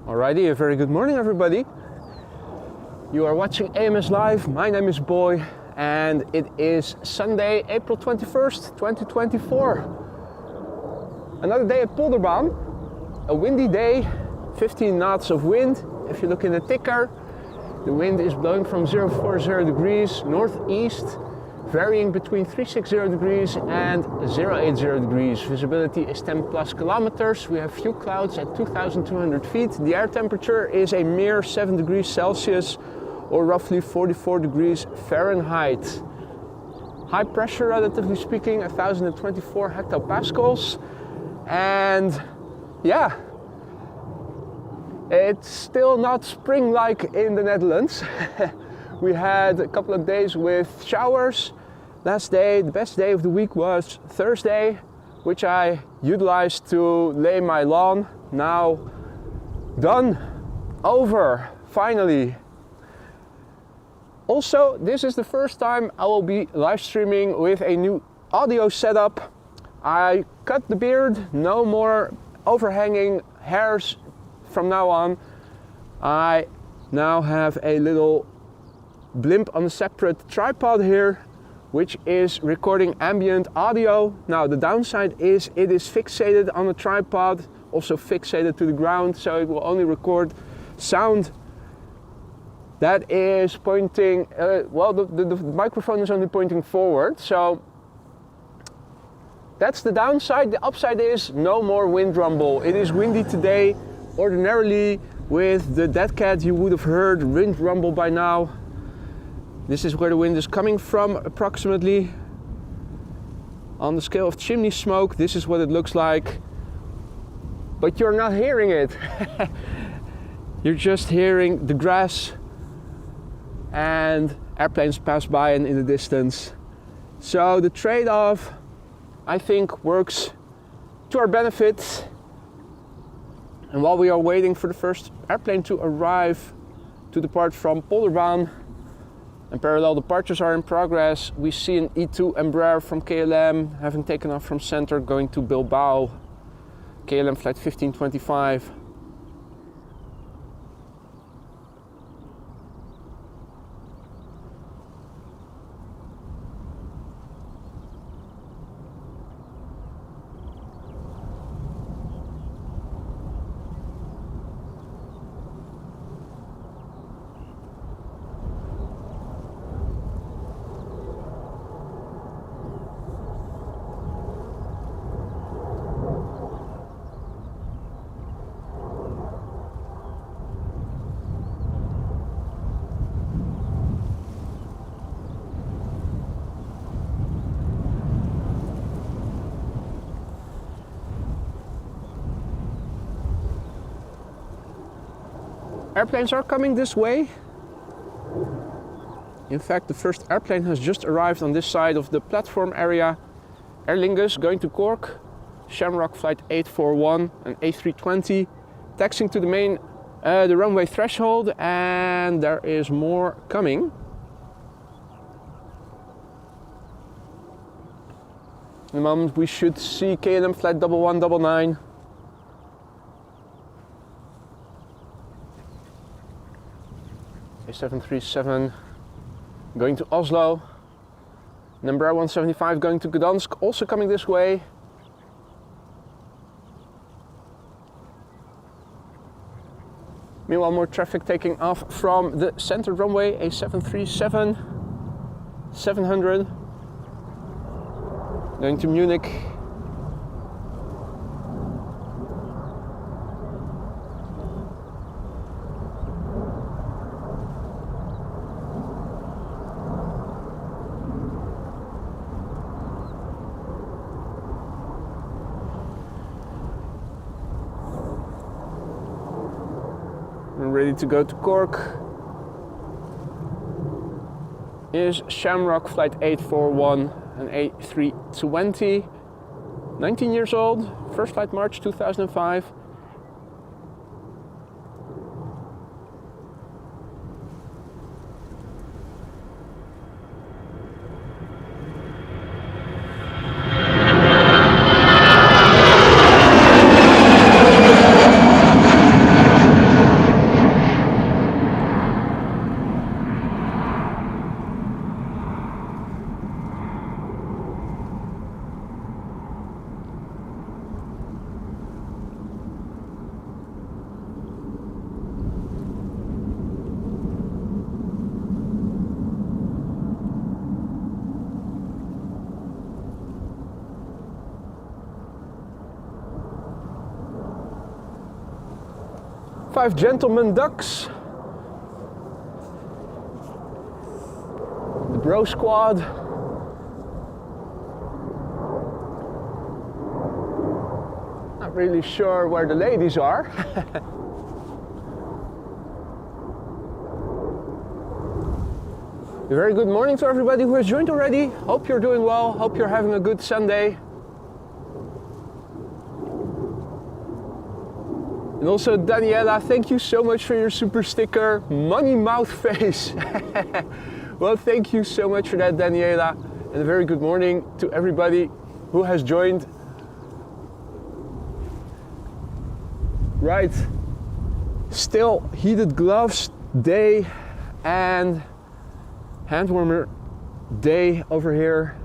Alrighty, a very good morning everybody. You are watching AMS Live, my name is Boy and it is Sunday, April 21st, 2024. Another day at Polderbaan, a windy day, 15 knots of wind. If you look in the ticker, the wind is blowing from 040 degrees northeast, varying between 360 degrees and 080 degrees. Visibility is 10 plus kilometers. We have few clouds at 2,200 feet. The air temperature is a mere 7 degrees Celsius or roughly 44 degrees Fahrenheit. High pressure, relatively speaking, 1,024 hectopascals. And yeah, it's still not spring-like in the Netherlands. We had a couple of days with showers. Last day, the best day of the week was Thursday, which I utilized to lay my lawn. Now done, over, finally. Also, this is the first time I will be live streaming with a new audio setup. I cut the beard, no more overhanging hairs from now on. I now have a little blimp on a separate tripod here, which is recording ambient audio. Now the downside is it is fixated on a tripod, also fixated to the ground, so it will only record sound that is pointing, the microphone is only pointing forward, so that's the downside. The upside is no more wind rumble. It is windy today. Ordinarily with the dead cat you would have heard wind rumble by now. This is where the wind is coming from approximately. On the scale of chimney smoke, this is what it looks like. But you're not hearing it. You're just hearing the grass and airplanes pass by and in the distance. So the trade-off, I think, works to our benefit. And while we are waiting for the first airplane to arrive to depart from Polderbaan, and parallel departures are in progress, we see an E2 Embraer from KLM having taken off from center going to Bilbao, KLM flight 1525. Airplanes are coming this way. In fact, the first airplane has just arrived on this side of the platform area. Aer Lingus going to Cork, Shamrock flight 841 and A320, taxiing to the runway threshold, and there is more coming. In a moment we should see KLM flight 1199. A737 going to Oslo, number 175 going to Gdansk, also coming this way. Meanwhile, more traffic taking off from the center runway, A737 700 going to Munich. Ready to go to Cork is Shamrock flight 841 and A320, 19 years old, first flight March 2005. 5 gentlemen ducks. The bro squad. Not really sure where the ladies are. A very good morning to everybody who has joined already. Hope you're doing well. Hope you're having a good Sunday. And also Daniela, thank you so much for your super sticker. Money mouth face. Well, thank you so much for that, Daniela. And a very good morning to everybody who has joined. Right. Still heated gloves day and hand warmer day over here.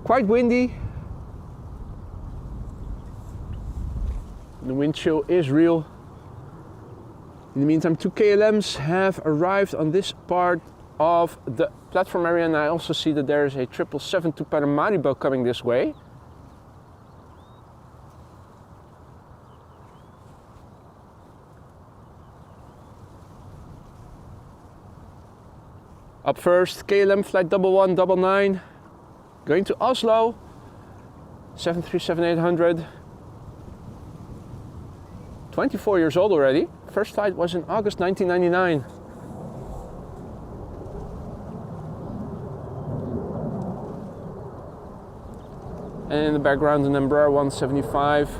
Quite windy. The wind chill is real. In the meantime, 2 KLMs have arrived on this part of the platform area, and I also see that there is a 777 to Paramaribo coming this way. Up first, KLM flight 1199 going to Oslo, 737-800. 24 years old already. First flight was in August 1999. And in the background, an Embraer 175.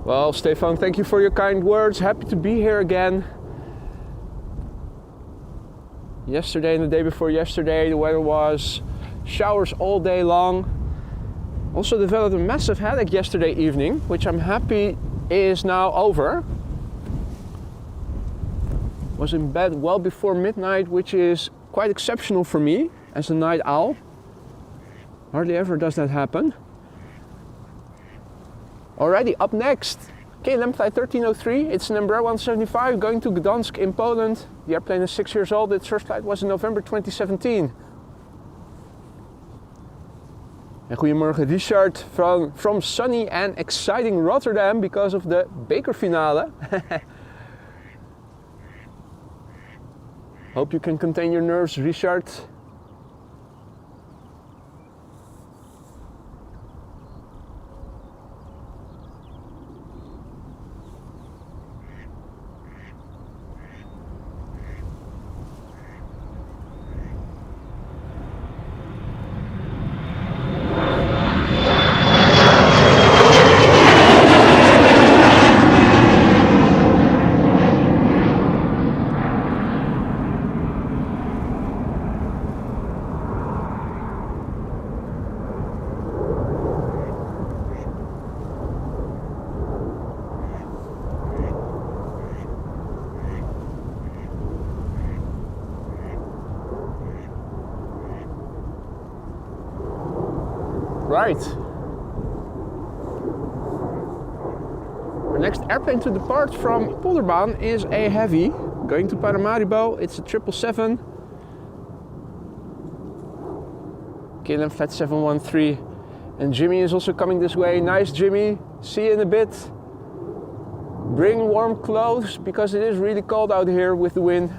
Well, Stefan, thank you for your kind words. Happy to be here again. Yesterday and the day before yesterday, the weather was showers all day long. Also developed a massive headache yesterday evening, which I'm happy is now over. Was in bed well before midnight, which is quite exceptional for me as a night owl. Hardly ever does that happen. Alrighty, up next, KLM flight 1303. It's an Embraer 175 going to Gdansk in Poland. The airplane is 6 years old. Its first flight was in November 2017. En goedemorgen Richard from sunny and exciting Rotterdam because of the bekerfinale. Hope you can contain your nerves, Richard. Right. Our next airplane to depart from Polderbaan is a heavy, going to Paramaribo. It's a 777. KLM flight 713. And Jimmy is also coming this way. Nice, Jimmy. See you in a bit. Bring warm clothes because it is really cold out here with the wind.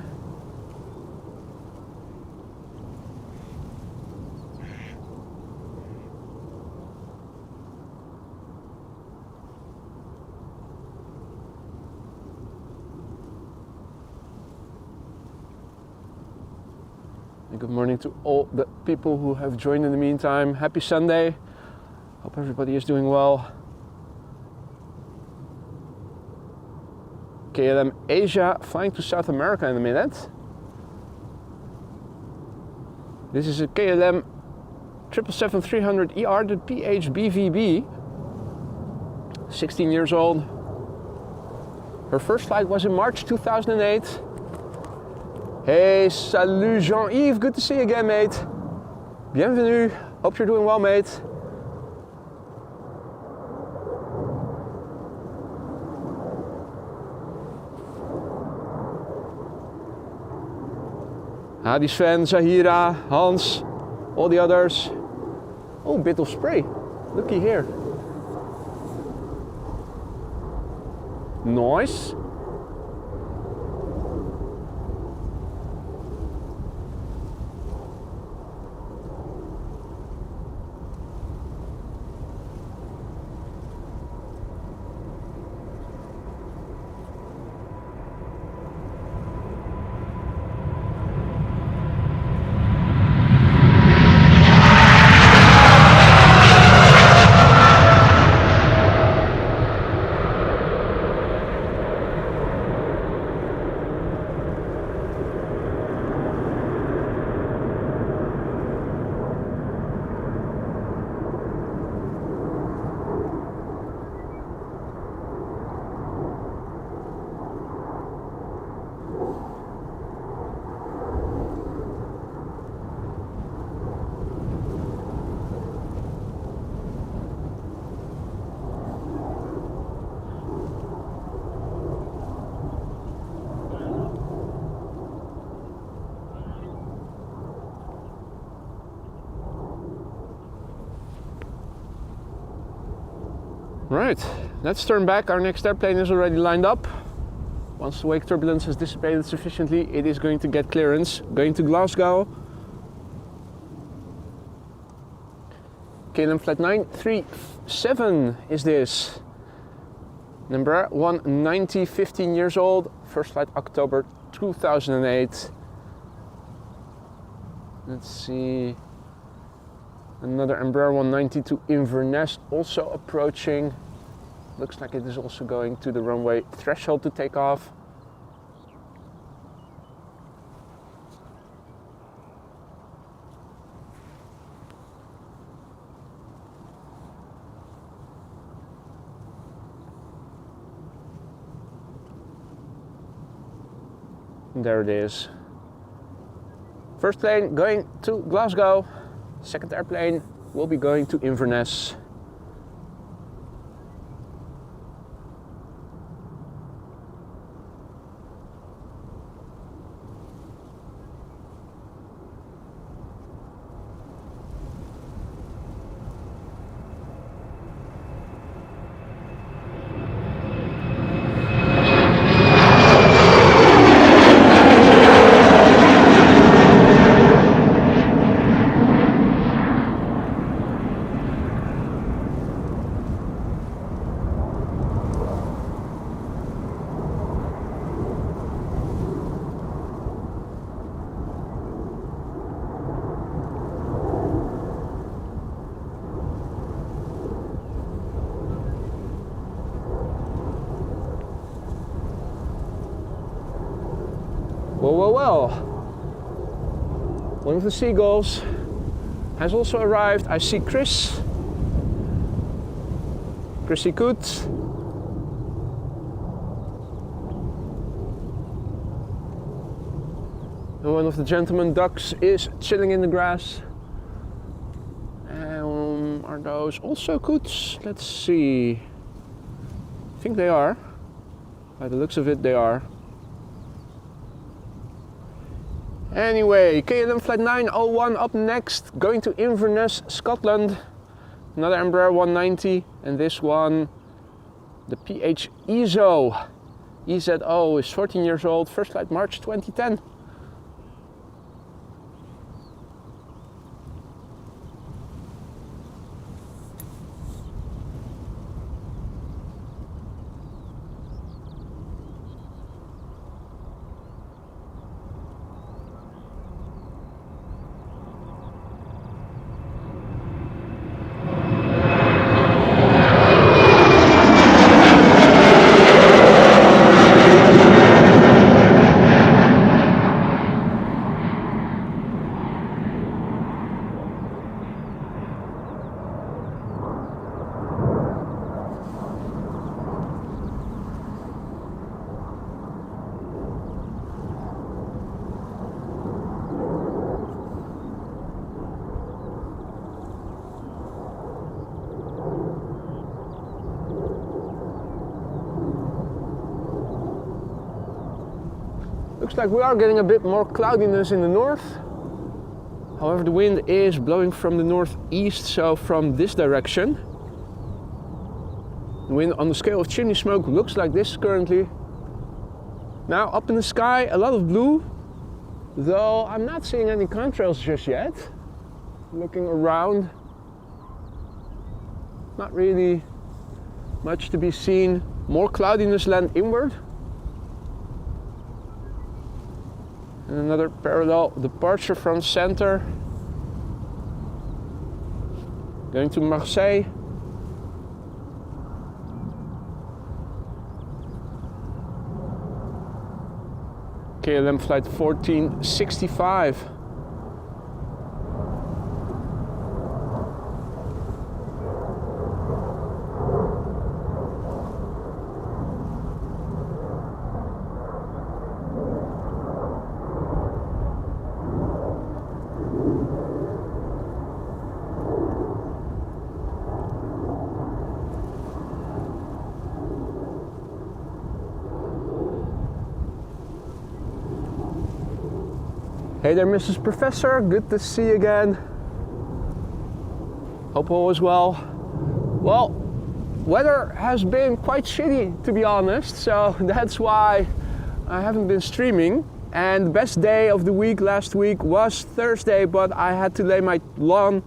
Good morning to all the people who have joined in the meantime. Happy Sunday. Hope everybody is doing well. KLM Asia flying to South America in a minute. This is a KLM 777-300ER, the PHBVB. 16 years old. Her first flight was in March 2008. Hey, salut Jean-Yves, good to see you again, mate. Bienvenue, hope you're doing well, mate. Hadi Sven, Zahira, Hans, all the others. Oh, bit of spray. Looky here. Nice. Right, let's turn back. Our next airplane is already lined up. Once the wake turbulence has dissipated sufficiently, it is going to get clearance. Going to Glasgow. KLM flight 937 is this. Number 190, 15 years old. First flight October 2008. Let's see. Another Embraer 190 to Inverness, also approaching. Looks like it is also going to the runway threshold to take off. And there it is. First plane going to Glasgow. Second airplane will be going to Inverness. Well. One of the seagulls has also arrived. I see Chrissy Koet. And one of the gentleman ducks is chilling in the grass. Are those also Coots? Let's see. I think they are. By the looks of it, they are. Anyway, KLM flight 901 up next, going to Inverness, Scotland. Another Embraer 190, and this one, the PH EZO. EZO is 14 years old, first flight March 2010. Looks like we are getting a bit more cloudiness in the north. However, the wind is blowing from the northeast, so from this direction. The wind on the scale of chimney smoke looks like this currently. Now up in the sky, a lot of blue, though I'm not seeing any contrails just yet. Looking around, not really much to be seen. More cloudiness land inward. And another parallel departure from center. Going to Marseille. KLM flight 1465. Hey there, Mrs. Professor, good to see you again. Hope all is well. Well, weather has been quite shitty, to be honest, so that's why I haven't been streaming. And the best day of the week last week was Thursday, but I had to lay my lawn.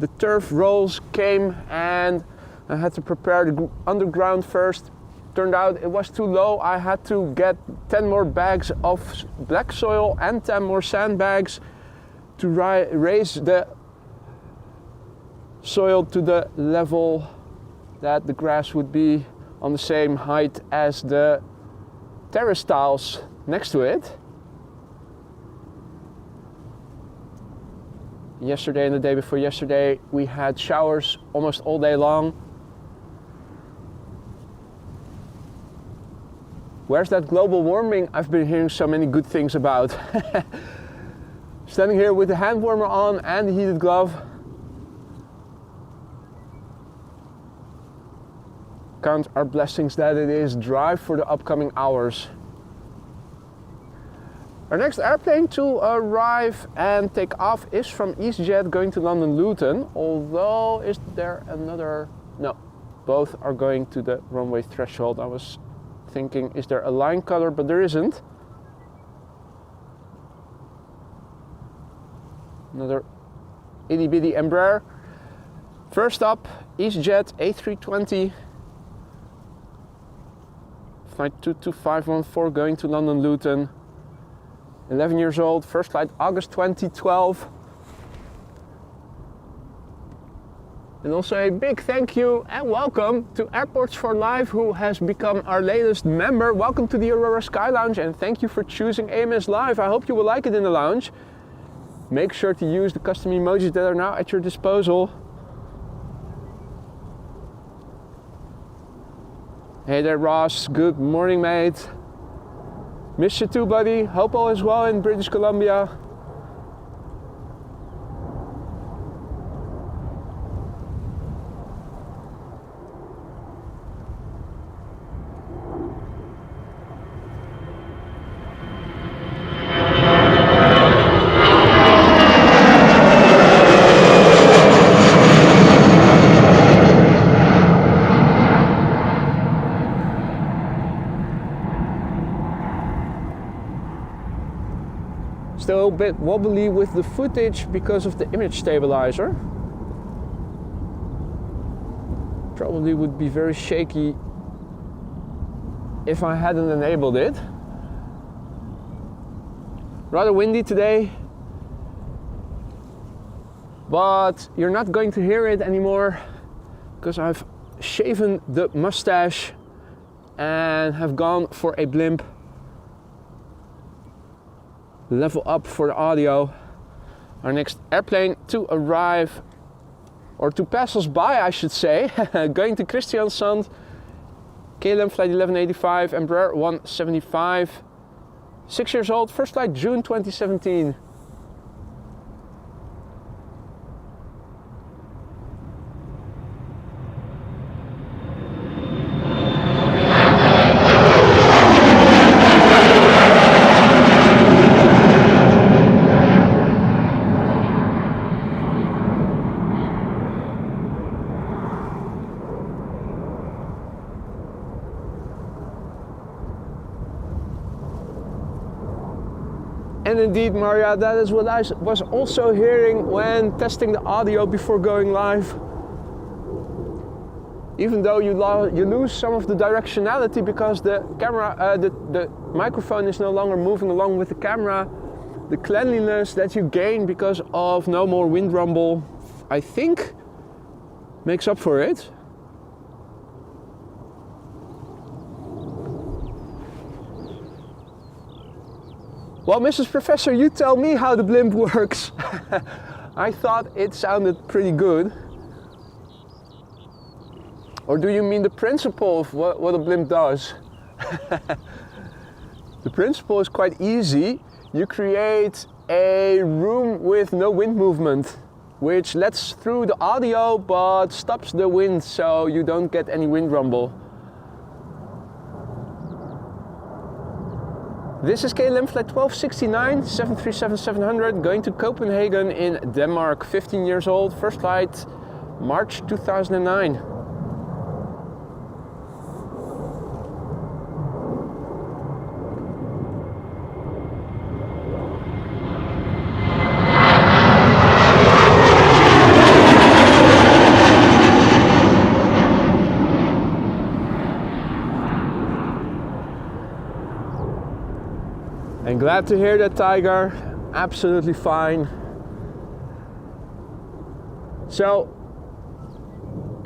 The turf rolls came and I had to prepare the underground first. Turned out it was too low. I had to get 10 more bags of black soil and 10 more sandbags to raise the soil to the level that the grass would be on the same height as the terrace tiles next to it. Yesterday and the day before yesterday we had showers almost all day long. Where's that global warming I've been hearing so many good things about? Standing here with the hand warmer on and the heated glove. Count our blessings that it is dry for the upcoming hours. Our next airplane to arrive and take off is from EasyJet going to London Luton. Although, is there another? No, both are going to the runway threshold. I was thinking, is there a line color? But there isn't. Another itty bitty Embraer. First up, EasyJet A320. Flight 22514 going to London Luton. 11 years old, first flight August 2012. And also a big thank you and welcome to Airports for Life, who has become our latest member. Welcome to the Aurora Sky Lounge and thank you for choosing AMS Live. I hope you will like it in the lounge. Make sure to use the custom emojis that are now at your disposal. Hey there Ross, good morning mate. Miss you too buddy, hope all is well in British Columbia. Still a bit wobbly with the footage because of the image stabilizer. Probably would be very shaky if I hadn't enabled it. Rather windy today, but you're not going to hear it anymore because I've shaven the mustache and have gone for a blimp. Level up for the audio. Our next airplane to arrive, or to pass us by I should say, going to Kristiansand, KLM flight 1185, Embraer 175, 6 years old, first flight June 2017. And indeed, Maria, that is what I was also hearing when testing the audio before going live. Even though you lose some of the directionality because the camera, the microphone is no longer moving along with the camera, the cleanliness that you gain because of no more wind rumble, I think, makes up for it. Well, Mrs. Professor, you tell me how the blimp works. I thought it sounded pretty good. Or do you mean the principle of what a blimp does? The principle is quite easy. You create a room with no wind movement, which lets through the audio but stops the wind so you don't get any wind rumble. This is KLM flight 1269, 737-700, going to Copenhagen in Denmark, 15 years old, first flight, March 2009. And glad to hear that, Tiger. Absolutely fine. So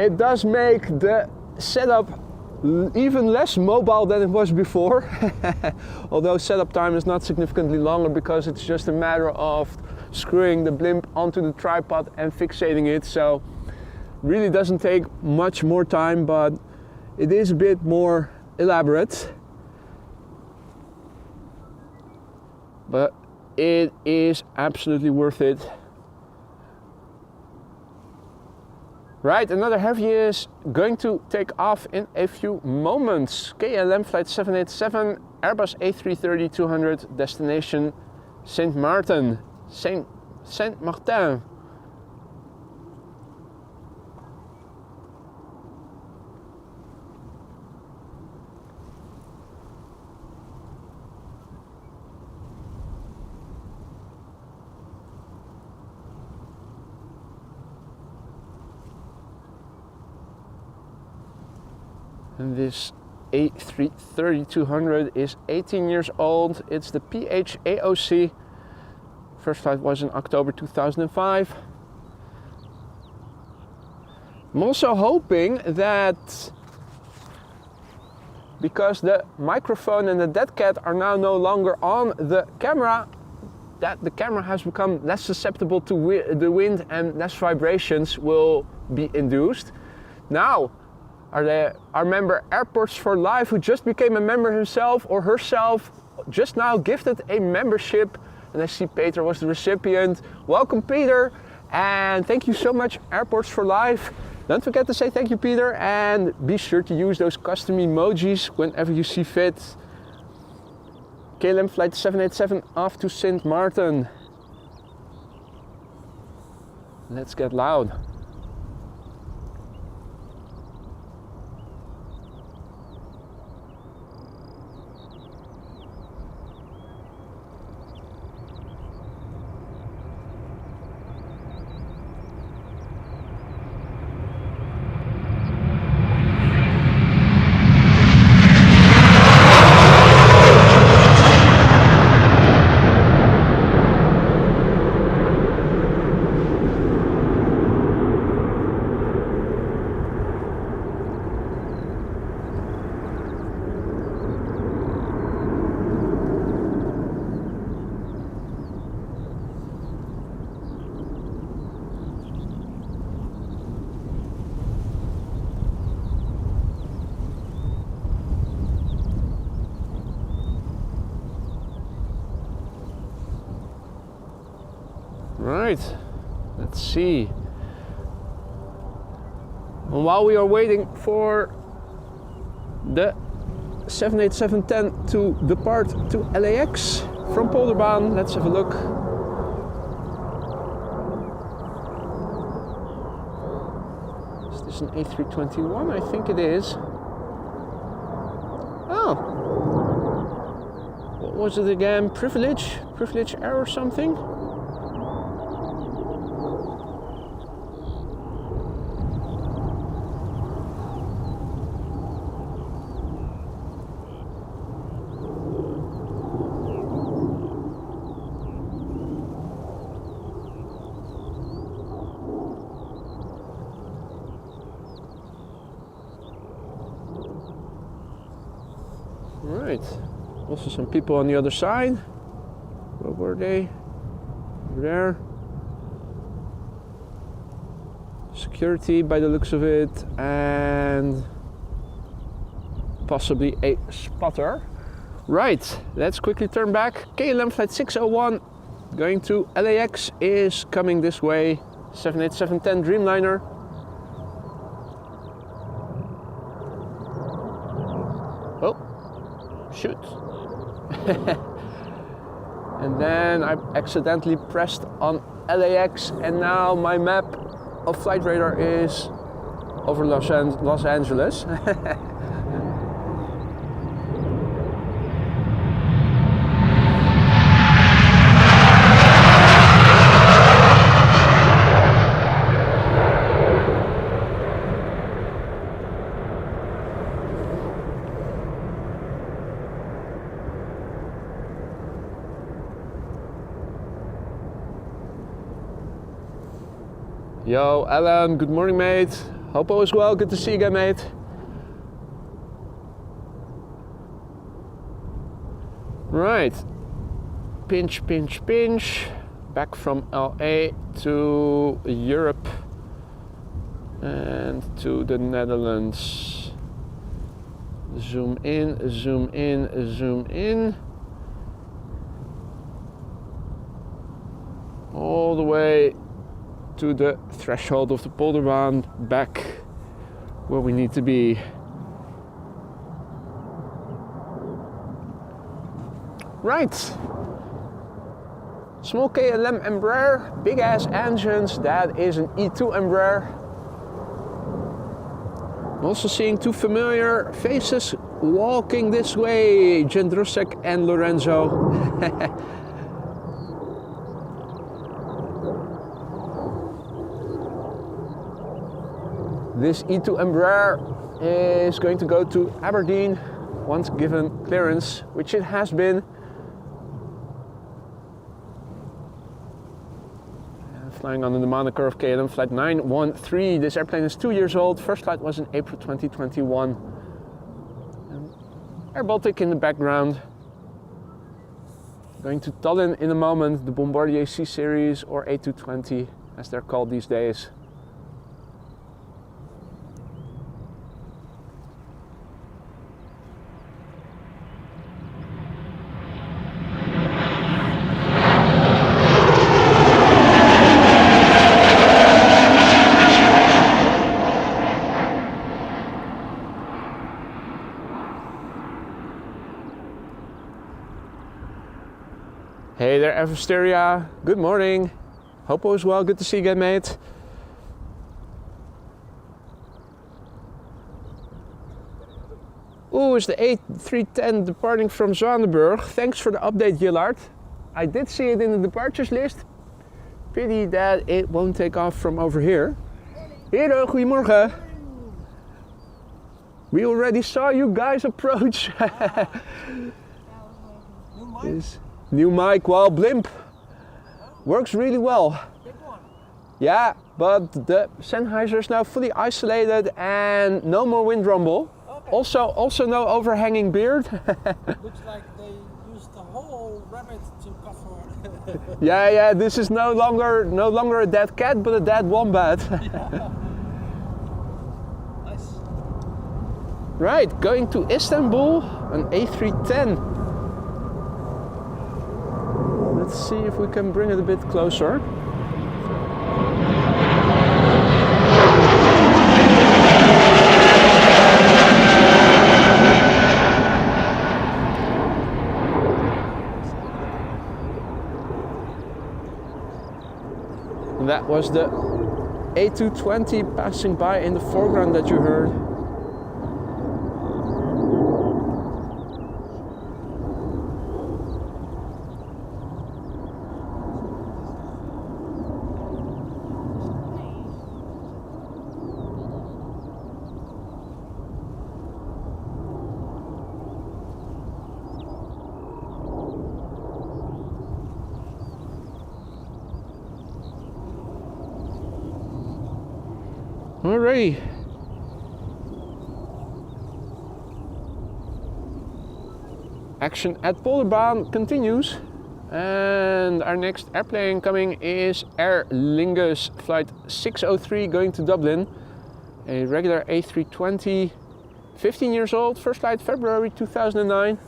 it does make the setup even less mobile than it was before. Although setup time is not significantly longer because it's just a matter of screwing the blimp onto the tripod and fixating it. So really doesn't take much more time, but it is a bit more elaborate. But it is absolutely worth it. Right, another heavy is going to take off in a few moments. KLM flight 787, Airbus A330-200, destination Saint Martin. Saint Martin. And this A330-200 is 18 years old. It's the PHAOC. First flight was in October 2005. I'm also hoping that because the microphone and the dead cat are now no longer on the camera, that the camera has become less susceptible to the wind and less vibrations will be induced. Now, our member Airports for Life, who just became a member himself or herself, just now gifted a membership, and I see Peter was the recipient. Welcome, Peter, and thank you so much, Airports for Life. Don't forget to say thank you, Peter, and be sure to use those custom emojis whenever you see fit. KLM flight 787 off to Saint Martin. Let's get loud. Right, let's see. And while we are waiting for the 787-10 to depart to LAX from Polderbaan, let's have a look. Is this an A321? I think it is. Oh, well, was it again? Privilege Air or something? Right, also some people on the other side. Where were they? Over there. Security by the looks of it, and possibly a spotter. Right, let's quickly turn back. KLM flight 601 going to LAX is coming this way. 787-10 Dreamliner. Oh. Shoot. And then I accidentally pressed on LAX, and now my map of flight radar is over Los Angeles. Yo, Alan, good morning, mate. Hope all is well. Good to see you again, mate. Right. Pinch, pinch, pinch. Back from LA to Europe and to the Netherlands. Zoom in, zoom in, zoom in. All the way to the threshold of the Polderbaan, back where we need to be. Right. Small KLM Embraer, big ass engines. That is an E2 Embraer. I'm also seeing two familiar faces walking this way, Jendrusek and Lorenzo. This E2 Embraer is going to go to Aberdeen once given clearance, which it has been. Flying under the moniker of KLM Flight 913. This airplane is 2 years old. First flight was in April 2021. Air Baltic in the background. Going to Tallinn in a moment, the Bombardier C Series or A220 as they're called these days. Hey there, Eversteria. Good morning. Hope all is well. Good to see you again, mate. Ooh, it's the A310 departing from Zwanenburg. Thanks for the update, Gillard. I did see it in the departures list. Pity that it won't take off from over here. Hero, goedemorgen. We already saw you guys approach. New mic, well, blimp. Works really well. Yeah, but the Sennheiser is now fully isolated and no more wind rumble. Okay. Also no overhanging beard. Looks like they used the whole rabbit to cover. yeah, this is no longer a dead cat, but a dead wombat. Yeah. Nice. Right, going to Istanbul, an A310. Let's see if we can bring it a bit closer. And that was the A220 passing by in the foreground that you heard. Alrighty. Action at Polderbaan continues. And our next airplane coming is Aer Lingus flight 603 going to Dublin. A regular A320, 15 years old, first flight February 2009.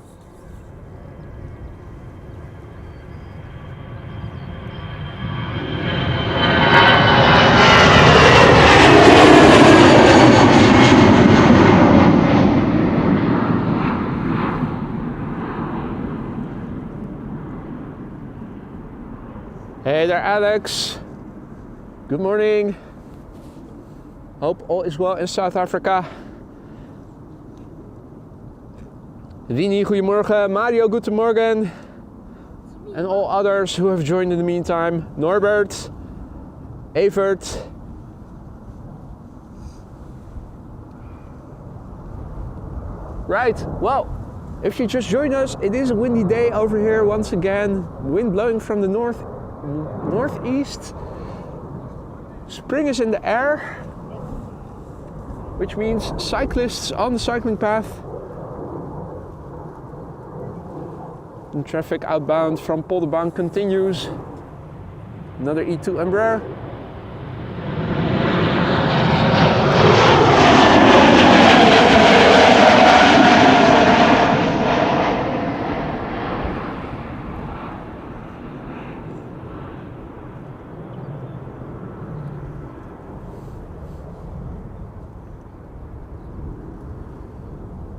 Hey there, Alex. Good morning. Hope all is well in South Africa. Rini, goedemorgen. Mario, guten morgen. And all others who have joined in the meantime. Norbert, Evert. Right, well, if you just joined us, it is a windy day over here once again. Wind blowing from the northeast. Spring is in the air, which means cyclists on the cycling path. And traffic outbound from Polderbaan continues. Another E2 Embraer.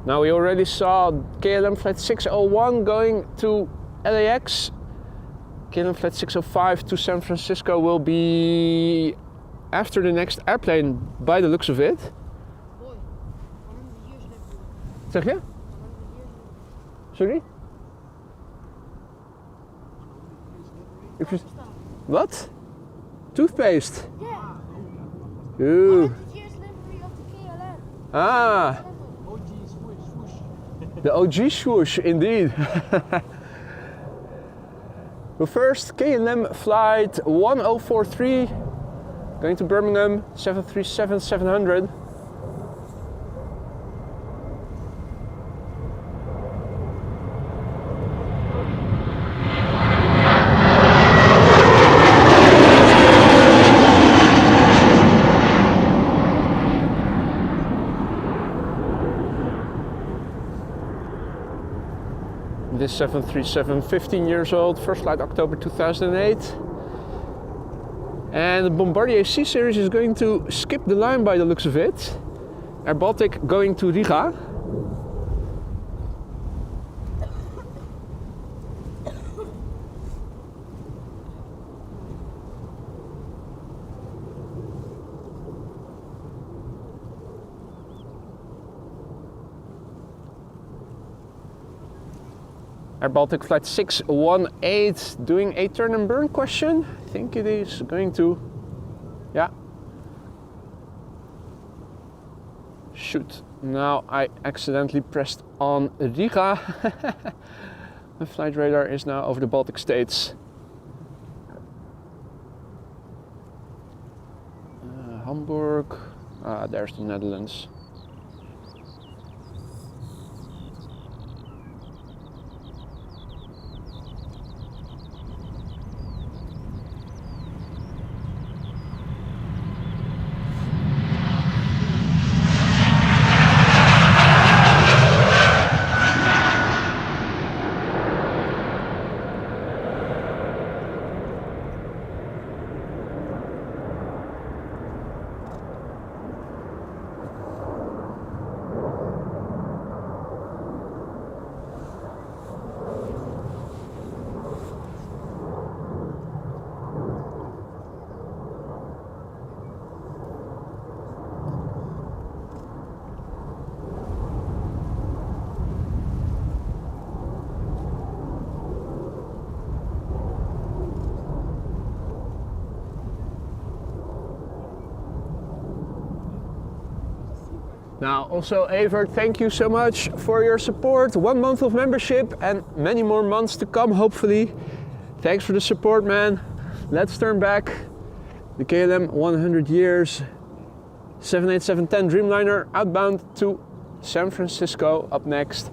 Now we already saw KLM flight 601 going to LAX. KLM flight 605 to San Francisco will be after the next airplane by the looks of it. Zeg je? Sorry? What? Toothpaste? Yeah. Ooh. 100 years livery of the KLM. Ah. The OG swoosh, indeed. But first, KLM flight 1043 going to Birmingham, 737-700. This 737, 15 years old, first flight October 2008. And the Bombardier C series is going to skip the line by the looks of it. Air Baltic going to Riga. Air Baltic flight 618 doing a turn and burn question. I think it is going to, yeah. Shoot, now I accidentally pressed on Riga. The flight radar is now over the Baltic states. Hamburg, there's the Netherlands. Now, also Evert, thank you so much for your support. 1 month of membership and many more months to come, hopefully. Thanks for the support, man. Let's turn back. The KLM 100 years 787-10 Dreamliner outbound to San Francisco up next.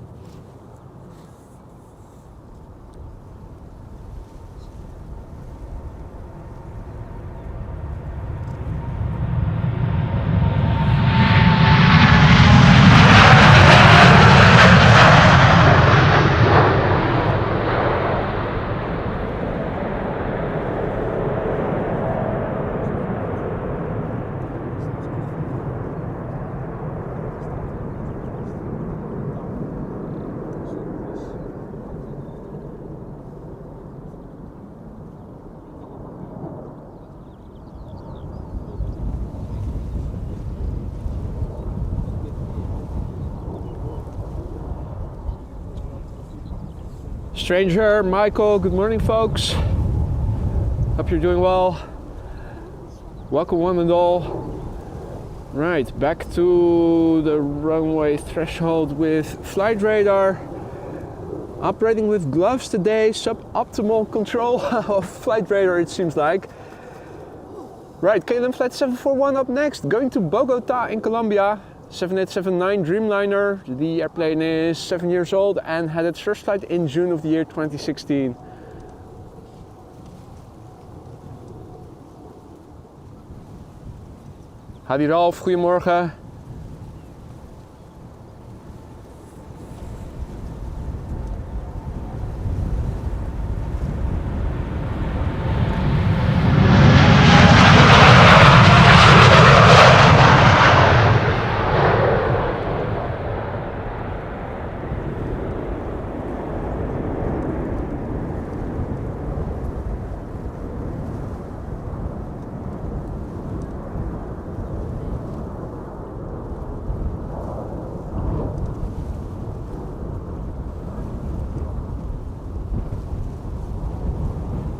Stranger, Michael, good morning folks. Hope you're doing well. Welcome one and all. Right, back to the runway threshold with flight radar. Operating with gloves today, suboptimal control of flight radar it seems like. Right, KLM flight 741 up next, going to Bogota in Colombia. 7879 Dreamliner, the airplane is 7 years old and had its first flight in June of the year 2016. Hadi Ralf, goedemorgen.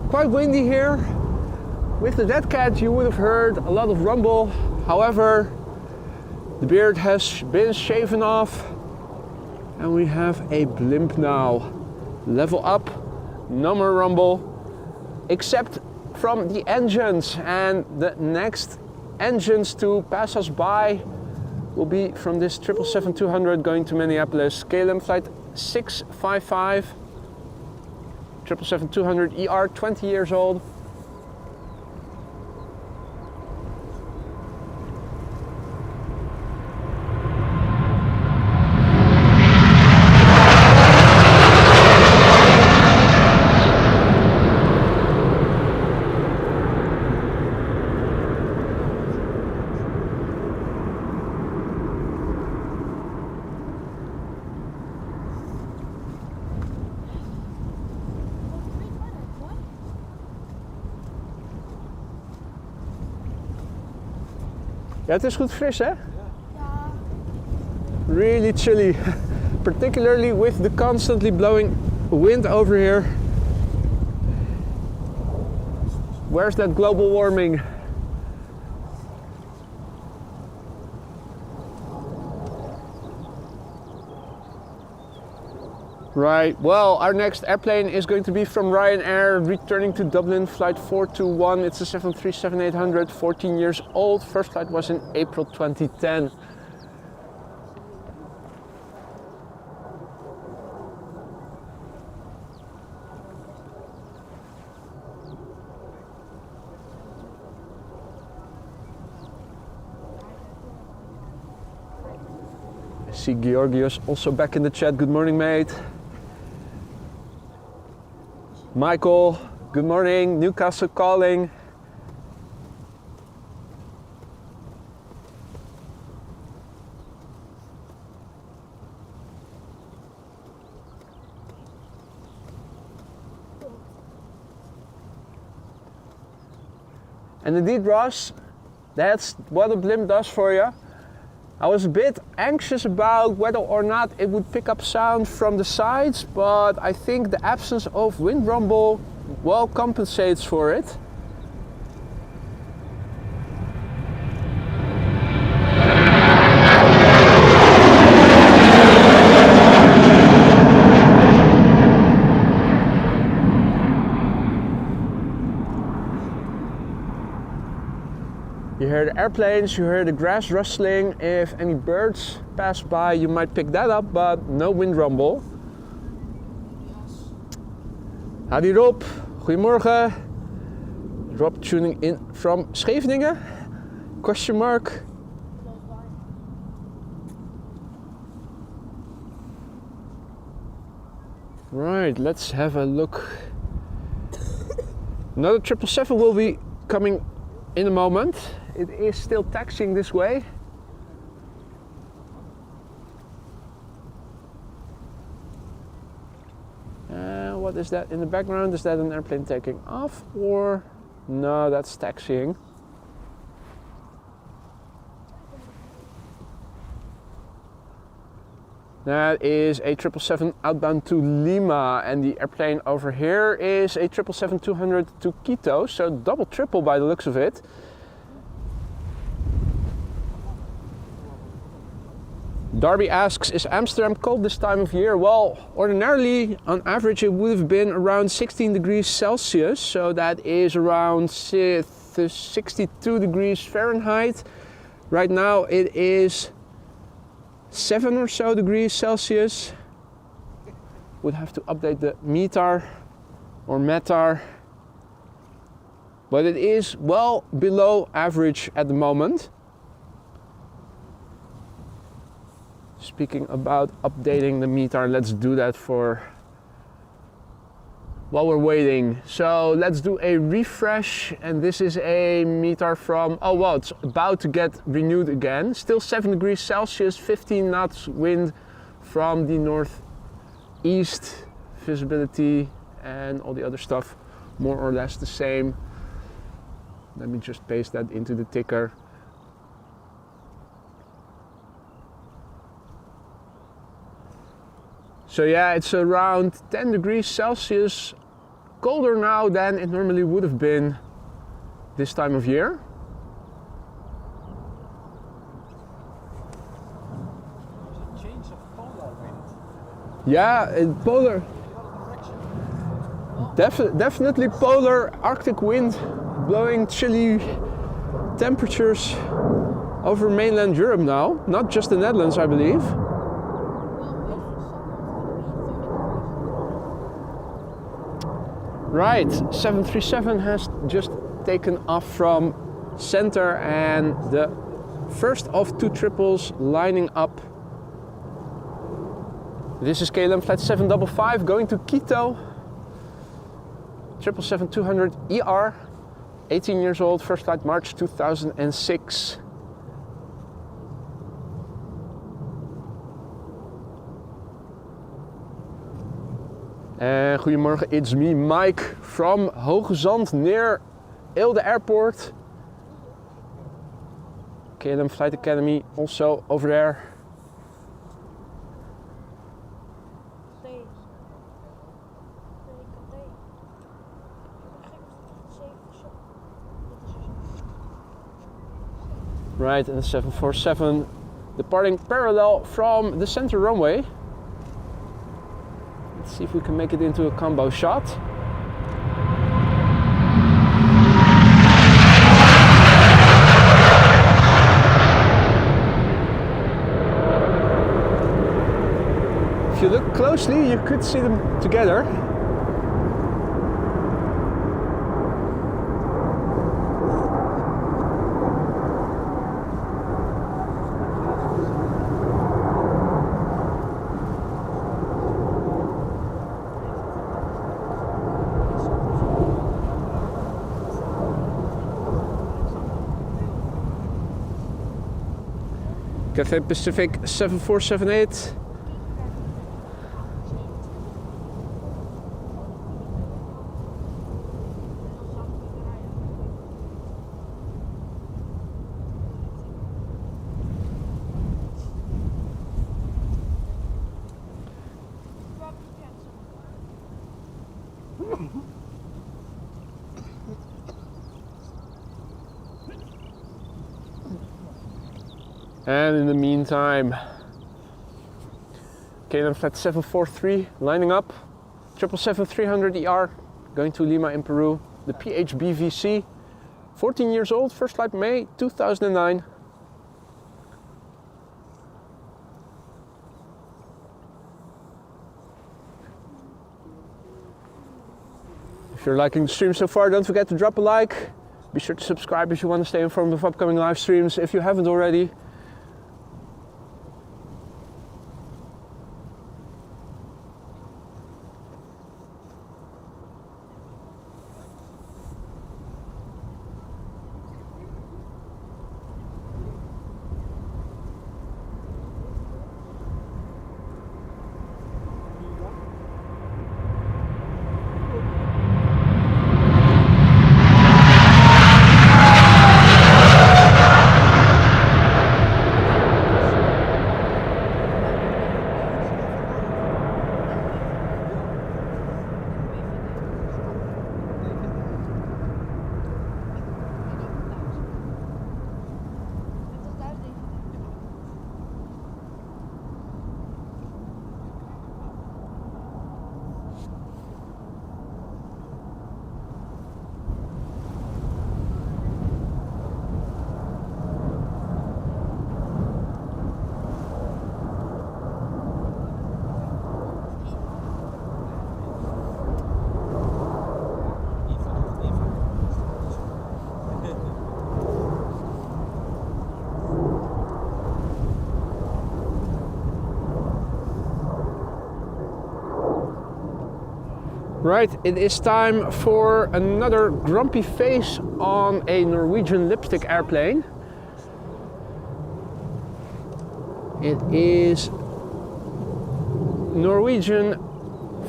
Quite windy here. With the dead cat you would have heard a lot of rumble. However, the beard has been shaven off and we have a blimp now. Level up, no more rumble, except from the engines, and the next engines to pass us by will be from this 777-200 going to Minneapolis. KLM flight 655. 777-200 ER, 20 years old. Ja, het is goed fris, hè? Ja. Really chilly, particularly with the constantly blowing wind over here. Where's that global warming? Right, well, our next airplane is going to be from Ryanair, returning to Dublin, flight 421. It's a 737-800, 14 years old. First flight was in April 2010. I see Georgios also back in the chat. Good morning, mate. Michael, good morning. Newcastle calling. And indeed, Ross, that's what a blimp does for you. I was a bit anxious about whether or not it would pick up sound from the sides, but I think the absence of wind rumble well compensates for it. You hear the airplanes, you hear the grass rustling. If any birds pass by, you might pick that up, but no wind rumble. Howdy Rob, goedemorgen. Rob tuning in from Scheveningen? Question mark. Right, let's have a look. Another 777 will be coming in a moment. It is still taxiing this way. What is that in the background? Is that an airplane taking off or no, that's taxiing. That is a 777 outbound to Lima, and the airplane over here is a 777-200 to Quito, so double triple by the looks of it. Darby asks, is Amsterdam cold this time of year? Well, ordinarily, on average, it would have been around 16 degrees Celsius, so that is around 62 degrees Fahrenheit. Right now it is 7 or so degrees Celsius. Would have to update the METAR or METAR, but it is well below average at the moment. Speaking about updating the METAR, let's do that while we're waiting. So let's do a refresh, and this is a METAR from, oh well, it's about to get renewed again. Still 7 degrees Celsius, 15 knots wind from the northeast. Visibility and all the other stuff more or less the same. Let me just paste that into the ticker. So yeah, it's around 10 degrees Celsius colder now than it normally would have been this time of year. There's a change of polar wind. Yeah, polar. Definitely polar Arctic wind blowing chilly temperatures over mainland Europe now. Not just the Netherlands, I believe. Right, 737 has just taken off from center, and the first of two triples lining up. This is KLM flight 755 going to Quito. 777-200 ER, 18 years old, first flight March 2006. Goedemorgen, it's me, Mike, from Hoge Zand near Eelde Airport. KLM Flight Academy also over there. Right, and 747 departing parallel from the center runway. Let's see if we can make it into a combo shot. If you look closely, you could see them together. Cathay Pacific 7478. And in the meantime, KLM flight 743 lining up, 777-300 ER going to Lima in Peru, the PHBVC 14 years old, first flight May 2009. If you're liking the stream so far, don't forget to drop a like. Be sure to subscribe if you want to stay informed of upcoming live streams if you haven't already. Right, it is time for another grumpy face on a Norwegian lipstick airplane. It is Norwegian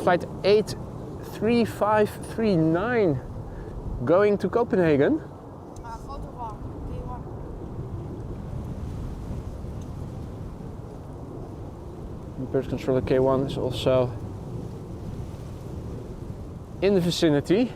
flight 83539 going to Copenhagen. The bird controller K1 is also in the vicinity.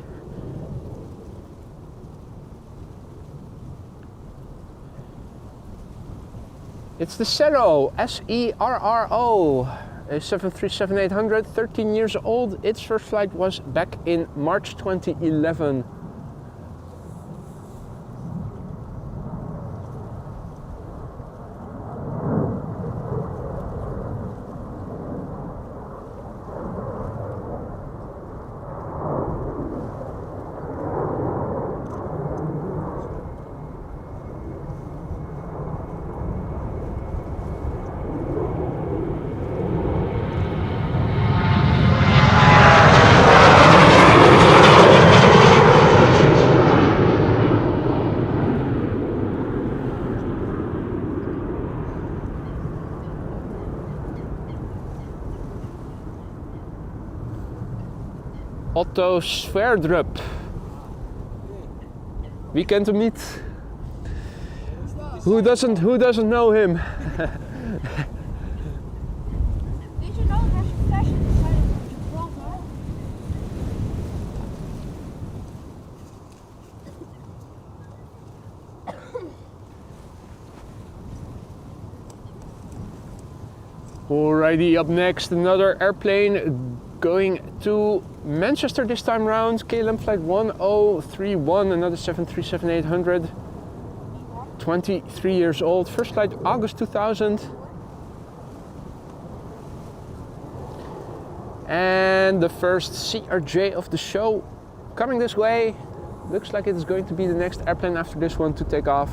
It's the Serro, S-E-R-R-O, a 737-800, 13 years old. Its first flight was back in March 2011. Otto Sverdrup. Wie kent hem niet? Who doesn't know him? Did you know there's a flash inside of Gibraltar? Alrighty, up next another airplane going to Manchester this time round. KLM flight 1031, another 737-800. 23 years old, first flight August 2000. And the first CRJ of the show coming this way. Looks like it is going to be the next airplane after this one to take off.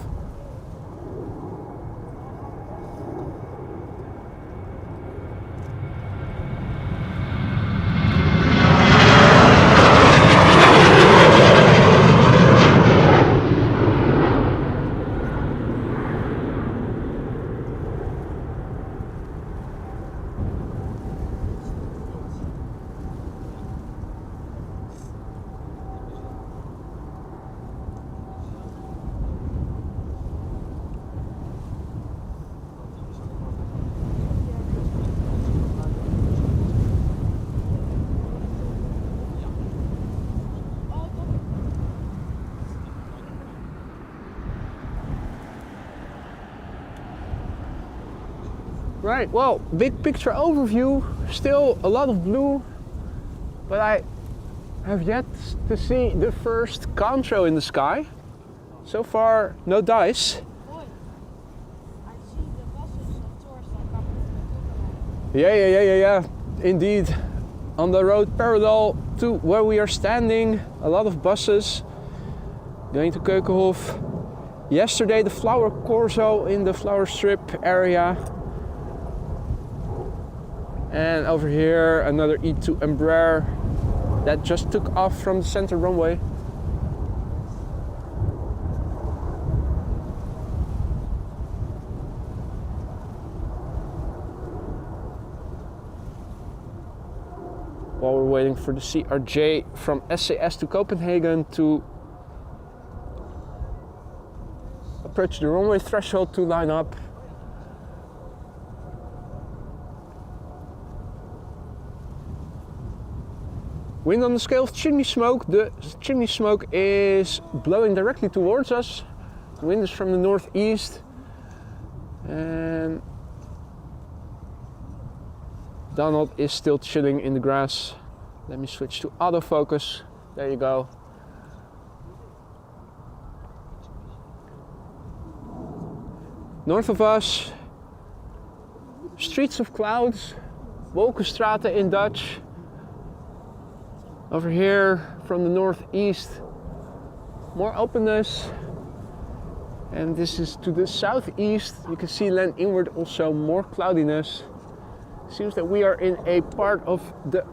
Right, well, big picture overview, still a lot of blue, but I have yet to see the first concho in the sky. So far, no dice. Boy, I see the buses of tourists are coming to the Yeah. Indeed. On the road parallel to where we are standing, a lot of buses going to Keukenhof. Yesterday, the flower corso in the flower strip area. And over here, another E2 Embraer that just took off from the center runway. While we're waiting for the CRJ from SAS to Copenhagen to approach the runway threshold to line up. Wind on the scale of chimney smoke. The chimney smoke is blowing directly towards us. The wind is from the northeast. And Donald is still chilling in the grass. Let me switch to autofocus. There you go. North of us, streets of clouds, Wolkenstraten in Dutch. Over here from the northeast, more openness. And this is to the southeast. You can see land inward also more cloudiness. Seems that we are in a part of the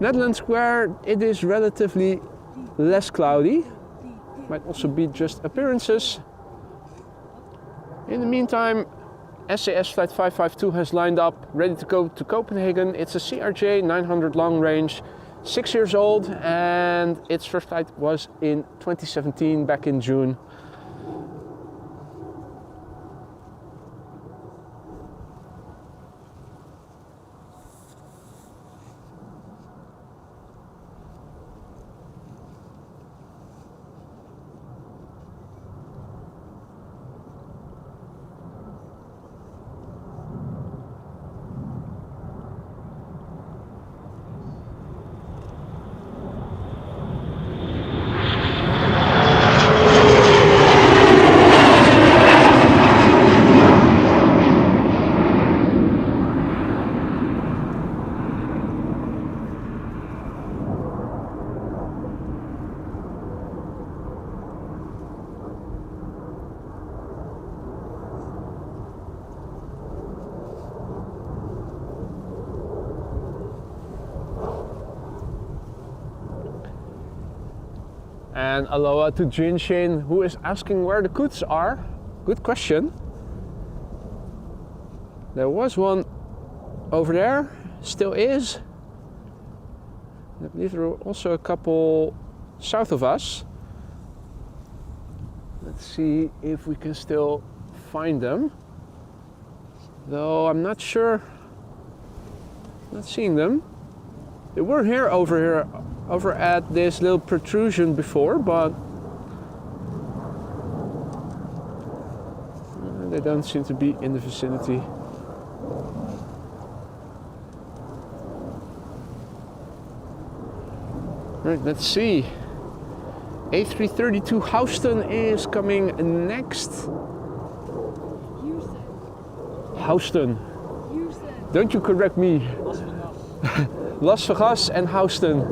Netherlands where it is relatively less cloudy. Might also be just appearances. In the meantime, SAS Flight 552 has lined up, ready to go to Copenhagen. It's a CRJ 900 long range, 6 years old, and its first flight was in 2017, back in June. And aloha to Jinshin, who is asking where the Coots are. Good question. There was one over there, still is. I believe there were also a couple south of us. Let's see if we can still find them. Though I'm not sure, not seeing them. They were over at this little protrusion before, but they don't seem to be in the vicinity. Right, let's see. A332 Houston is coming next. Houston. Don't you correct me. Las Vegas and Houston.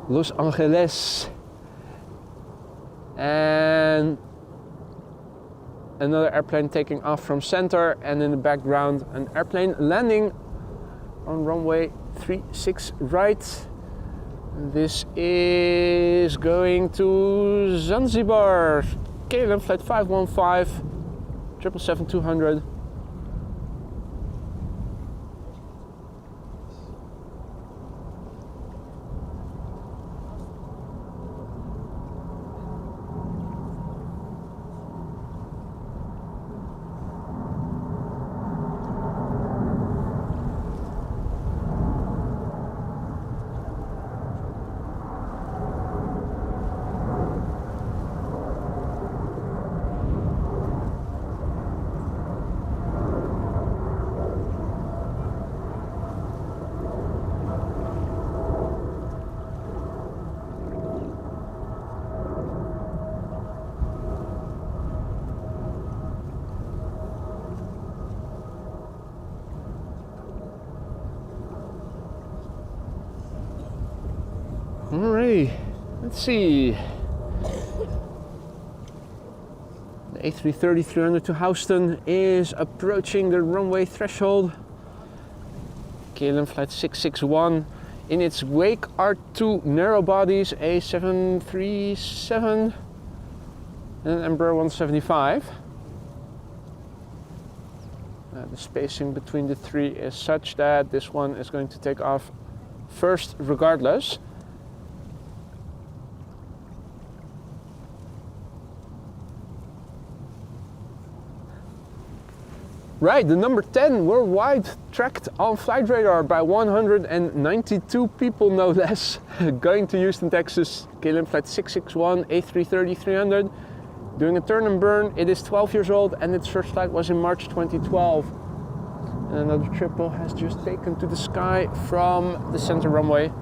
Los Angeles. And another airplane taking off from center, and in the background an airplane landing on runway 36 right. This is going to Zanzibar. KLM flight 515, 777-200. Alrighty, let's see. The A330-300 to Houston is approaching the runway threshold. KLM flight 661. In its wake are two narrow bodies, A737 and Embraer 175. The spacing between the three is such that this one is going to take off first regardless. Right, the number 10 worldwide tracked on flight radar by 192 people, no less, going to Houston, Texas. KLM flight 661, A330-300, doing a turn and burn. It is 12 years old and its first flight was in March 2012. And another triple has just taken to the sky from the center runway.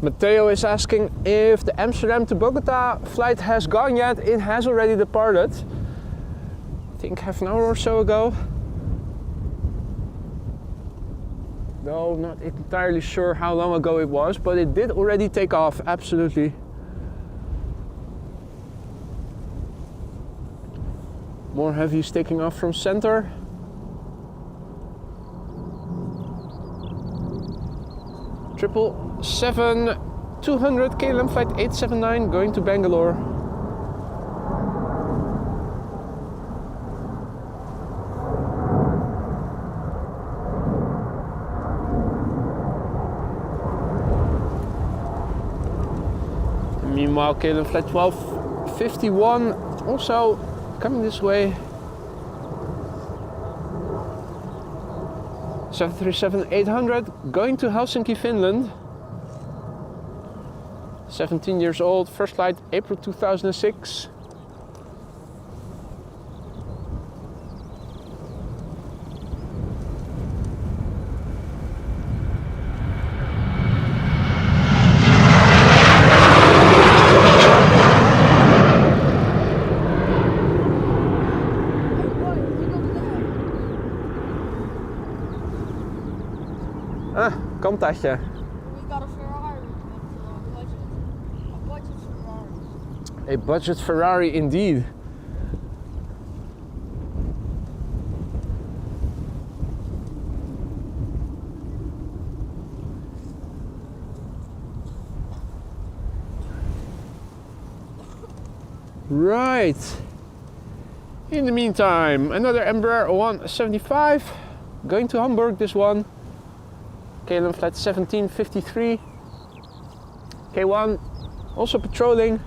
Matteo is asking if the Amsterdam to Bogota flight has gone yet. It has already departed. I think half an hour or so ago. Though not entirely sure how long ago it was, but it did already take off, absolutely. More heavies taking off from center. Triple 7-200 KLM flight 879 going to Bangalore. And meanwhile, KLM flight 1251 also coming this way. 737-800 going to Helsinki, Finland. 17 years old, first flight April 2006. Kantatje. We got a Ferrari with budget. A budget Ferrari. A budget Ferrari indeed. Right. In the meantime, another Embraer 175 going to Hamburg, this one. KLM flight 1753. K1 also patrolling.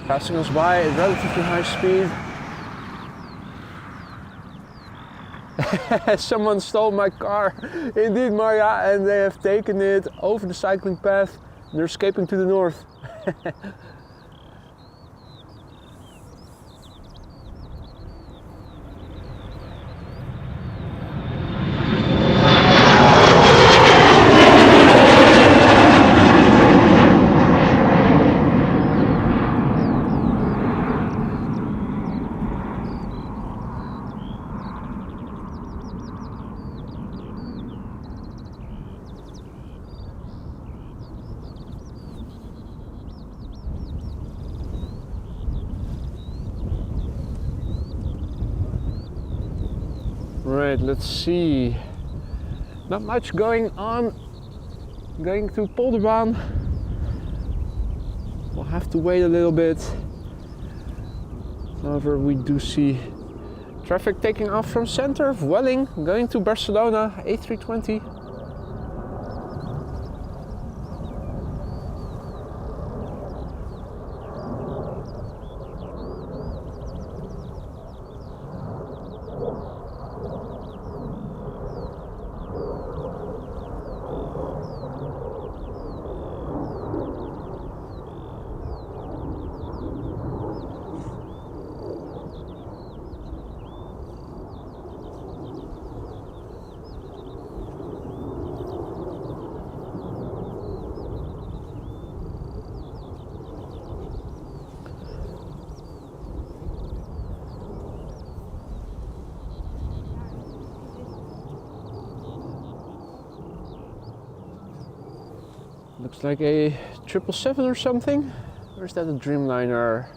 Passing us by at relatively high speed. Someone stole my car, indeed Marja, and they have taken it over the cycling path. They're escaping to the north. Right, let's see. Not much going on. Going through Polderbaan. We'll have to wait a little bit. However, we do see traffic taking off from center of Welling, going to Barcelona, A320. Looks like a 777 or something. Or is that a Dreamliner?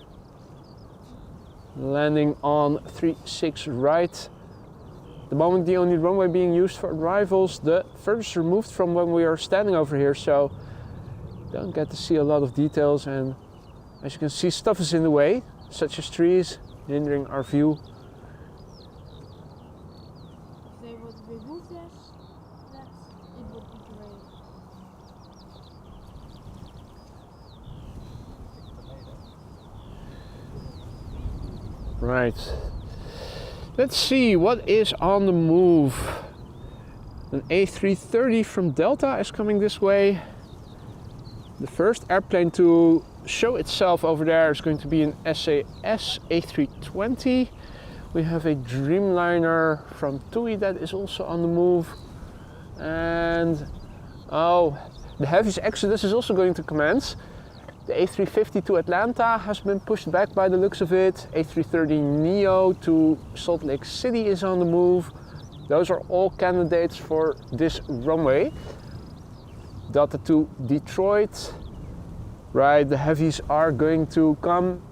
Landing on 36 right. The moment the only runway being used for arrivals, the furthest removed from when we are standing over here, so don't get to see a lot of details, and as you can see, stuff is in the way, such as trees, hindering our view. If they would remove this, that it would be great. Right. Let's see what is on the move. An A330 from Delta is coming this way. The first airplane to show itself over there is going to be an SAS A320. We have a Dreamliner from TUI that is also on the move. And oh, the heaviest exodus is also going to commence. The A350 to Atlanta has been pushed back by the looks of it. A330neo to Salt Lake City is on the move. Those are all candidates for this runway. Delta to Detroit. Right, the heavies are going to come.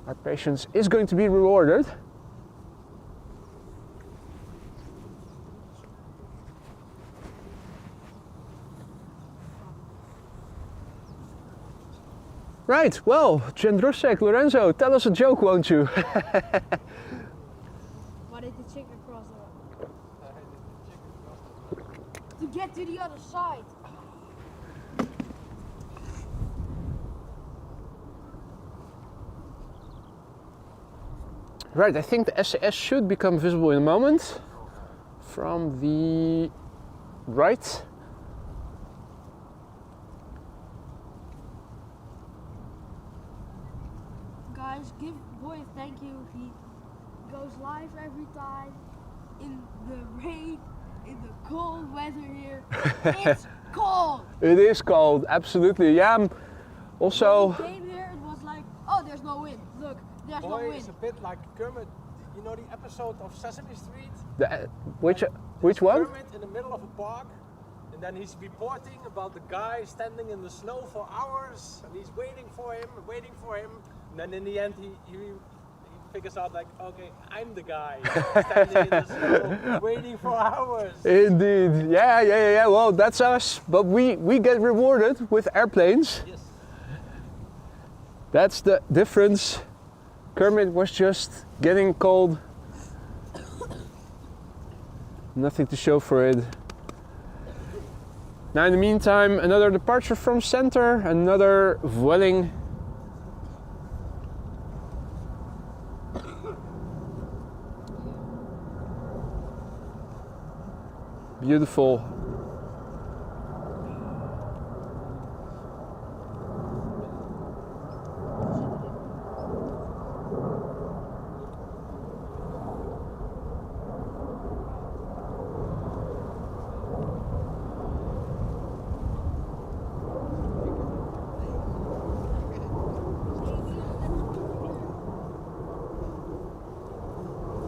Our patience is going to be rewarded. Right, well, Jędruszek, Lorenzo, tell us a joke, won't you? Why did the chicken cross the road? To get to the other side. Right, I think the SAS should become visible in a moment. From the right. Guys, give Boy a thank you. He goes live every time. In the rain, in the cold weather here. It's cold! It is cold, absolutely. Yeah, I'm also... When we came here, it was like, oh, there's no wind. Look, there's no Boy wind. is a bit like Kermit. You know the episode of Sesame Street? Which There's one? Kermit in the middle of a park, and then he's reporting about the guy standing in the snow for hours, and he's waiting for him, and then in the end he figures out like, okay, I'm the guy standing in the snow, waiting for hours. Indeed, yeah. Well, that's us, but we get rewarded with airplanes. Yes. That's the difference. Kermit was just getting cold. Nothing to show for it. Now in the meantime, another departure from center, another Vueling. Beautiful.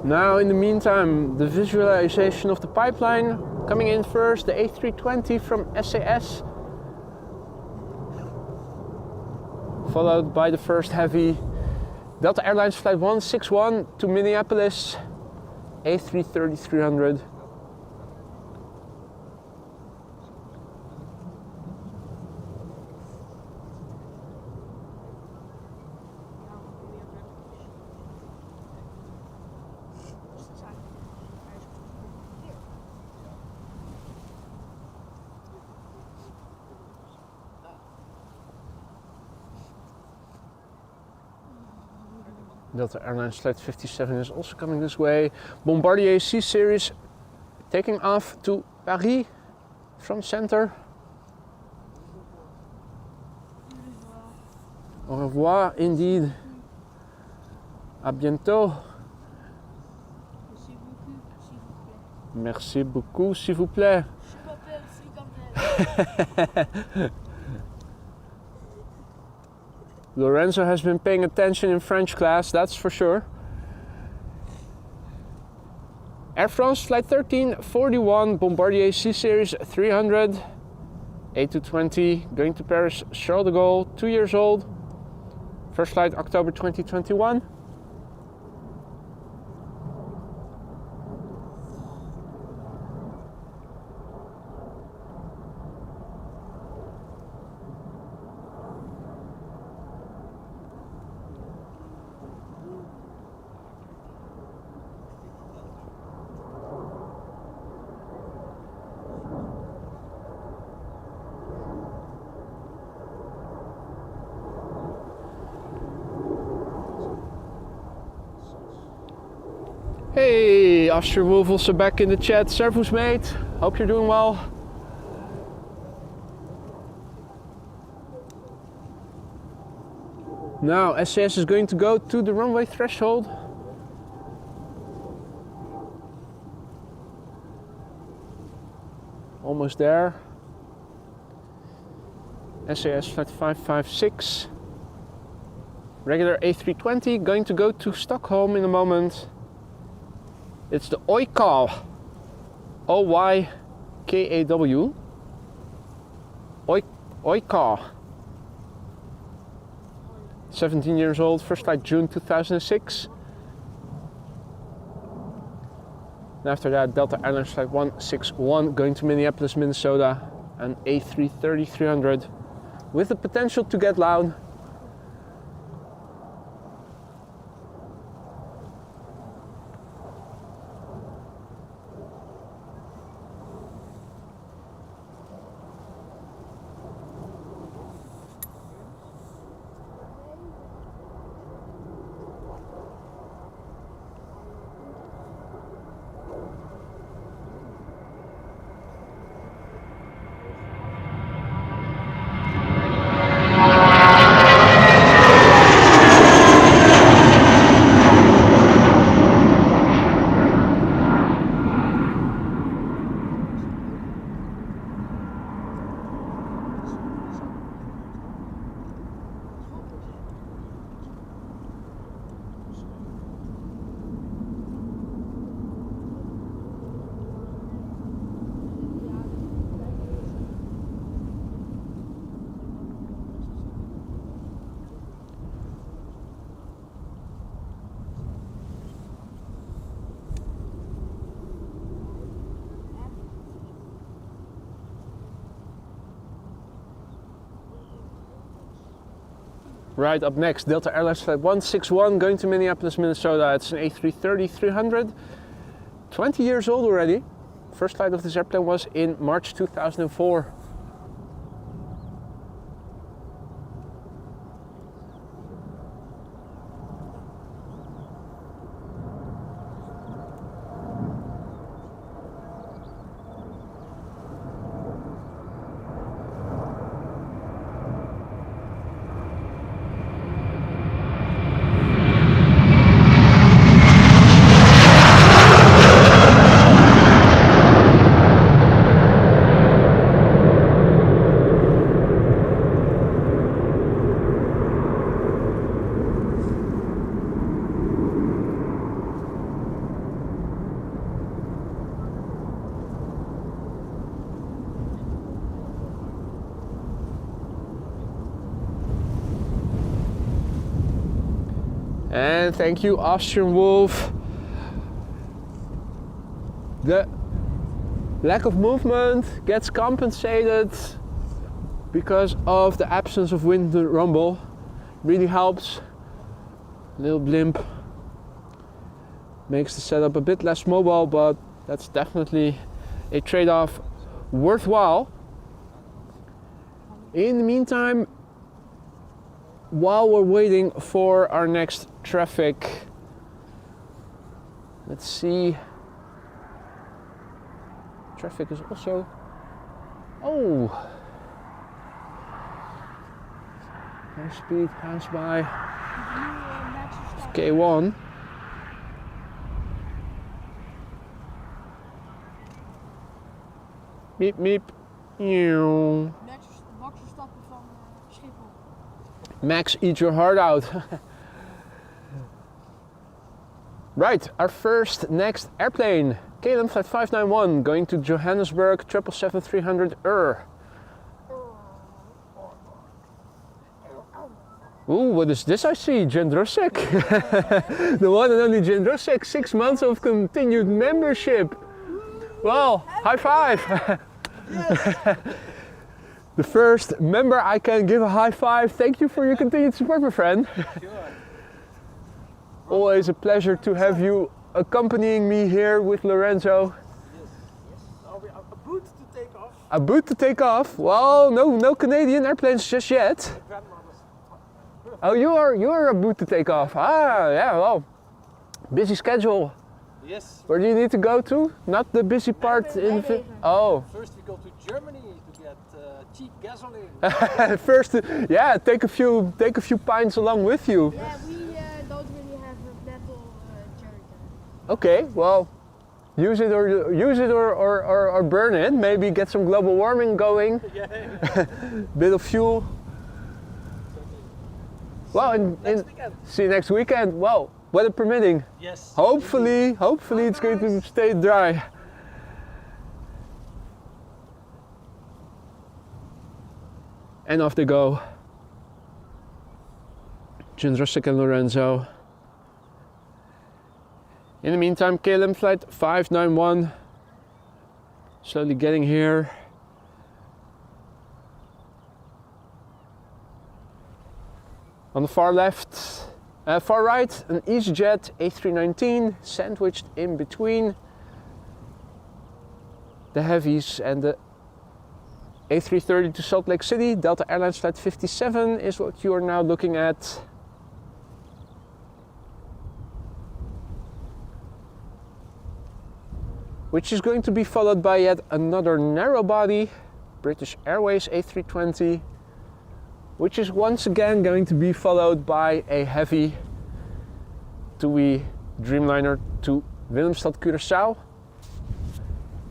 Now in the meantime, the visualization of the pipeline coming in first, the A320 from SAS, followed by the first heavy Delta Airlines Flight 161 to Minneapolis, A330-300. Delta Airlines Flight 57 is also coming this way. Bombardier C Series taking off to Paris from center. Au revoir, indeed. À bientôt. Merci beaucoup, s'il vous plaît. Lorenzo has been paying attention in French class, that's for sure. Air France Flight 1341, Bombardier C Series 300, A220, going to Paris Charles de Gaulle, 2 years old. First flight October 2021. Hey, Officer Wolf also back in the chat. Servus mate, hope you're doing well. Now SAS is going to go to the runway threshold. Almost there. SAS Flight 556. Regular A320 going to go to Stockholm in a moment. It's the Oykaw, O-Y-K-A-W, Oykaw, 17 years old, first flight June 2006. And after that, Delta Airlines Flight 161 going to Minneapolis, Minnesota, an A330-300 with the potential to get loud. Right, up next, Delta Airlines Flight 161 going to Minneapolis, Minnesota. It's an A330-300, 20 years old already. First flight of this airplane was in March 2004. And thank you, Austrian Wolf. The lack of movement gets compensated because of the absence of wind rumble. Really helps. Little blimp makes the setup a bit less mobile, but that's definitely a trade-off worthwhile. In the meantime, while we're waiting for our next traffic, let's see. Traffic is also, oh, high speed pass by K1. Meep meep. Max Verstappen van Schiphol. Max, eat your heart out. Right, our next airplane, KLM Flight 591, going to Johannesburg, 777-300 Ooh, what is this I see? Jendrosek. The one and only Jendrosek, 6 months of continued membership. Well, high five. Yes. The first member I can give a high five. Thank you for your continued support, my friend. Sure. Always a pleasure to have you accompanying me here with Lorenzo. Yes. Are we a boot to take off? A boot to take off? Well, no Canadian airplanes just yet. Grandmother's. Oh, you're a boot to take off. Ah, yeah, well, busy schedule. Yes. Where do you need to go to? Not the busy part in. Oh. First we go to Germany to get cheap gasoline. First, yeah, take a few pints along with you. Yeah, we don't really have a metal jerrycan. Okay, well, use it or burn it. Maybe get some global warming going. Yeah. Bit of fuel. Well, Next weekend. see you next weekend. Well, weather permitting. Yes. Hopefully it's going to stay dry. And off they go. Jindrosek and Lorenzo. In the meantime, KLM Flight 591 slowly getting here. On the far right, an EasyJet A319 sandwiched in between the heavies and the A330 to Salt Lake City. Delta Airlines Flight 57 is what you are now looking at. Which is going to be followed by yet another narrow body, British Airways A320, which is once again going to be followed by a heavy TUI Dreamliner to Willemstad, Curaçao.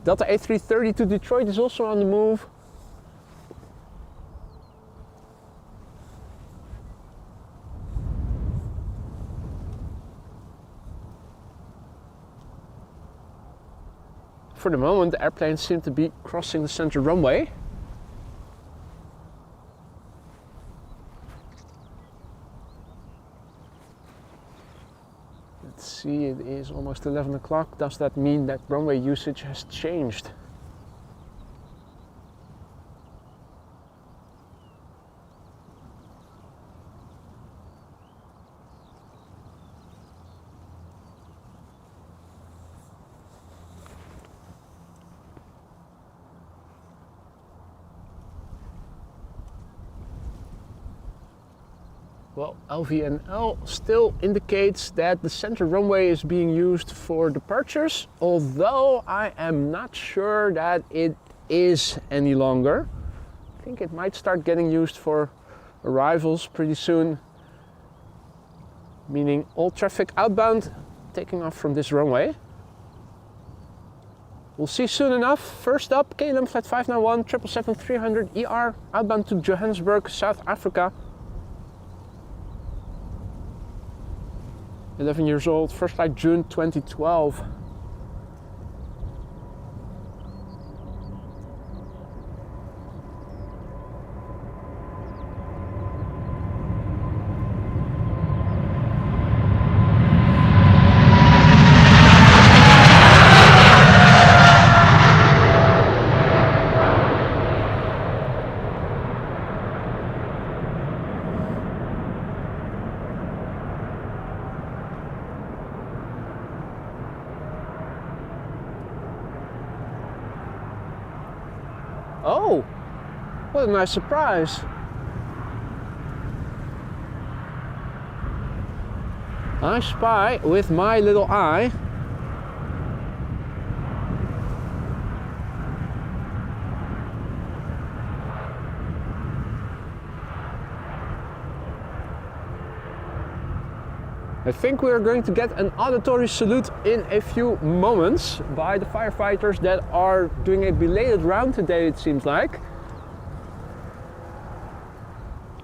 Delta A330 to Detroit is also on the move. For the moment, the airplanes seem to be crossing the center runway. Let's see, it is almost 11 o'clock. Does that mean that runway usage has changed? Well, LVNL still indicates that the center runway is being used for departures, although I am not sure that it is any longer. I think it might start getting used for arrivals pretty soon, meaning all traffic outbound taking off from this runway. We'll see soon enough. First up, KLM Flight 591 777-300 outbound to Johannesburg, South Africa. 11 years old, first flight June 2012. Oh, what a nice surprise. I spy with my little eye I think we are going to get an auditory salute in a few moments by the firefighters that are doing a belated round today, it seems like.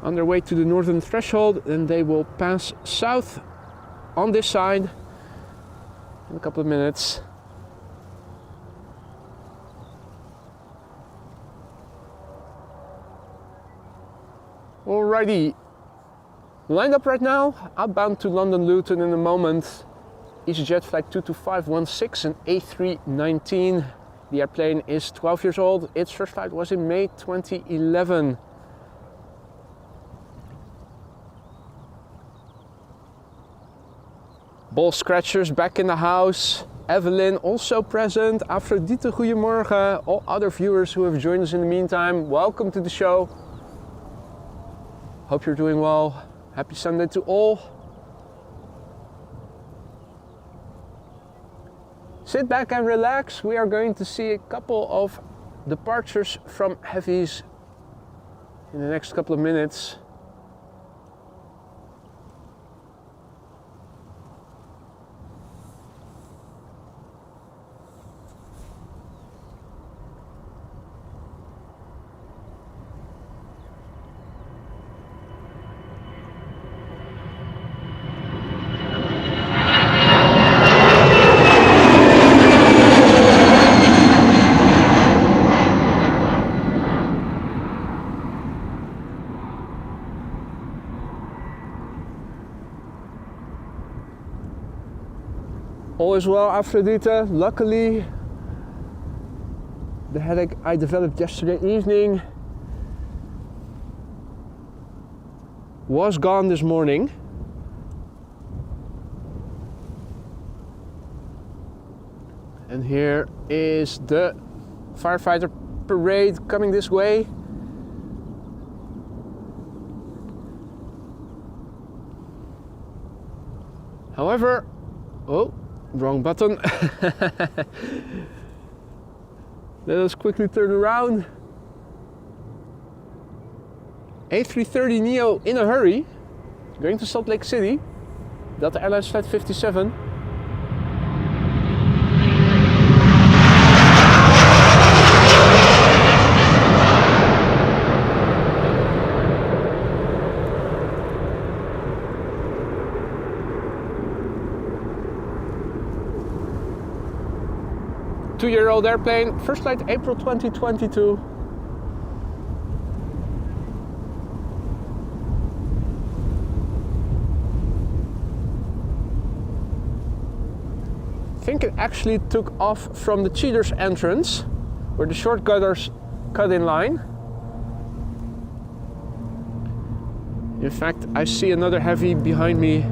On their way to the northern threshold, and they will pass south on this side in a couple of minutes. Alrighty. Lined up right now, outbound to London Luton in a moment. EasyJet flight 22516 and A319. The airplane is 12 years old. Its first flight was in May 2011. Ball scratchers back in the house. Evelyn also present. Afrodite, goedemorgen. All other viewers who have joined us in the meantime, welcome to the show. Hope you're doing well. Happy Sunday to all. Sit back and relax. We are going to see a couple of departures from heavies in the next couple of minutes. All is well, Aphrodite. Luckily, the headache I developed yesterday evening was gone this morning. And here is the firefighter parade coming this way. However, oh, wrong button. Let us quickly turn around. A330neo in a hurry, going to Salt Lake City. Delta Airlines flight 57. Two-year-old airplane, first flight April 2022. I think it actually took off from the cheaters entrance, where the short gutters cut in line. In fact, I see another heavy behind me.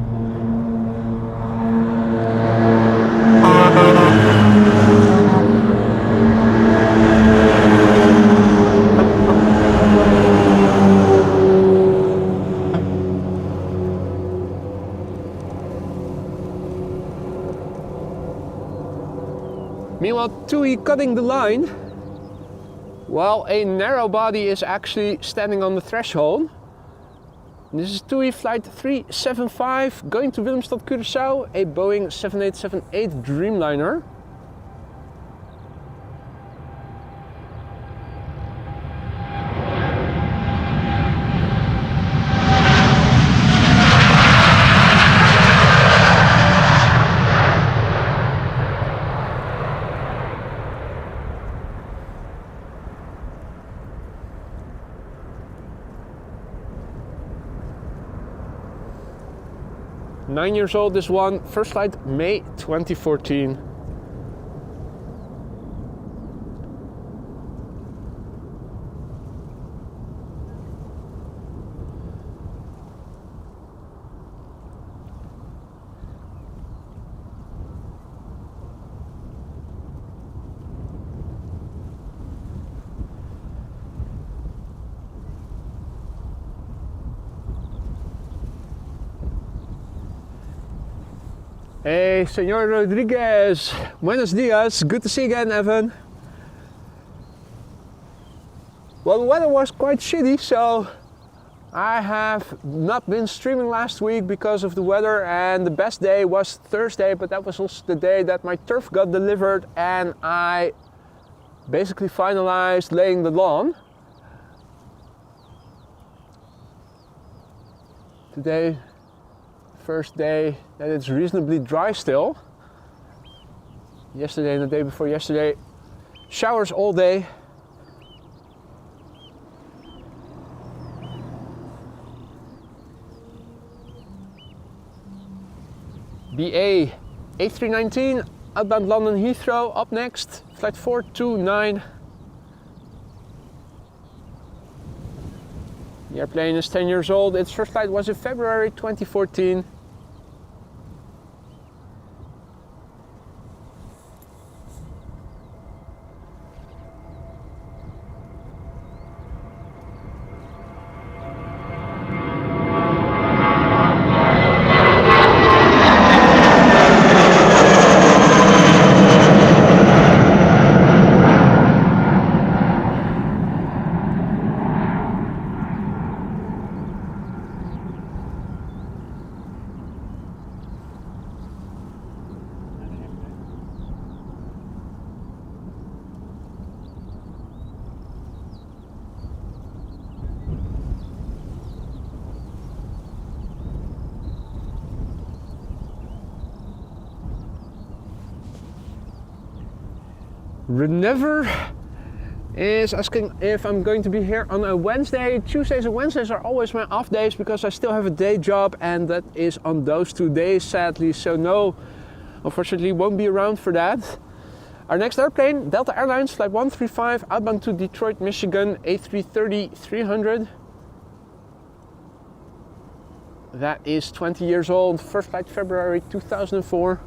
Meanwhile, TUI cutting the line, while a narrow body is actually standing on the threshold. This is TUI flight 375 going to Willemstad, Curaçao, a Boeing 7878 Dreamliner. Nine years old, this one. First flight, May 2014. Hey, Senor Rodriguez. Buenos dias. Good to see you again, Evan. Well, the weather was quite shitty, so I have not been streaming last week because of the weather, and the best day was Thursday, but that was also the day that my turf got delivered and I basically finalized laying the lawn. Today, first day that it's reasonably dry still. Yesterday and the day before yesterday, showers all day. BA A319 outbound London Heathrow up next, flight 429. The airplane is 10 years old. Its first flight was in February 2014. Renever is asking if I'm going to be here on a Wednesday. Tuesdays and Wednesdays are always my off days because I still have a day job, and that is on those 2 days sadly, so no, unfortunately won't be around for that. Our next airplane, Delta Airlines flight 135 outbound to Detroit, Michigan, A330-300. That is 20 years old, first flight February 2004.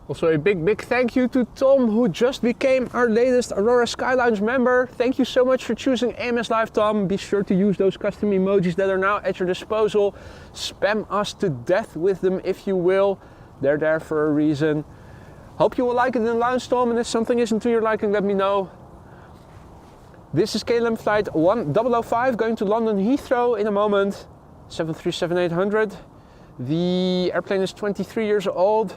Also a big thank you to Tom, who just became our latest Aurora Skylounge member. Thank you so much for choosing AMS Live, Tom. Be sure to use those custom emojis that are now at your disposal. Spam us to death with them if you will. They're there for a reason. Hope you will like it in the lounge, Tom, and if something isn't to your liking, let me know. This is KLM flight 1005 going to London Heathrow in a moment. 737-800. The airplane is 23 years old.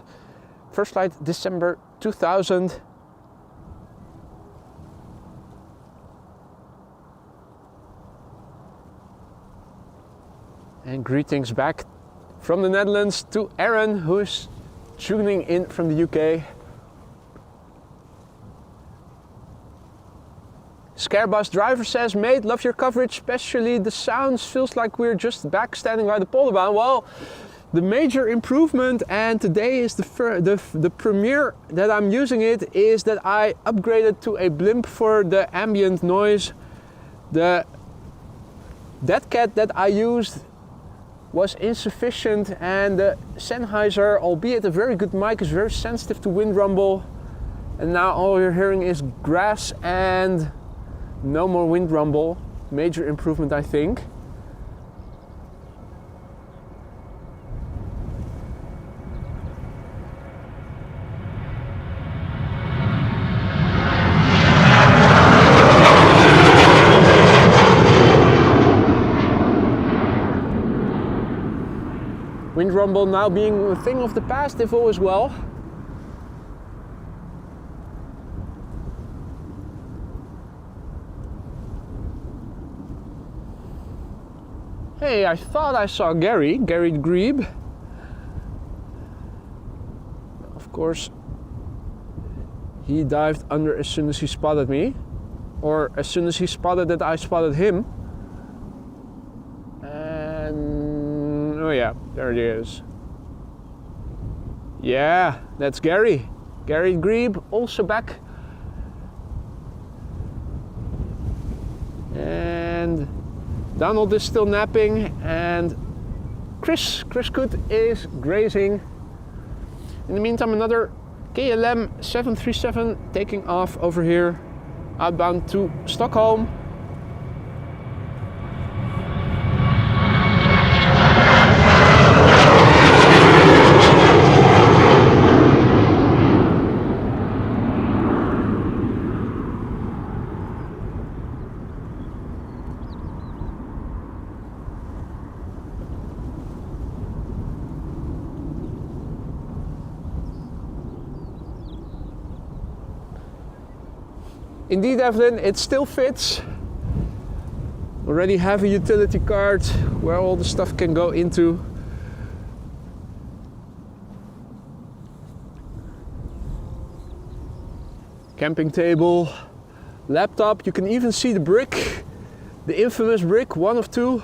First flight December 2000. And greetings back from the Netherlands to Aaron, who is tuning in from the UK. Scarebus driver says, mate, love your coverage, especially the sounds. Feels like we're just back standing by the Polderbaan. Well, the major improvement, and today is the premiere that I'm using it, is that I upgraded to a blimp for the ambient noise. That cat that I used was insufficient, and the Sennheiser, albeit a very good mic, is very sensitive to wind rumble. And now all you're hearing is grass and no more wind rumble. Major improvement, I think. Wind rumble now being a thing of the past if all is well. Hey, I thought I saw Gary Grebe. Of course, he dived under as soon as he spotted me, or as soon as he spotted that I spotted him. And oh yeah, there it is. Yeah, that's Gary Grebe, also back. And Donald is still napping, and Chris Coot is grazing. In the meantime, another KLM 737 taking off over here, outbound to Stockholm. Indeed, Evelyn, it still fits. Already have a utility cart where all the stuff can go into. Camping table, laptop, you can even see the brick, the infamous brick, one of two.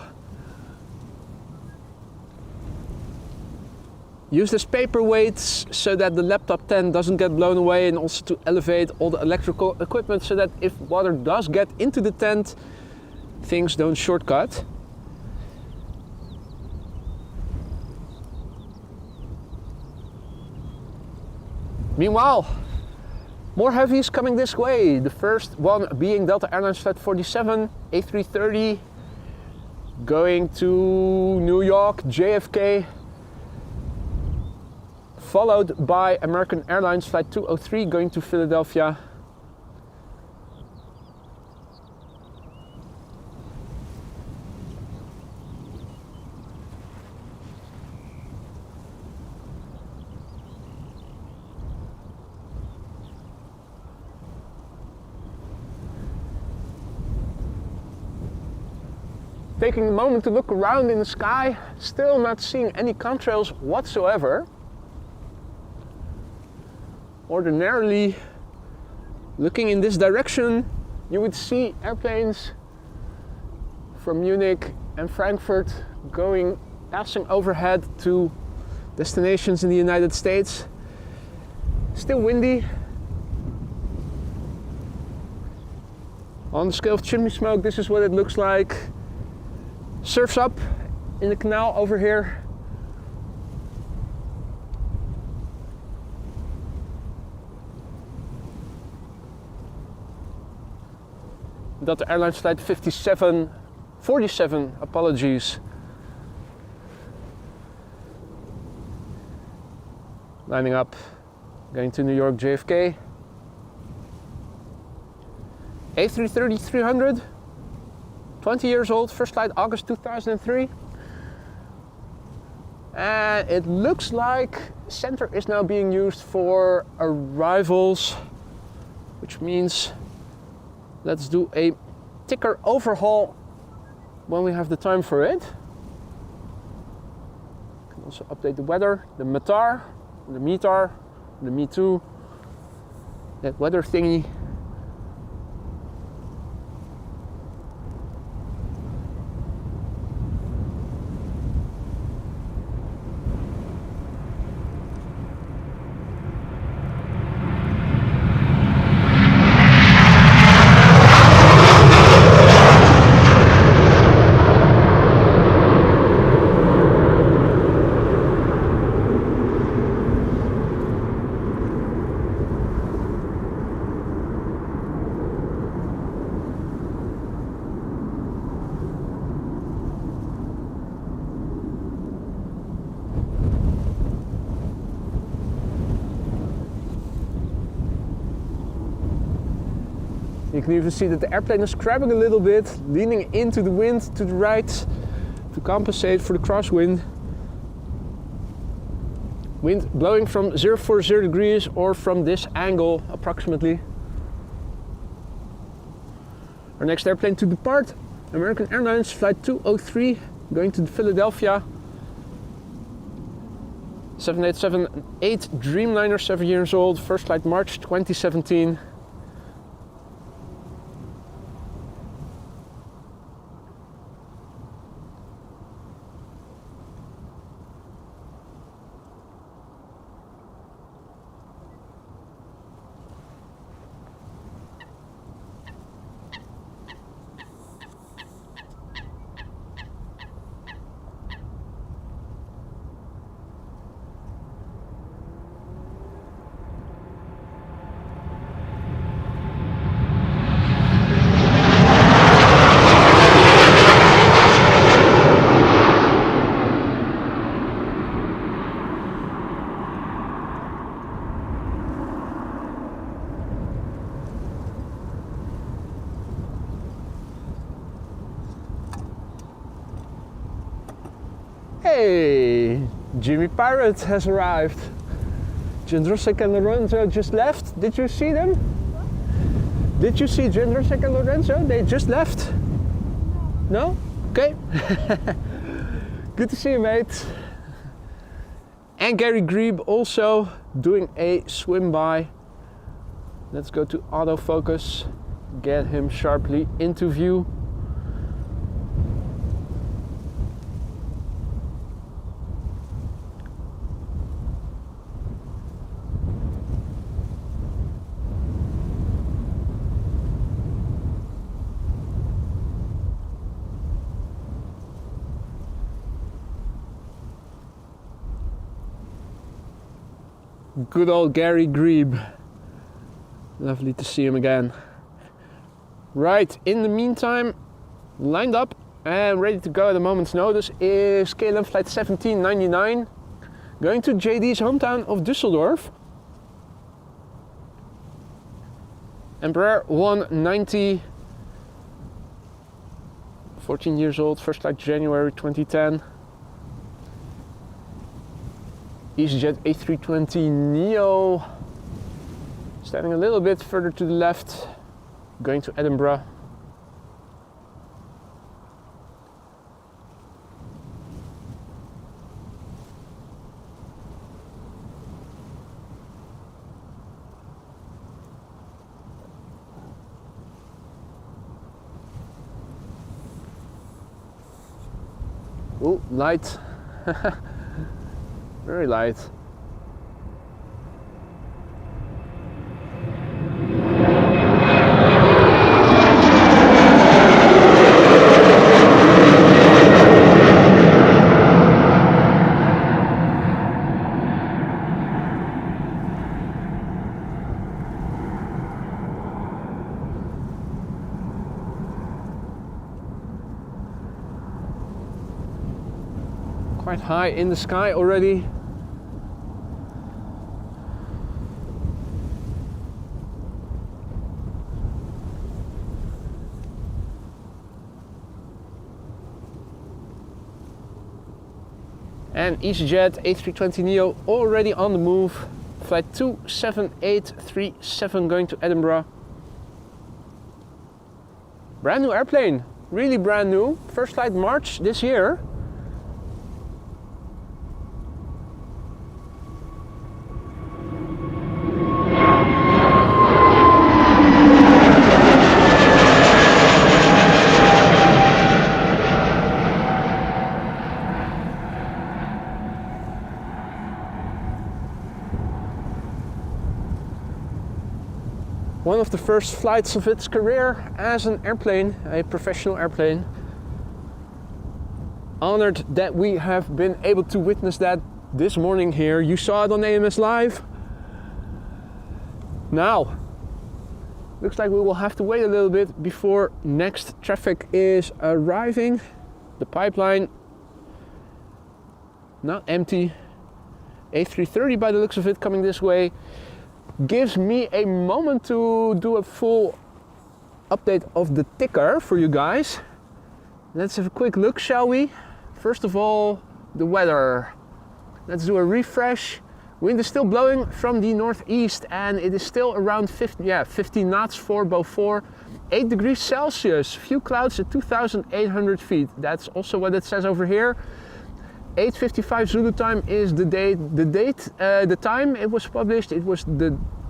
Used as paperweights so that the laptop tent doesn't get blown away, and also to elevate all the electrical equipment so that if water does get into the tent, things don't shortcut. Meanwhile, more heavies coming this way. The first one being Delta Airlines Flight 47, A330, going to New York, JFK. Followed by American Airlines Flight 203 going to Philadelphia. Taking a moment to look around in the sky, still not seeing any contrails whatsoever. Ordinarily, looking in this direction, you would see airplanes from Munich and Frankfurt passing overhead to destinations in the United States. Still windy. On the scale of chimney smoke, this is what it looks like. Surf's up in the canal over here. Delta Airlines Flight 47, apologies. Lining up, going to New York, JFK. A330-300, 20 years old, first flight August 2003. And it looks like center is now being used for arrivals, which means let's do a ticker overhaul when we have the time for it. Can also update the weather, the METAR, the METAR, the Me2, that weather thingy. You can even see that the airplane is scrabbing a little bit, leaning into the wind to the right to compensate for the crosswind. Wind blowing from 040 degrees or from this angle approximately. Our next airplane to depart, American Airlines Flight 203, going to Philadelphia. 7878 Dreamliner, 7 years old, first flight March 2017. Hey, Jimmy Pirate has arrived. Jindrosek and Lorenzo just left. Did you see them? What? Did you see Jindrosek and Lorenzo? They just left. No? Okay. Good to see you, mate. And Gary Grebe also doing a swim by. Let's go to autofocus. Get him sharply into view. Good old Gary Grebe. Lovely to see him again. Right, in the meantime, lined up and ready to go at a moment's notice is KLM Flight 1799, going to JD's hometown of Düsseldorf. Embraer 190, 14 years old, first flight January 2010. EasyJet A320neo, standing a little bit further to the left, going to Edinburgh. Oh, light. Very light. Quite high in the sky already. And EasyJet A320neo already on the move. Flight 27837 going to Edinburgh. Brand new airplane, really brand new. First flight March this year. One of the first flights of its career as an airplane, a professional airplane. Honored that we have been able to witness that this morning here. You saw it on AMS Live. Now, looks like we will have to wait a little bit before next traffic is arriving. The pipeline, not empty. A330 by the looks of it coming this way. Gives me a moment to do a full update of the ticker for you guys. Let's have a quick look, shall we? First of all, the weather. Let's do a refresh. Wind is still blowing from the northeast and it is still around 50 knots for Beaufort. 8 degrees Celsius, few clouds at 2,800 feet. That's also what it says over here. 8:55 Zulu time is the date. The time it was published, it was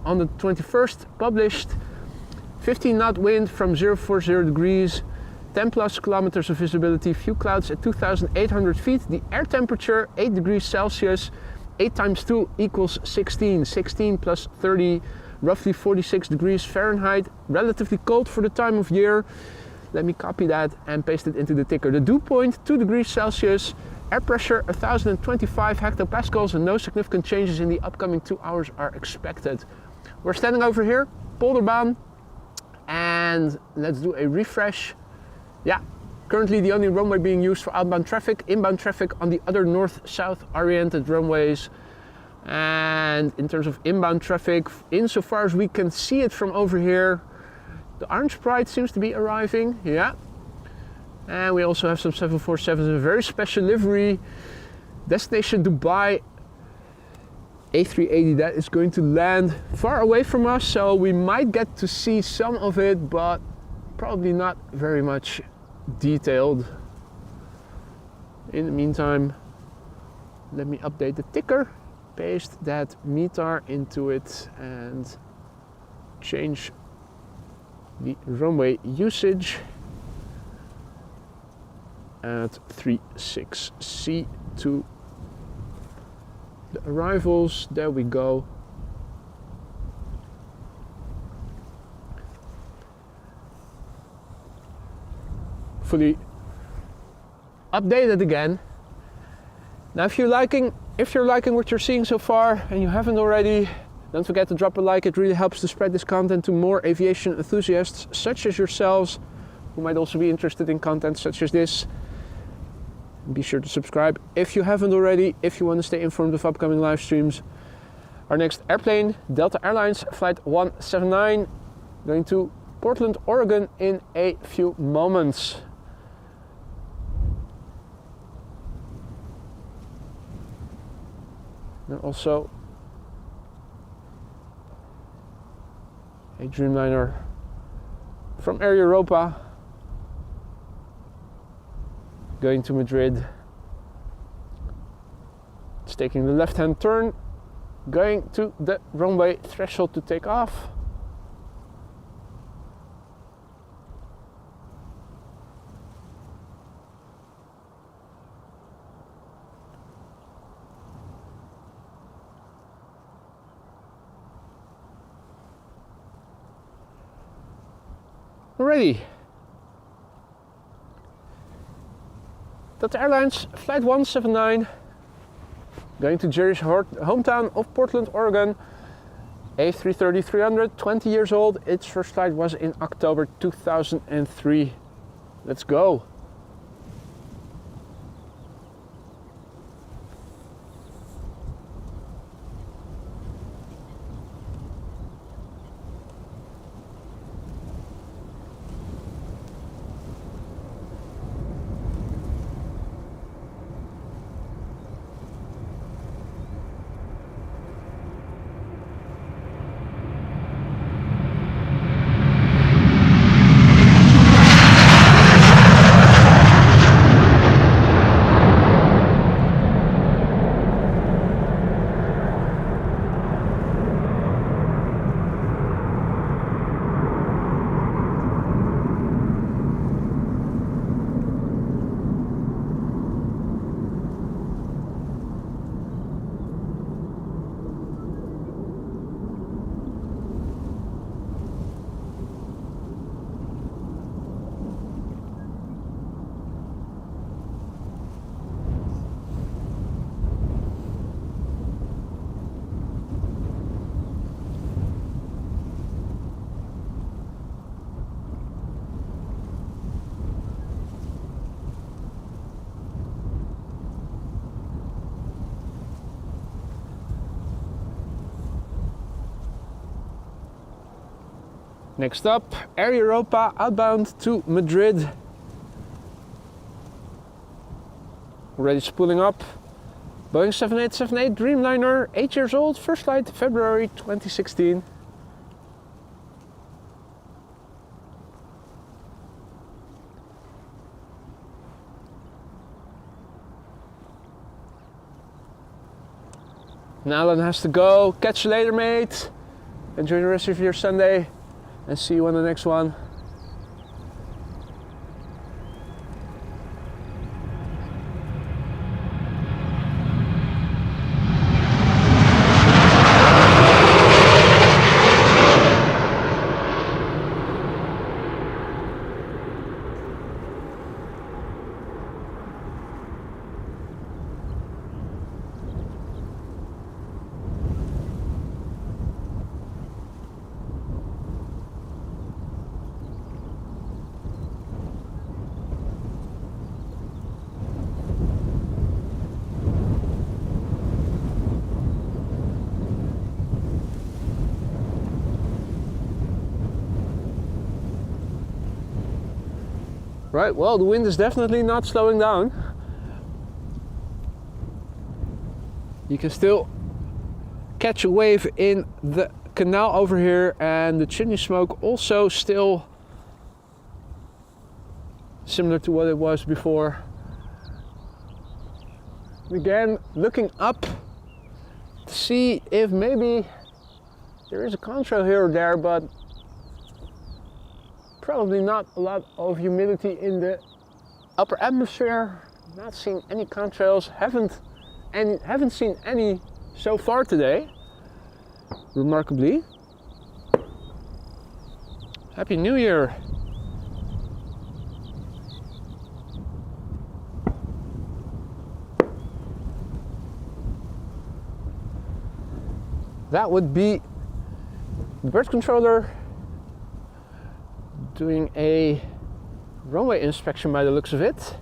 on the 21st published. 15 knot wind from 040 degrees, 10 plus kilometers of visibility, few clouds at 2,800 feet. The air temperature 8 degrees Celsius, 8 times 2 equals 16. 16 plus 30, roughly 46 degrees Fahrenheit. Relatively cold for the time of year. Let me copy that and paste it into the ticker. The dew point 2 degrees Celsius. Air pressure 1025 hectopascals and no significant changes in the upcoming 2 hours are expected. We're standing over here, Polderbaan, and let's do a refresh. Yeah, currently the only runway being used for outbound traffic, inbound traffic on the other north-south oriented runways. And in terms of inbound traffic, insofar as we can see it from over here, the Orange Pride seems to be arriving, yeah. And we also have some 747s in a very special livery. Destination Dubai A380 that is going to land far away from us, so we might get to see some of it, but probably not very much detailed. In the meantime, let me update the ticker, paste that METAR into it and change the runway usage at 36C to the arrivals. There we go. Fully updated again. Now if you're liking what you're seeing so far and you haven't already, don't forget to drop a like. It really helps to spread this content to more aviation enthusiasts such as yourselves who might also be interested in content such as this. Be sure to subscribe if you haven't already, if you want to stay informed of upcoming live streams. Our next airplane, Delta Airlines Flight 179, going to Portland, Oregon in a few moments. And also a Dreamliner from Air Europa going to Madrid. It's taking the left-hand turn, going to the runway threshold to take off. Ready. Delta Airlines Flight 179 going to Jerry's hometown of Portland, Oregon. A330-300, 20 years old. Its first flight was in October 2003. Let's go. Next up, Air Europa outbound to Madrid. Already spooling up. Boeing 7878 Dreamliner, 8 years old, first flight February 2016. Now Alan has to go. Catch you later, mate. Enjoy the rest of your Sunday and see you on the next one. Right, well, the wind is definitely not slowing down. You can still catch a wave in the canal over here, and the chimney smoke also still similar to what it was before. Again, looking up to see if maybe there is a contrail here or there, but probably not a lot of humidity in the upper atmosphere. Not seeing any contrails, haven't seen any so far today, remarkably. Happy New Year! That would be the bird controller doing a runway inspection by the looks of it,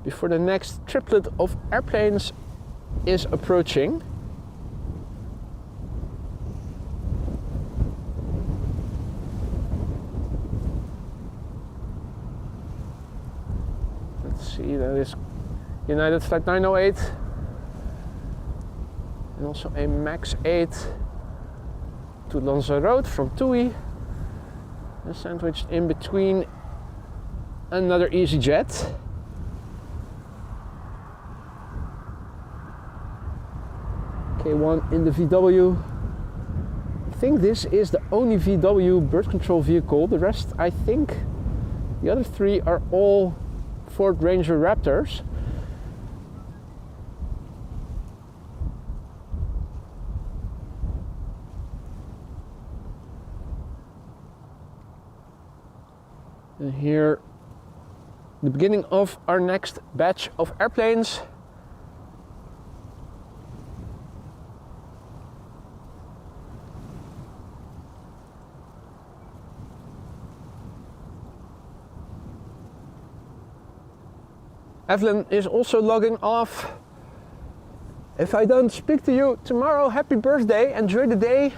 before the next triplet of airplanes is approaching. Let's see, that is United Flight 908 and also a MAX 8 to Lanzarote from TUI, and sandwiched in between another EasyJet. K1 in the VW. I think this is the only VW bird control vehicle. The rest, I think, the other three are all Ford Ranger Raptors. And here, the beginning of our next batch of airplanes. Evelyn is also logging off. If I don't speak to you tomorrow, happy birthday, enjoy the day.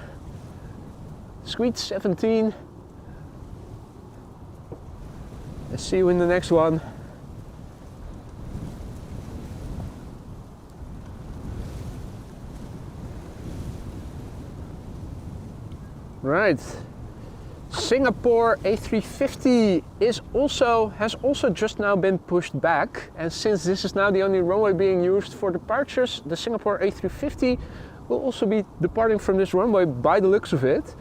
Sweet 17. Let's see you in the next one. Right. Singapore A350 has also just now been pushed back, and since this is now the only runway being used for departures, the Singapore A350 will also be departing from this runway by the looks of it.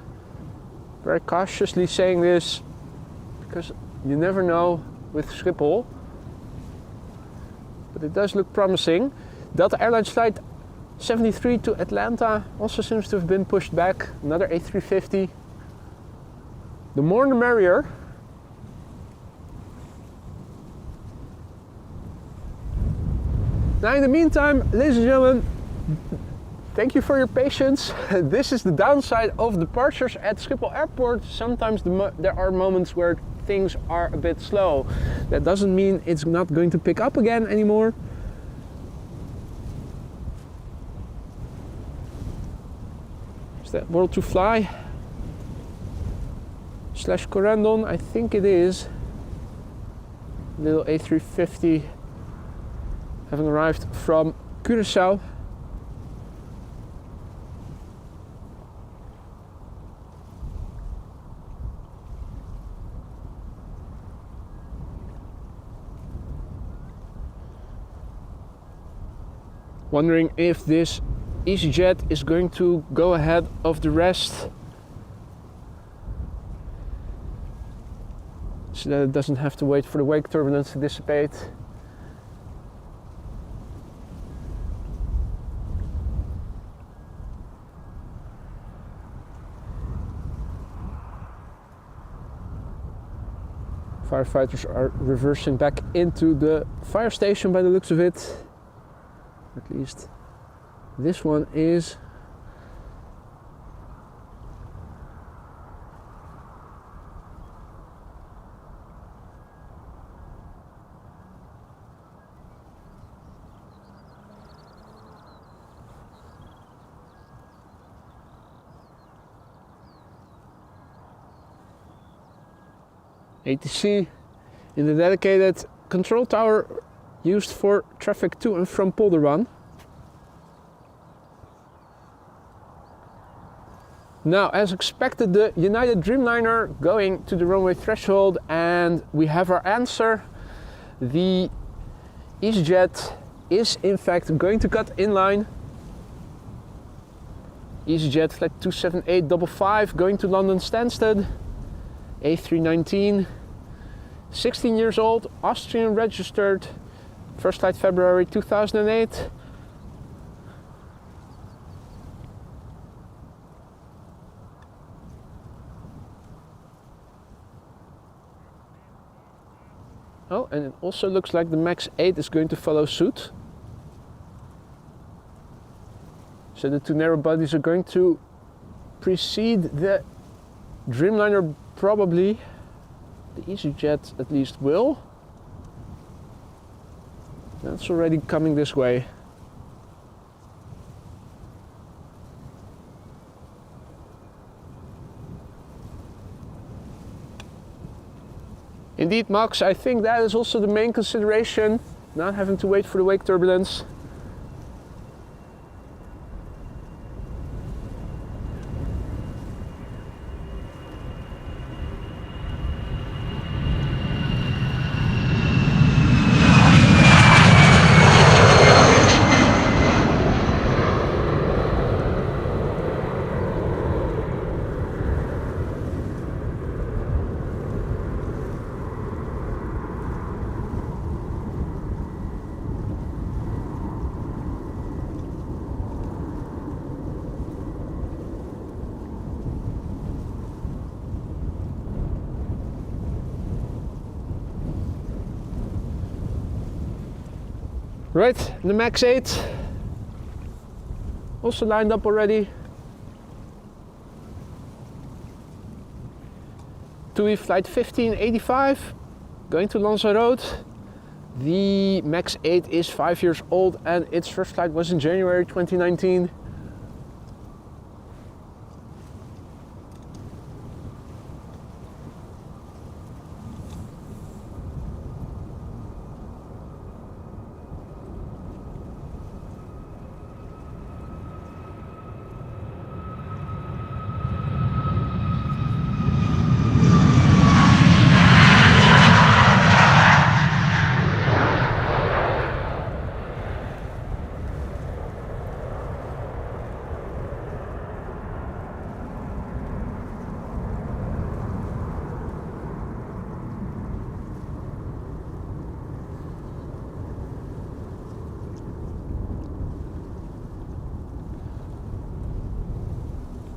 Very cautiously saying this because you never know with Schiphol, but it does look promising. Delta Airlines Flight 73 to Atlanta also seems to have been pushed back, another A350. The more the merrier. Now in the meantime, ladies and gentlemen, thank you for your patience. This is the downside of departures at Schiphol Airport. Sometimes there are moments where things are a bit slow. That doesn't mean it's not going to pick up again anymore. Is that World to Fly / Corendon? I think it is. Little A350 having arrived from Curaçao. Wondering if this EasyJet is going to go ahead of the rest, so that it doesn't have to wait for the wake turbulence to dissipate. Firefighters are reversing back into the fire station by the looks of it. At least this one is. ATC in the dedicated control tower used for traffic to and from Polderbaan. Now, as expected, the United Dreamliner going to the runway threshold, and we have our answer. The EasyJet is in fact going to cut in line. EasyJet flight 27855 going to London Stansted. A319, 16 years old, Austrian registered, first flight February 2008. Oh, and it also looks like the MAX 8 is going to follow suit. So the two narrow bodies are going to precede the Dreamliner, probably. The EasyJet at least will. That's already coming this way. Indeed, Max, I think that is also the main consideration, not having to wait for the wake turbulence. Right, the MAX 8 also lined up already. TUI flight 1585 going to Lanzarote. The MAX 8 is 5 years old and its first flight was in January 2019.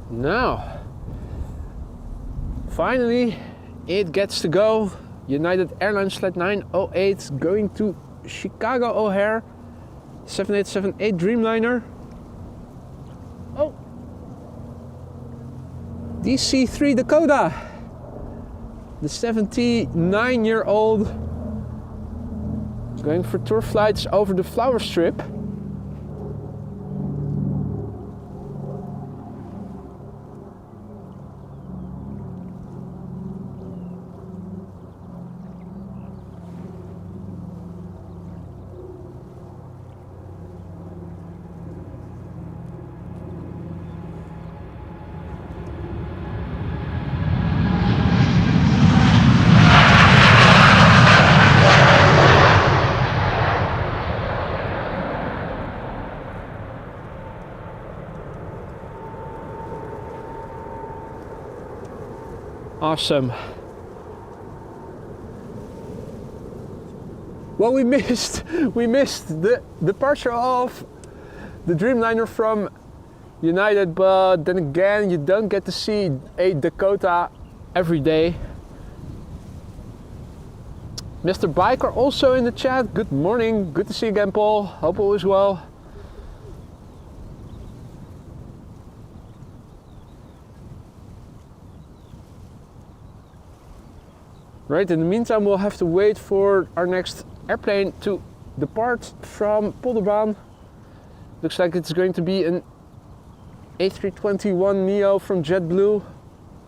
Now, finally, it gets to go. United Airlines flight 908 going to Chicago O'Hare, 7878 Dreamliner. Oh, DC-3 Dakota, the 79-year-old, going for tour flights over the Flower Strip. awesome. Well, we missed the departure of the Dreamliner from United, but then again, you don't get to see a Dakota every day. Mr. Biker also in the chat. Good morning. Good to see you again, Paul. Hope all is well. Right, in the meantime, we'll have to wait for our next airplane to depart from Polderbaan. Looks like it's going to be an A321neo from JetBlue,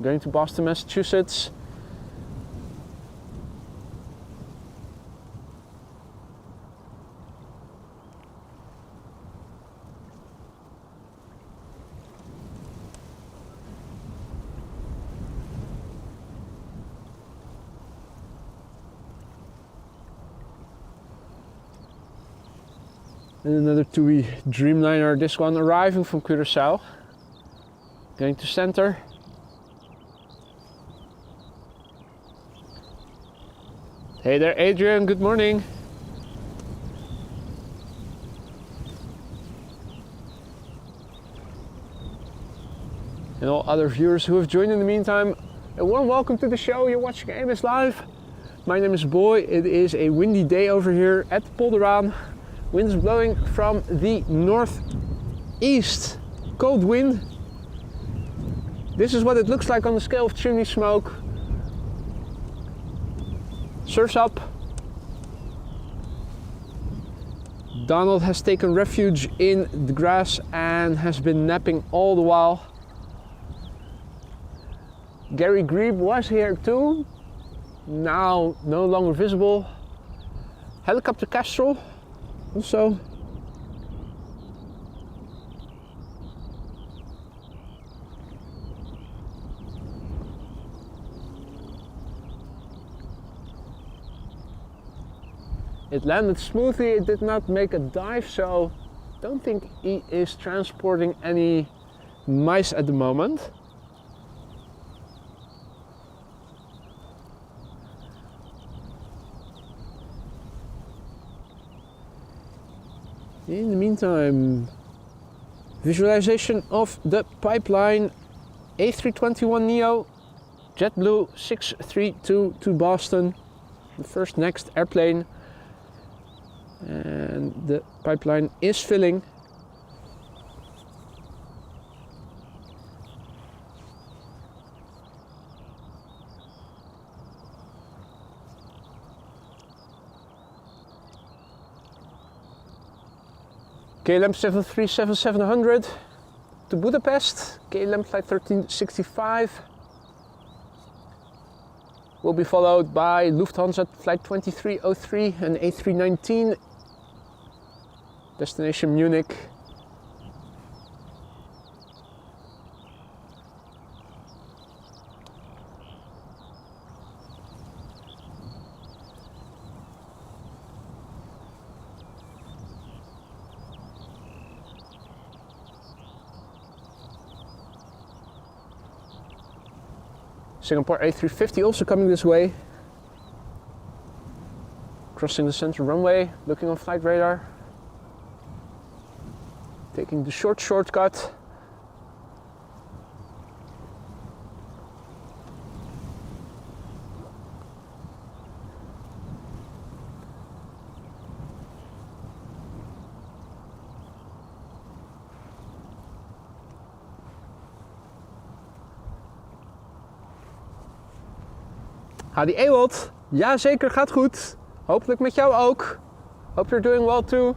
going to Boston, Massachusetts. And another TUI Dreamliner, this one arriving from Curaçao, going to center. Hey there, Adrian, good morning. And all other viewers who have joined in the meantime, a warm welcome to the show. You're watching AMS Live. My name is Boy. It is a windy day over here at Polderbaan. Winds blowing from the northeast. Cold wind. This is what it looks like on the scale of chimney smoke. Surf's up. Donald has taken refuge in the grass and has been napping all the while. Gary Grebe was here too. Now no longer visible. Helicopter Castrol also. It landed smoothly, it did not make a dive, so don't think he is transporting any mice at the moment. In the meantime, visualization of the pipeline A321neo, JetBlue 632 to Boston, the first next airplane, and the pipeline is filling. KLM 737-700 to Budapest, KLM flight 1365 will be followed by Lufthansa flight 2303 and A319, destination Munich. Singapore A350 also coming this way. Crossing the center runway, looking on flight radar. Taking the shortcut. Hadi Ewald, ja zeker, gaat goed. Hopelijk met jou ook. Hope you're doing well too.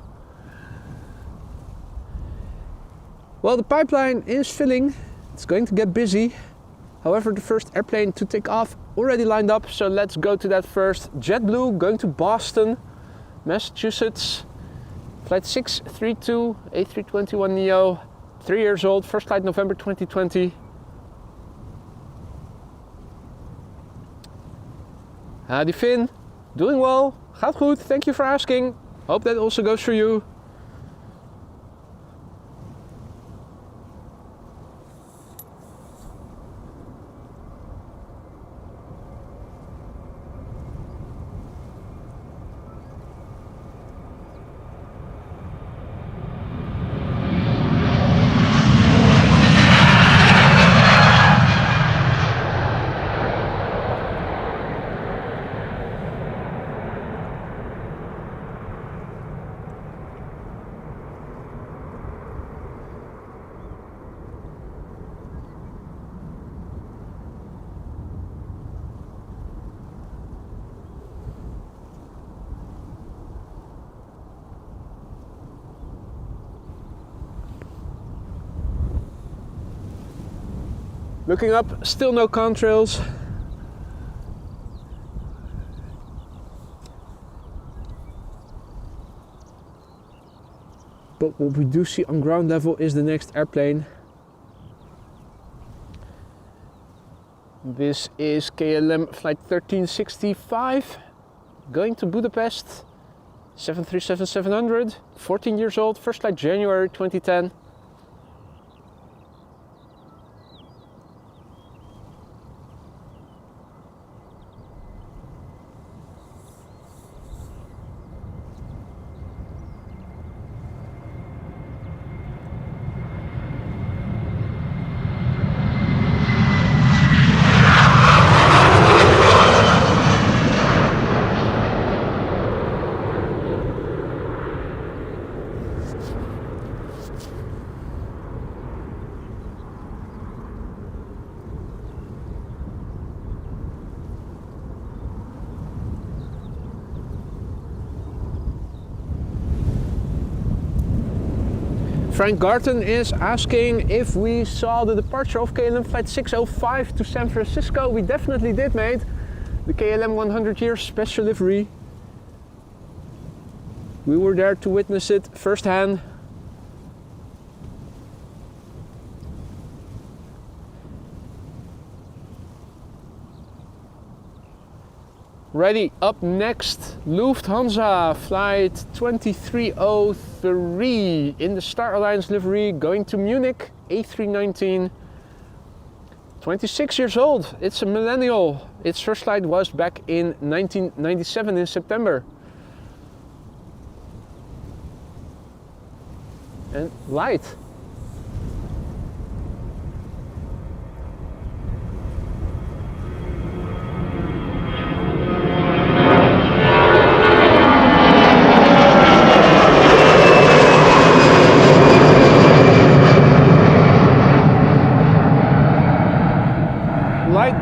Well, the pipeline is filling. It's going to get busy. However, the first airplane to take off already lined up, so let's go to that first. JetBlue going to Boston, Massachusetts. Flight 632, A321neo, 3 years old, first flight November 2020. Hadi Finn, doing well, gaat goed, thank you for asking. Hope that also goes for you. Looking up, still no contrails. But what we do see on ground level is the next airplane. This is KLM flight 1365 going to Budapest, 737-700, 14 years old, first flight January 2010. Frank Garten is asking if we saw the departure of KLM flight 605 to San Francisco. We definitely did, mate. The KLM 100 year special livery. We were there to witness it firsthand. Ready, up next, Lufthansa flight 2303 in the Star Alliance livery going to Munich, A319. 26 years old, it's a millennial. Its first flight was back in 1997 in September. And light.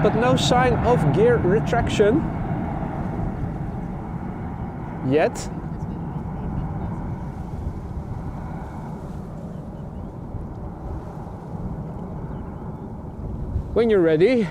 But no sign of gear retraction yet. When you're ready.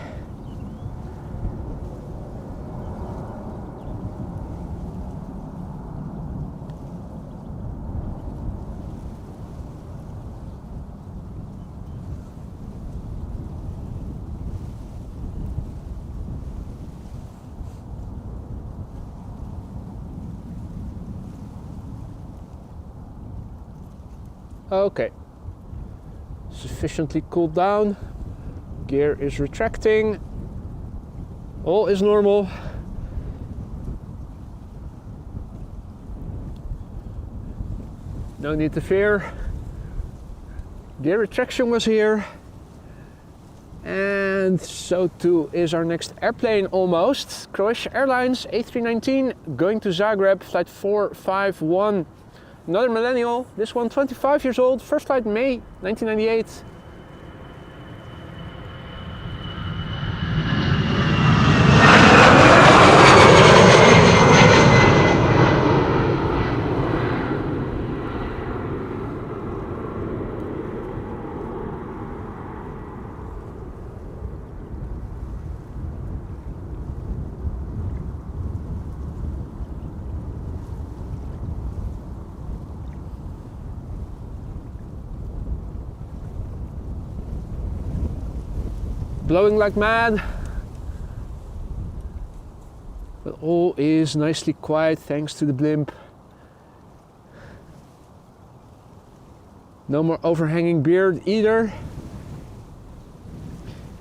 Okay, sufficiently cooled down, gear is retracting, all is normal. No need to fear, gear retraction was here, and so too is our next airplane almost. Croatia Airlines A319 going to Zagreb, flight 451. Another millennial, this one 25 years old, first flight May 1998. Blowing like mad, but all is nicely quiet thanks to the blimp. No more overhanging beard either.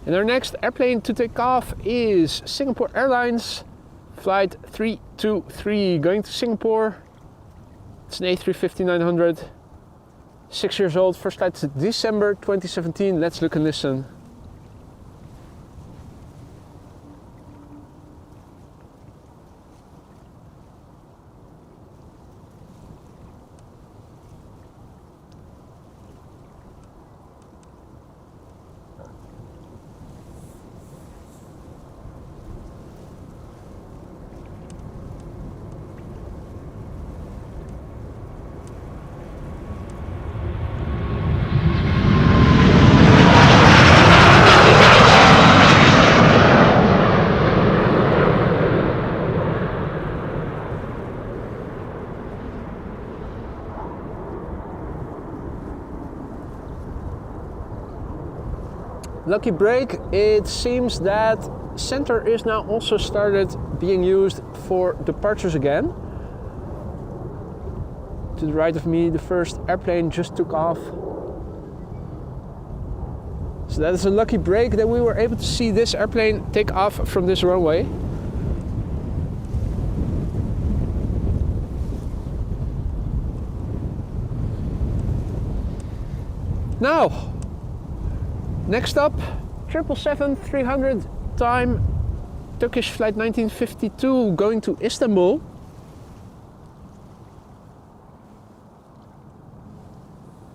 And our next airplane to take off is Singapore Airlines flight 323 going to Singapore. It's an A350-900, 6 years old, first flight to December 2017. Let's look and listen. lucky break. It seems that center is now also started being used for departures again. To the right of me, the first airplane just took off. So that is a lucky break that we were able to see this airplane take off from this runway. Now, next up, 777-300 time, Turkish flight 1952 going to Istanbul.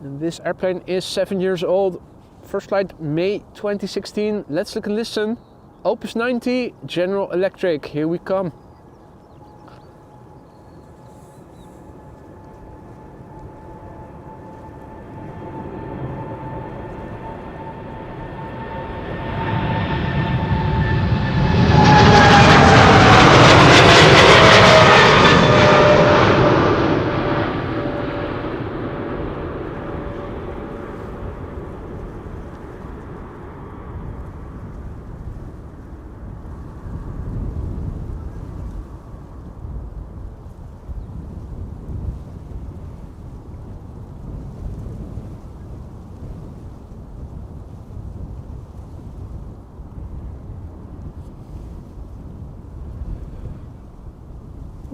And this airplane is 7 years old. First flight May 2016. Let's look and listen. Opus 90, General Electric. Here we come.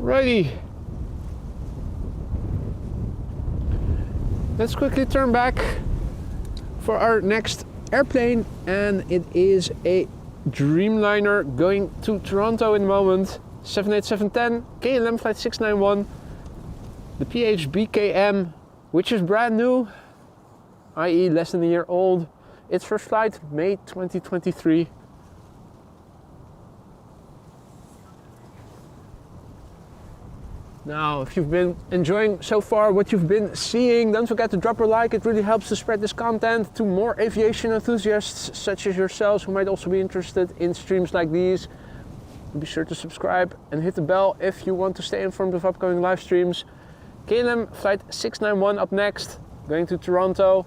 Righty. Let's quickly turn back for our next airplane, and it is a Dreamliner going to Toronto in the moment. 787-10, KLM flight 691, the PHBKM, which is brand new, i.e. less than a year old. Its first flight, May 2023. Now, if you've been enjoying so far what you've been seeing, don't forget to drop a like. It really helps to spread this content to more aviation enthusiasts such as yourselves who might also be interested in streams like these. Be sure to subscribe and hit the bell if you want to stay informed of upcoming live streams. KLM flight 691 up next, going to Toronto.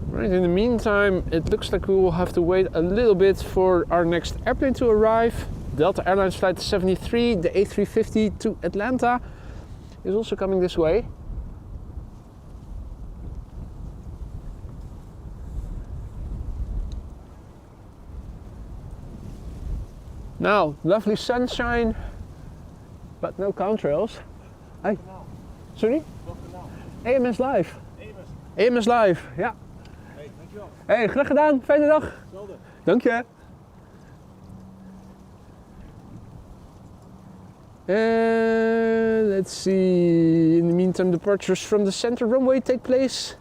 Right, in the meantime, it looks like we will have to wait a little bit for our next airplane to arrive. Delta Airlines flight 73, the A350 to Atlanta, is also coming this way. Now, lovely sunshine, but no contrails. Hey, sorry? AMS Live. AMS Live, ja. Hey, dankjewel. Hey, graag gedaan. Fijne dag. Hetzelfde. Dank je. Let's see. In the meantime, departures from the center runway take place.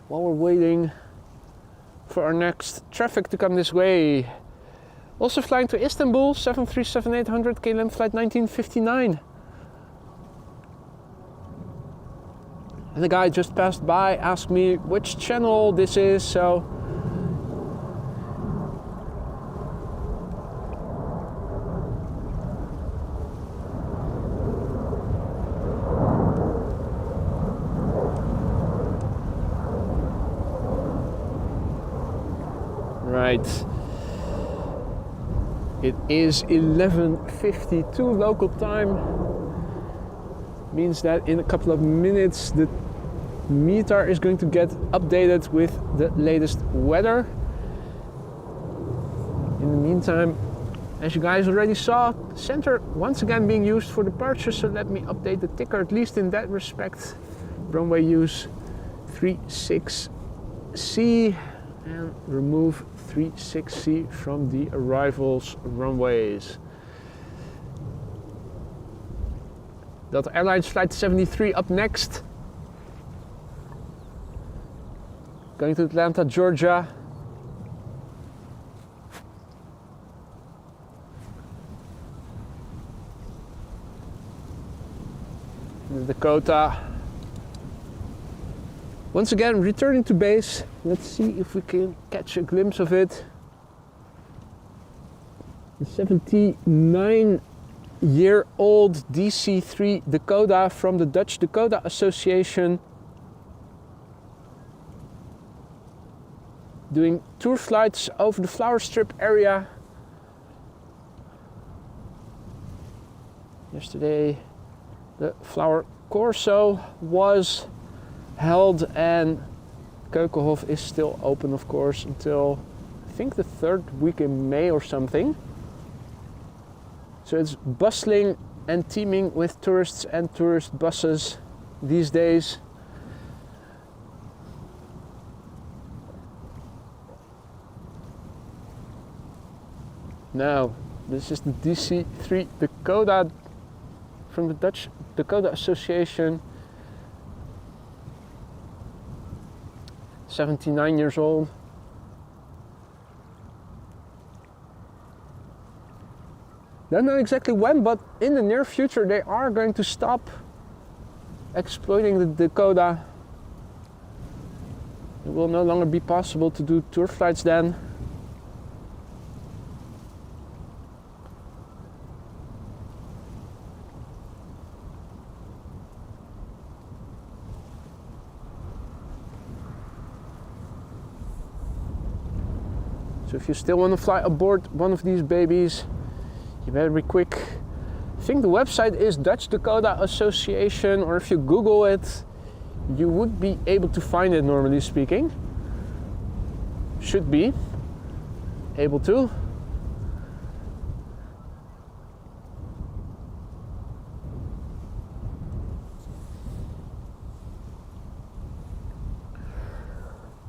While we're waiting for our next traffic to come this way. Also flying to Istanbul, 737-800 KLM flight 1959. And the guy just passed by, asked me which channel this is, so right. It is 11:52 local time. Means that in a couple of minutes the meter is going to get updated with the latest weather. In the meantime, as you guys already saw, center once again being used for departure, so let me update the ticker at least in that respect. Runway use 36C and remove 36C from the arrivals runways. Delta Airlines Flight 73 up next. Going to Atlanta, Georgia. The Dakota. Once again, returning to base. Let's see if we can catch a glimpse of it. The 79-year-old DC-3 Dakota from the Dutch Dakota Association. Doing tour flights over the flower strip area. Yesterday the flower corso was held and Keukenhof is still open, of course, until I think the 3rd week in May or something. So it's bustling and teeming with tourists and tourist buses these days. Now, this is the DC-3 Dakota from the Dutch Dakota Association. 79 years old. Don't know exactly when, but in the near future they are going to stop exploiting the Dakota. It will no longer be possible to do tour flights then. So if you still want to fly aboard one of these babies, you better be quick. I think the website is Dutch Dakota Association, or if you Google it, you would be able to find it, normally speaking. Should be able to.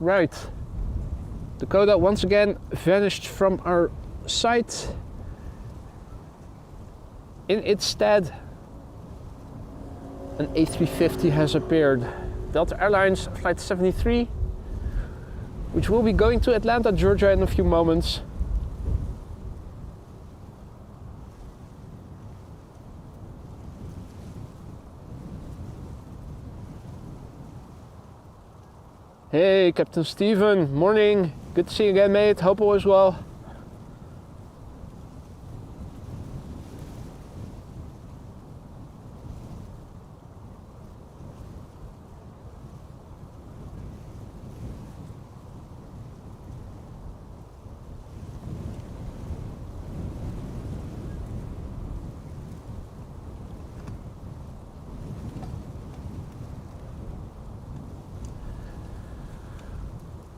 Right. Dakota once again vanished from our sight. In its stead, an A350 has appeared. Delta Airlines Flight 73, which will be going to Atlanta, Georgia in a few moments. Hey, Captain Steven, morning. Good to see you again, mate. Hope all is well.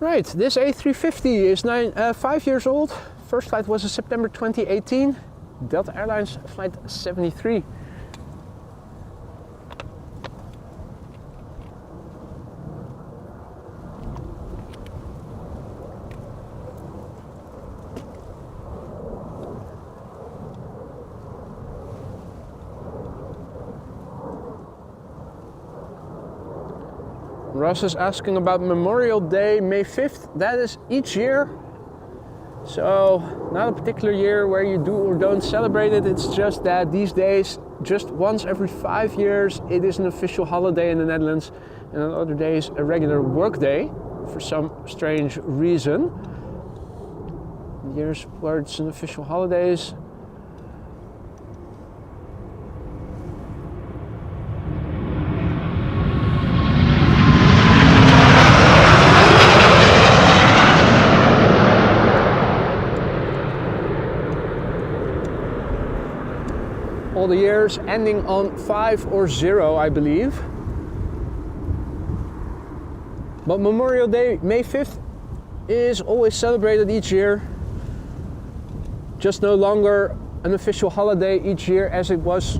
Right, this A350 is 5 years old. First flight was in September 2018. Delta Airlines Flight 73. Ross is asking about Memorial Day, May 5th. That is each year. So, not a particular year where you do or don't celebrate it. It's just that these days, just once every 5 years, it is an official holiday in the Netherlands. And on other days, a regular work day for some strange reason. Years where it's an official holidays. all the years, ending on 5 or 0, I believe. But Memorial Day, May 5th, is always celebrated each year. Just no longer an official holiday each year as it was,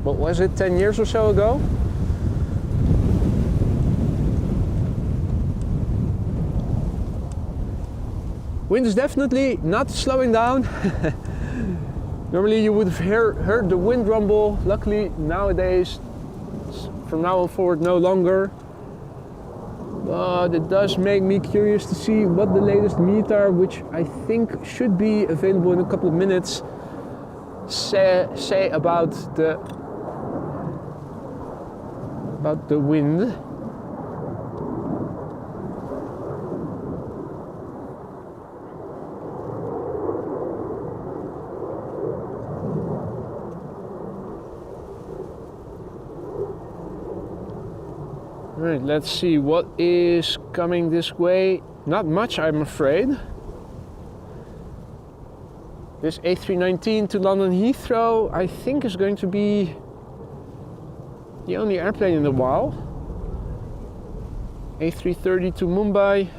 what was it, 10 years or so ago? Wind is definitely not slowing down. Normally you would have heard the wind rumble. Luckily nowadays, from now on forward, no longer. But it does make me curious to see what the latest METAR, which I think should be available in a couple of minutes, say about the wind. Right, let's see what is coming this way. Not much, I'm afraid. This A319 to London Heathrow, I think, is going to be the only airplane in a while. A330 to Mumbai,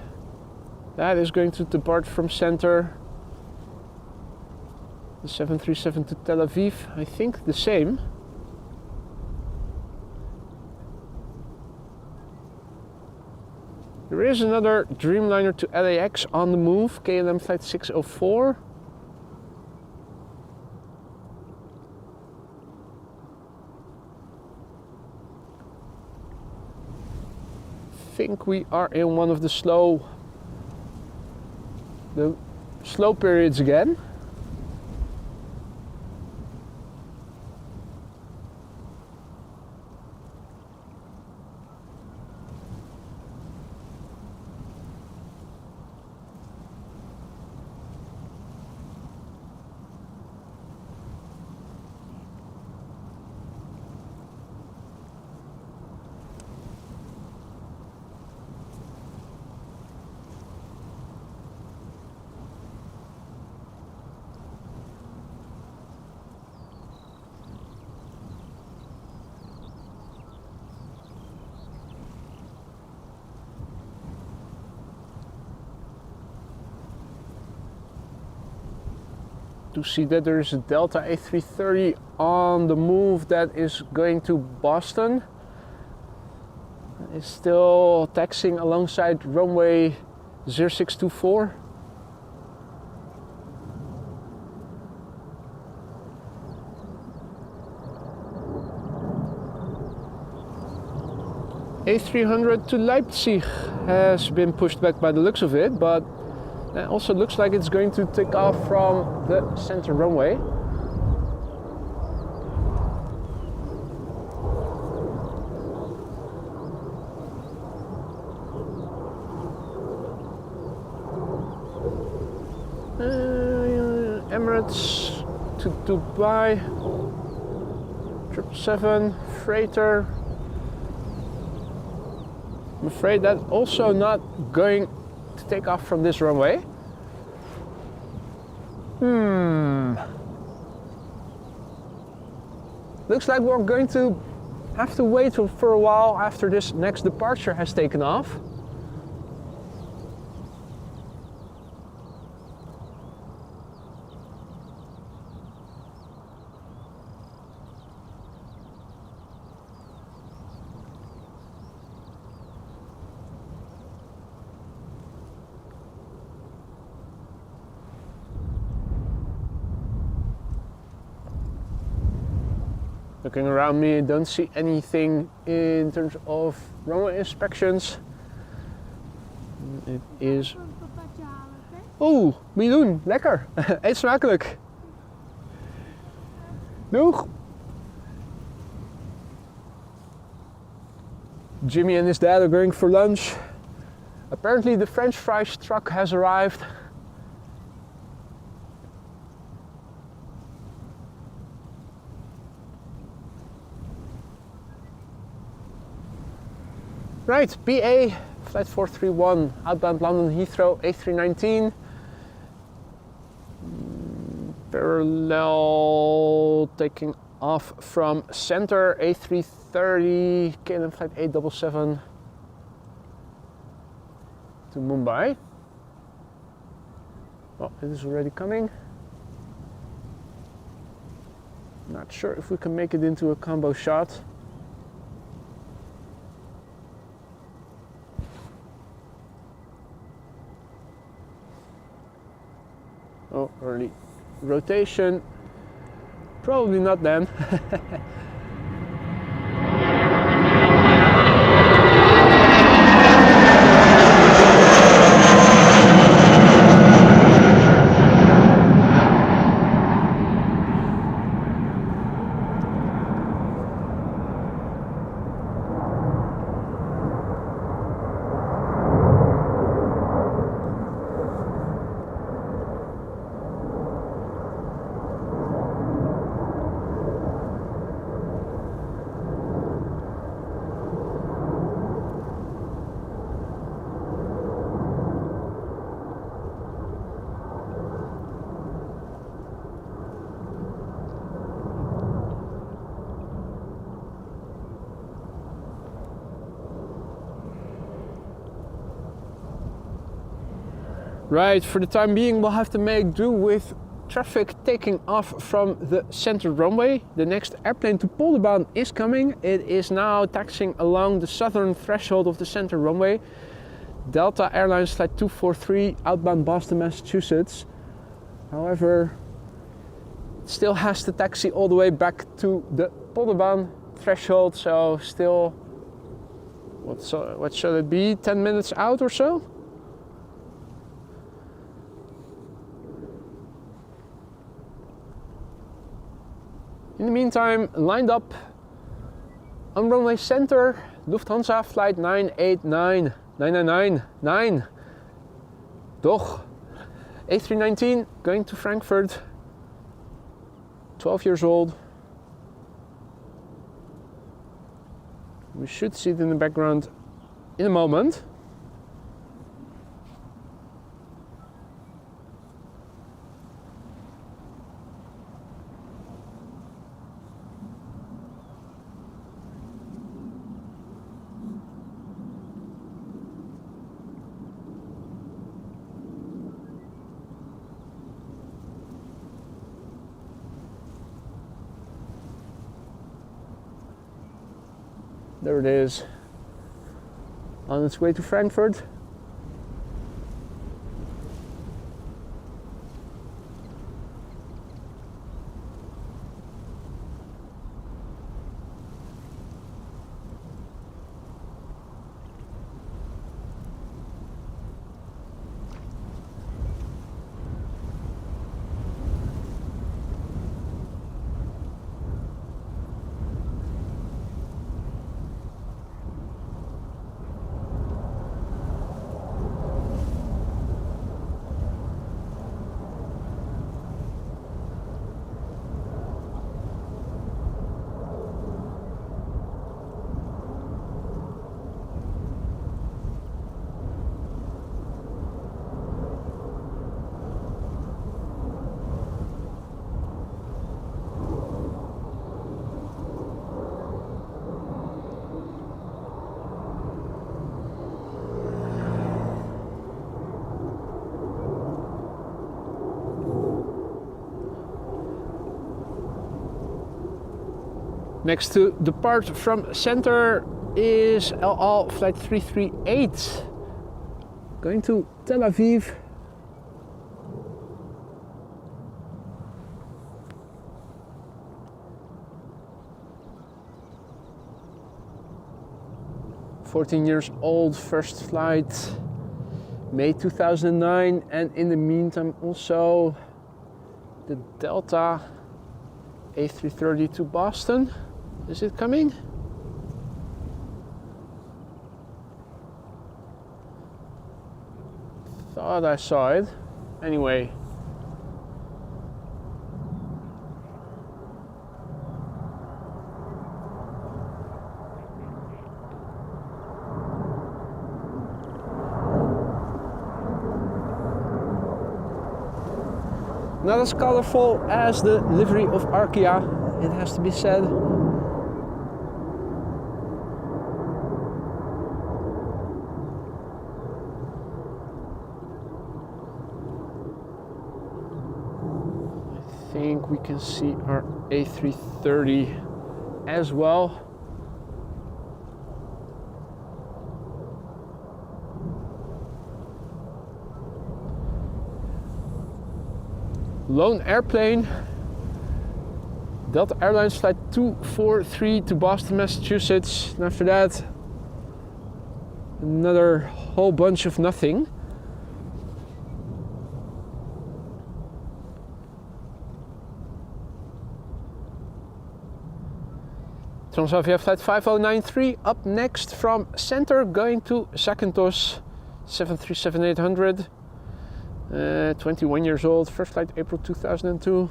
that is going to depart from center. The 737 to Tel Aviv, I think the same. There is another Dreamliner to LAX on the move, KLM flight 604. I think we are in one of the slow periods again. To see that there is a Delta A330 on the move that is going to Boston. It's still taxiing alongside runway 0624. A300 to Leipzig has been pushed back by the looks of it, but it also looks like it's going to take off from the center runway. Emirates to Dubai, 777 freighter. I'm afraid that's also not going to take off from this runway. Looks like we're going to have to wait for a while after this next departure has taken off. Looking around me, I don't see anything in terms of runway inspections. It is... Oeh, miljoen, lekker. Eet smakelijk. Doeg. Jimmy and his dad are going for lunch. Apparently the French fries truck has arrived. Right, BA, flight 431, outbound London Heathrow, A319. Parallel taking off from center A330 KLM flight 877 to Mumbai. Oh, it is already coming. Not sure if we can make it into a combo shot. Oh, early rotation. Probably not then. Right, for the time being we'll have to make do with traffic taking off from the center runway. The next airplane to Polderbaan is coming. It is now taxiing along the southern threshold of the center runway. Delta Airlines flight 243 outbound Boston, Massachusetts. However, it still has to taxi all the way back to the Polderbaan threshold, so still, what should it be, 10 minutes out or so? In the meantime, lined up on runway center, Lufthansa flight 999, Doch, A319 going to Frankfurt, 12 years old. We should see it in the background in a moment. There it is, on its way to Frankfurt. Next to depart from center is El Al flight 338 going to Tel Aviv. "14 years old, first flight, May 2009, and in the meantime also the Delta A330 to Boston. Is it coming? Thought I saw it. Anyway. Not as colorful as the livery of Arkia. it has to be said. I think we can see our A330 as well. Lone airplane, Delta Airlines flight 243 to Boston, Massachusetts. And after that, another whole bunch of nothing. Transavia flight 5093 up next from center going to Zakynthos, 737-800. 21 years old, first flight April 2002.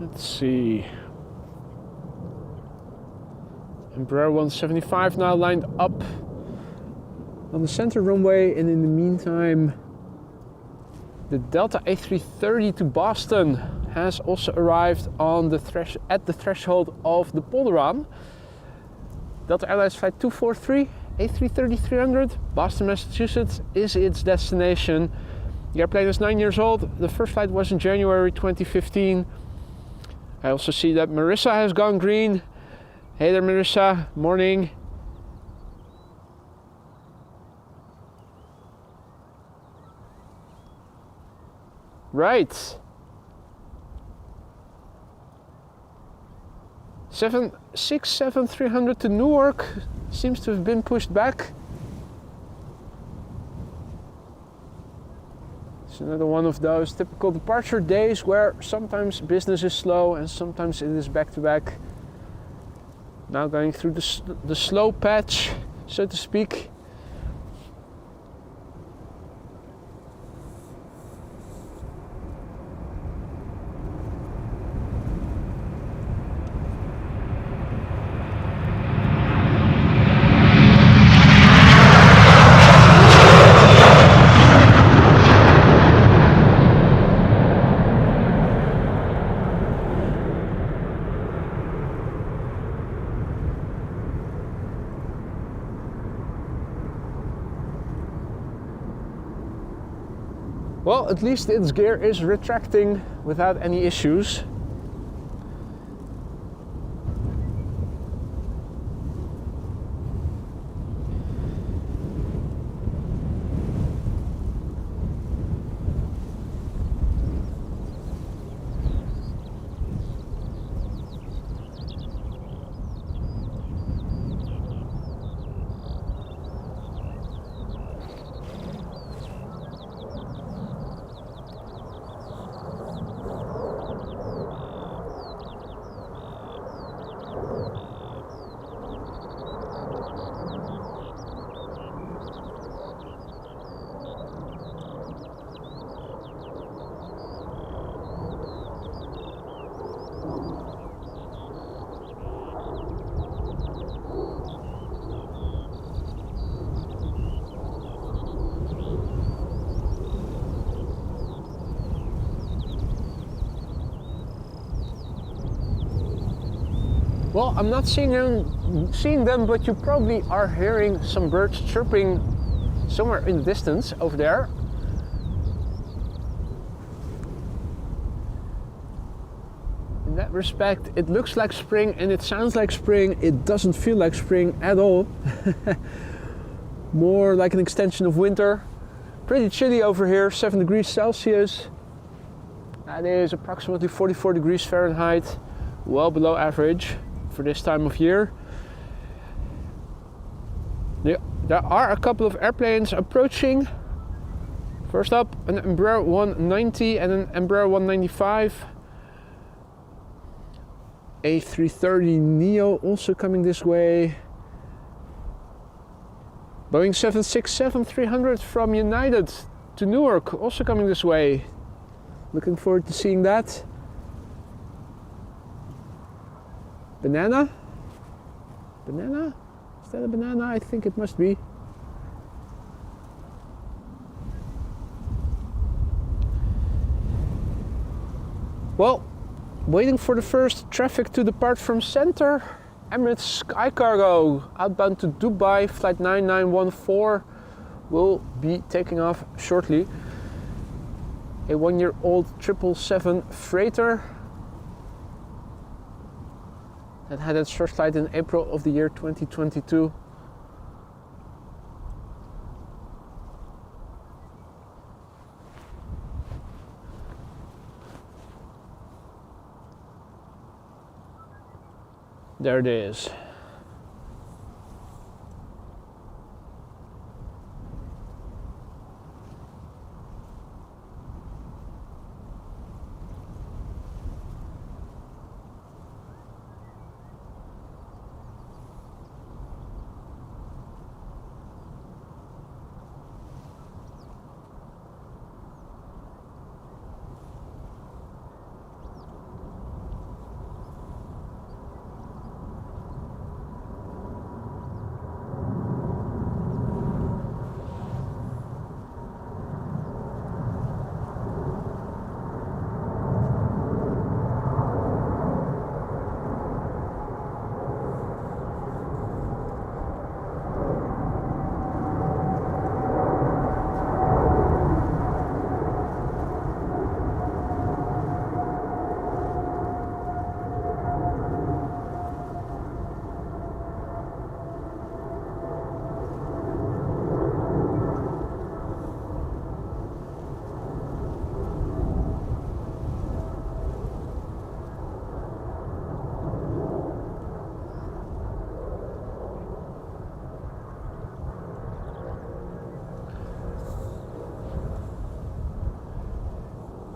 Let's see. Embraer 175 now lined up on the center runway, and in the meantime the Delta A330 to Boston has also arrived on the at the threshold of the Polderbaan. Delta Airlines flight 243 A330-300 Boston, Massachusetts is its destination. The airplane is 9 years old. The first flight was in January 2015. I also see that Marissa has gone green. Hey there, Marissa. Morning. Right. 67300 to Newark seems to have been pushed back. It's another one of those typical departure days where sometimes business is slow and sometimes it is back to back. Now going through the slow patch, so to speak. Well, at least its gear is retracting without any issues. Well, I'm not seeing them, but you probably are hearing some birds chirping somewhere in the distance over there. And that that respect. It looks like spring and it sounds like spring. It doesn't feel like spring at all. More like an extension of winter. Pretty chilly over here, 7 degrees Celsius. That is approximately 44 degrees Fahrenheit. Well below average for this time of year. There are a couple of airplanes approaching. First up, an Embraer 190 and an Embraer 195. A330 Neo also coming this way. Boeing 767-300 from United to Newark also coming this way. Looking forward to seeing that. Banana? Banana? Is that a banana? I think it must be. Well, waiting for the first traffic to depart from center. Emirates Sky Cargo outbound to Dubai, flight 9914 will be taking off shortly. A 1-year-old 777 freighter that had its first flight in April of the year 2022. There it is.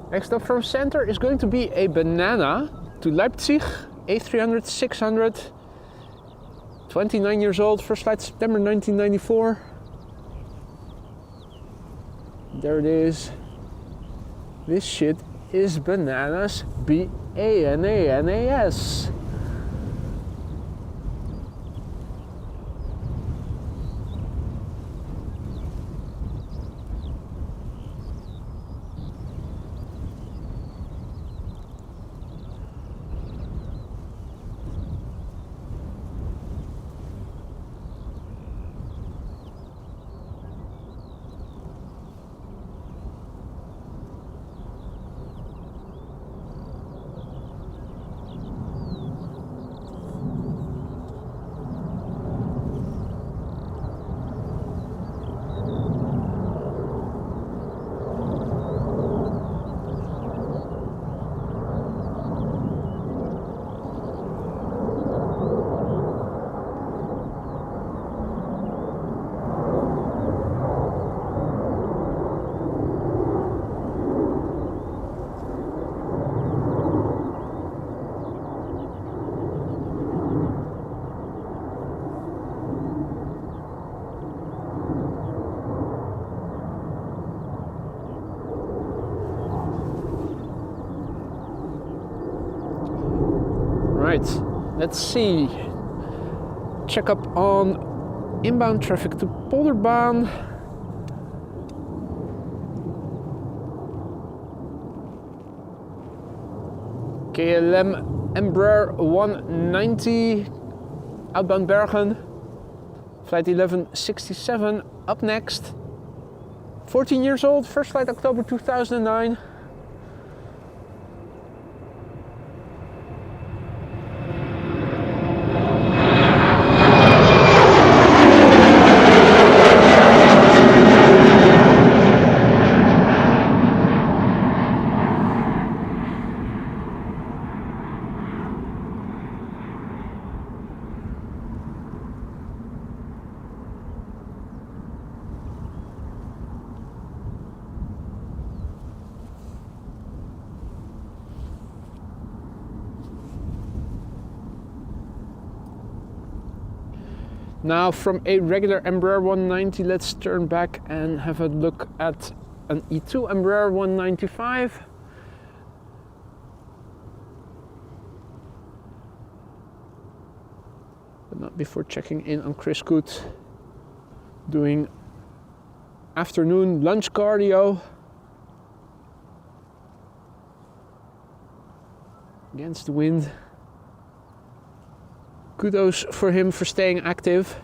Next up from center is going to be a banana to Leipzig, A300-600, 29 years old, first flight September 1994. There it is. This shit is bananas, B-A-N-A-N-A-S. Right, let's see. Check up on inbound traffic to Polderbaan. KLM Embraer 190 outbound Bergen. Flight 1167 up next. 14 years old, first flight October 2009. Now from a regular Embraer 190, let's turn back and have a look at an E2 Embraer 195. But not before checking in on Chris Coot, doing afternoon lunch cardio against the wind. Kudos for him for staying active.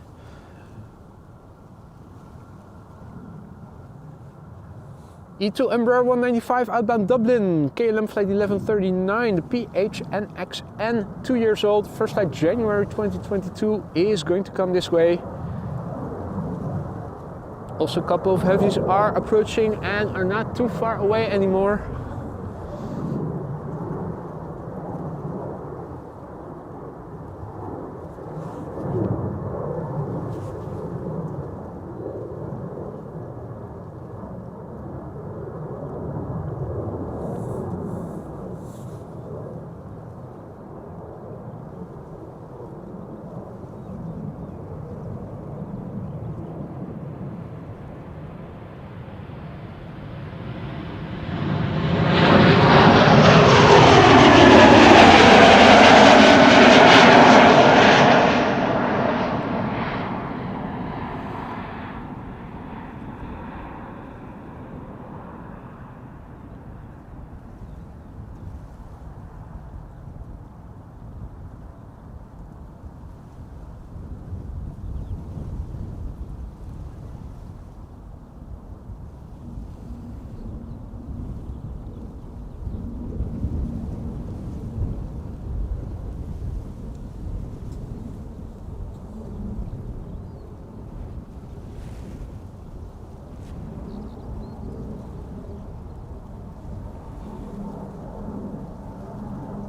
E2 Embraer 195 outbound Dublin, KLM flight 1139, the PHNXN, 2 years old, first flight January 2022, is going to come this way. Also a couple of heavies are approaching and are not too far away anymore.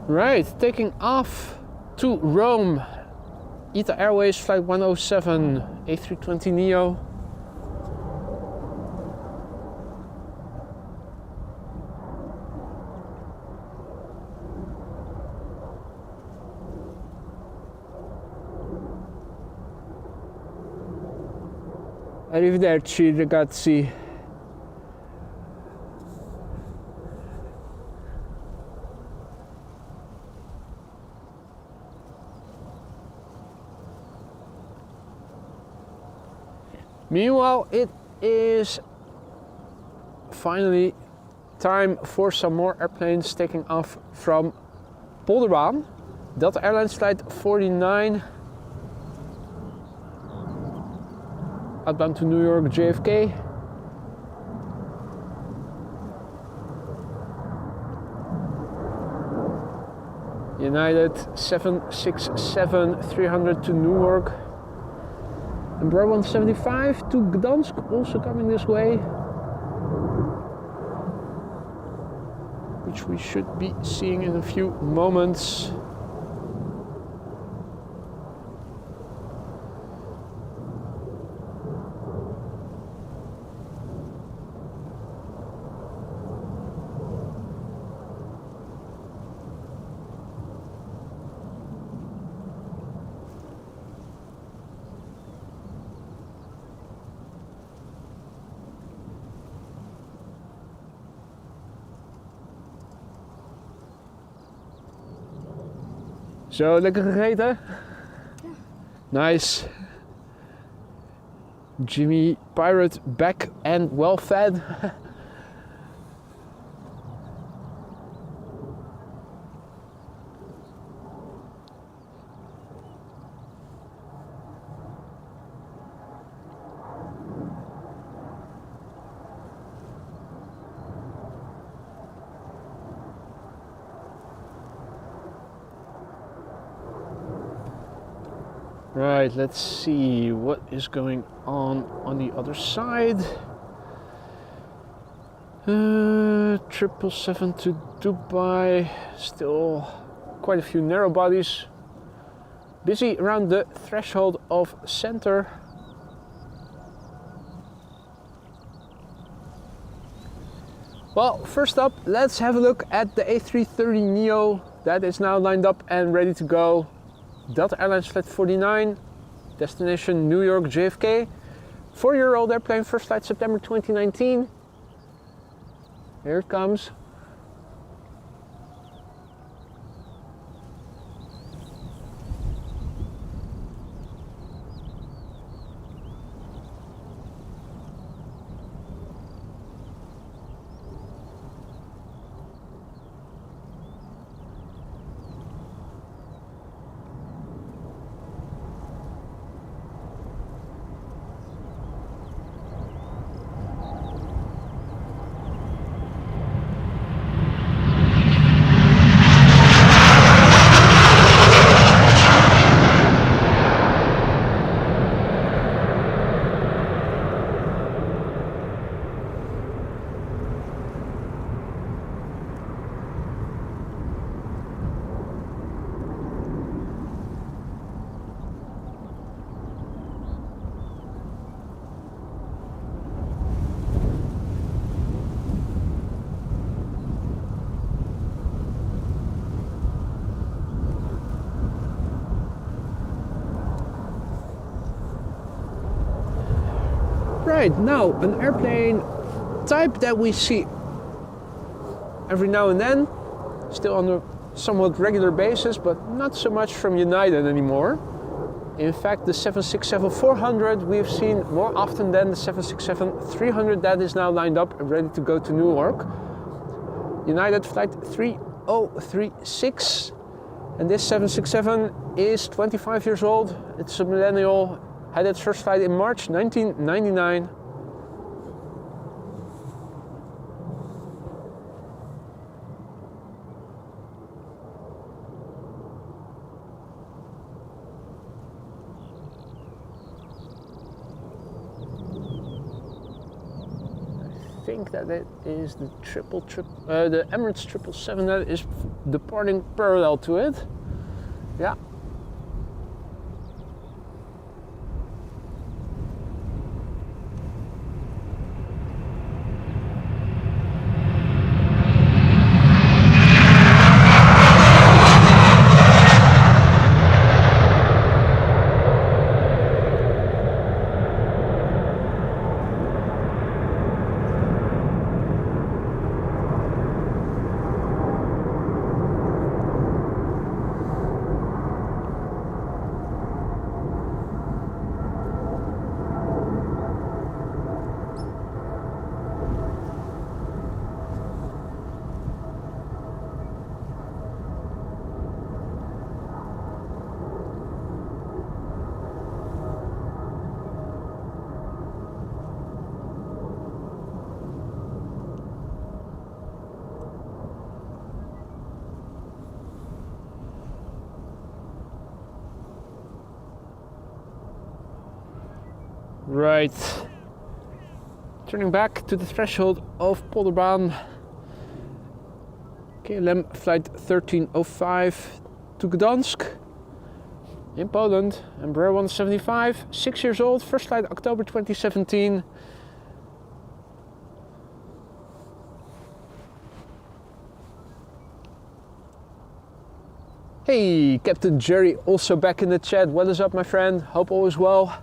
Right, taking off to Rome, ITA Airways flight 107, A320neo. Arrivederci ragazzi. Meanwhile, it is finally time for some more airplanes taking off from Polderbaan. Delta Airlines flight 49, outbound to New York JFK. United 767-300 to Newark. Embraer 175 to Gdansk, also coming this way, which we should be seeing in a few moments. Zo, lekker gegeten? Ja. Nice. Jimmy Pirate back and well fed. Right, let's see what is going on the other side. 777 to Dubai, still quite a few narrow bodies. Busy around the threshold of center. Well, first up, let's have a look at the A330neo that is now lined up and ready to go. Delta Airlines flight 49, Destination New York JFK. 4-year-old airplane, first flight September 2019. Here it comes. Right, now an airplane type that we see every now and then, still on a somewhat regular basis, but not so much from United anymore. In fact, the 767-400 we've seen more often than the 767-300 that is now lined up and ready to go to New York. United Flight 3036, and this 767 is 25 years old. It's a millennial. Had its first flight in March 1999. I think that it is the the Emirates 777 that is departing parallel to it. Yeah. Right, turning back to the threshold of Polderbaan, KLM flight 1305 to Gdansk in Poland, Embraer 175, 6 years old, first flight October 2017. Hey, Captain Jerry, also back in the chat. What is up, my friend? Hope all is well.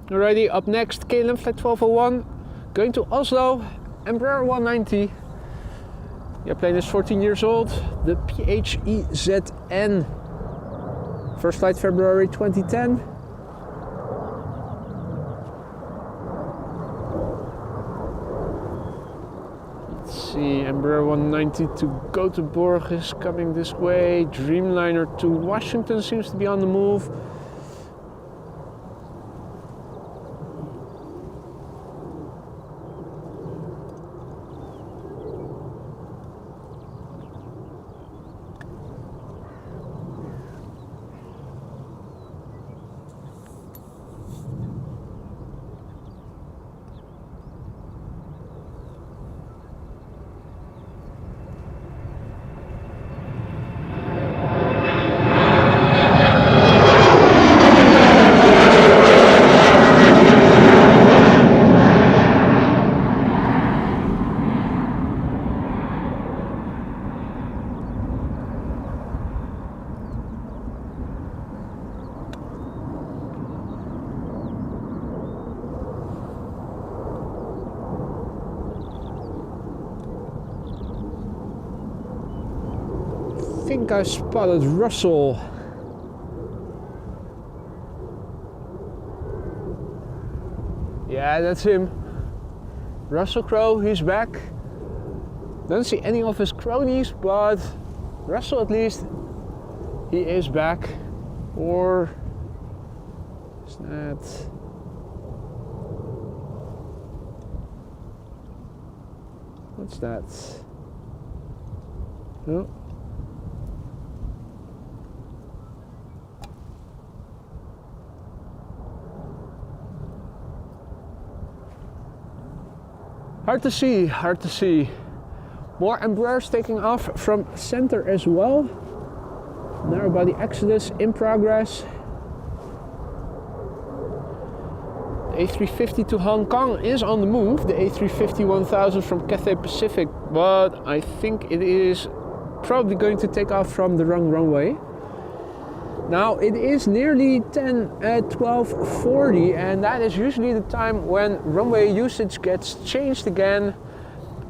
Alrighty, up next, KLM flight 1201, going to Oslo, Embraer 190. The airplane is 14 years old, the PHEZN First flight February 2010. Let's see, Embraer 190 to Gothenburg is coming this way. Dreamliner to Washington seems to be on the move. I think I spotted Russell. Yeah, that's him. Russell Crowe, he's back. Don't see any of his cronies, but Russell at least, he is back. Or is that... What's that? Oh. Hard to see, hard to see. More Embraers taking off from center as well. Narrow body exodus in progress. The A350 to Hong Kong is on the move. The A350-1000 from Cathay Pacific, but I think it is probably going to take off from the wrong runway. Now it is nearly 10 at 12:40, and that is usually the time when runway usage gets changed again,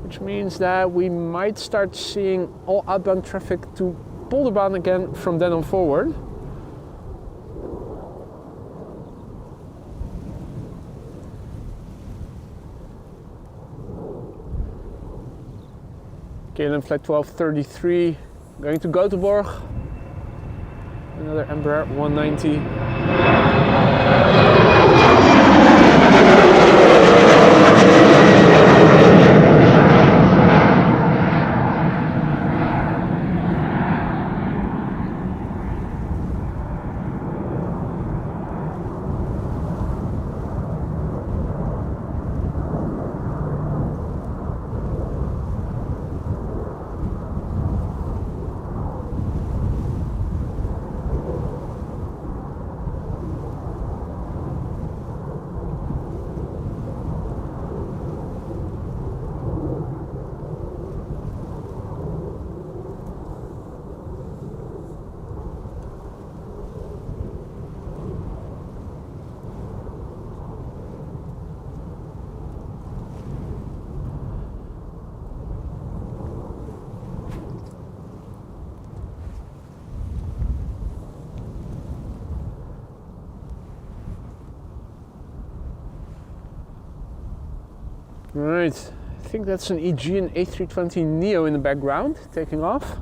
which means that we might start seeing all outbound traffic to Polderbaan again from then on forward. KLM flight 1233 going to Gothenburg. Another Embraer 190. Right, I think that's an Aegean A320neo in the background, taking off.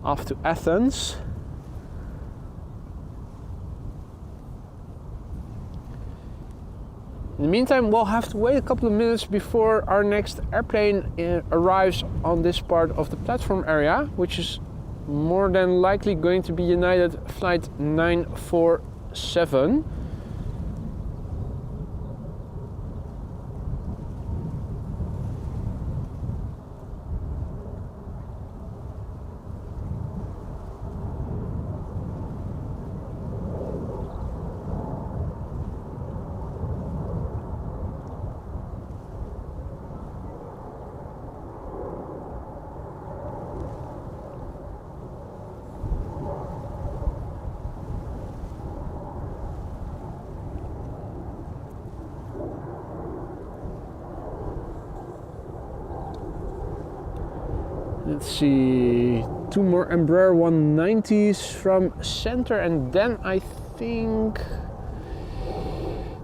Off to Athens. In the meantime, we'll have to wait a couple of minutes before our next airplane arrives on this part of the platform area, which is more than likely going to be United Flight 947. Let's see, 2 more Embraer 190s from center, and then I think,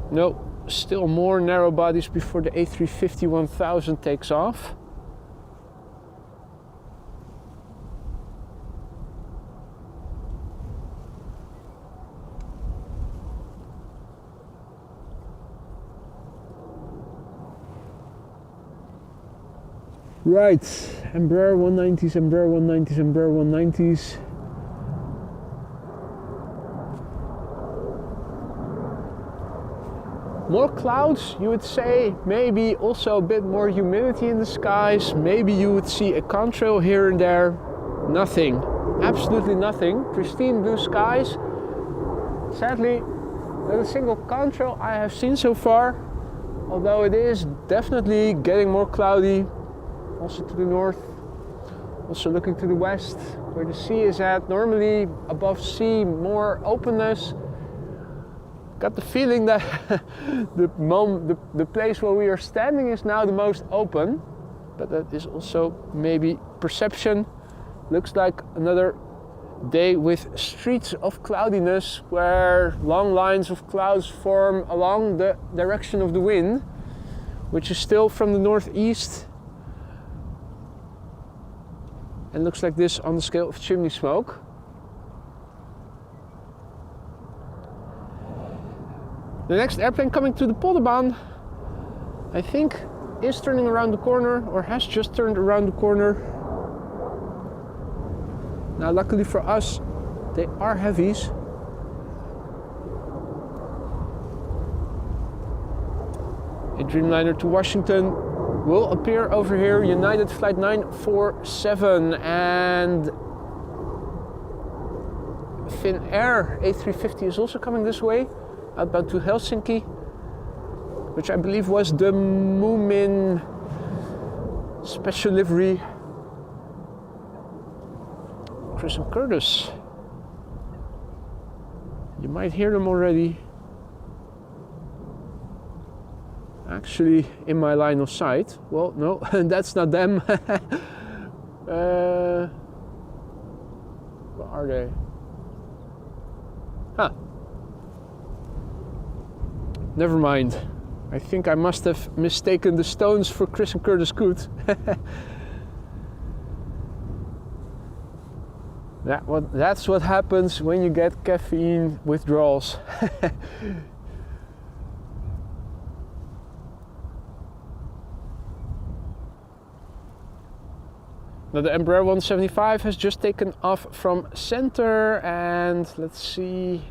no, still more narrow bodies before the A350-1000 takes off. Right, Embraer 190s, Embraer 190s, Embraer 190s. More clouds, you would say, maybe also a bit more humidity in the skies, maybe you would see a contrail here and there. Nothing, absolutely nothing. Pristine blue skies. Sadly, not a single contrail I have seen so far, although it is definitely getting more cloudy. Also to the north, also looking to the west, where the sea is at. Normally above sea, more openness. Got the feeling that the place where we are standing is now the most open, but that is also maybe perception. Looks like another day with streets of cloudiness, where long lines of clouds form along the direction of the wind, which is still from the northeast. And looks like this on the scale of chimney smoke. The next airplane coming to the Polderbaan, I think, is turning around the corner, or has just turned around the corner. Now luckily for us, they are heavies. A Dreamliner to Washington will appear over here. United Flight 947 and Finnair A350 is also coming this way, outbound to Helsinki, which I believe was the Moomin special livery. Chris and Curtis, you might hear them already. Actually in my line of sight. Well, no, that's not them. Where are they? Huh. Never mind. I think I must have mistaken the stones for Chris and Curtis Coot. That's what happens when you get caffeine withdrawals. Now the Embraer 175 has just taken off from center, and let's see.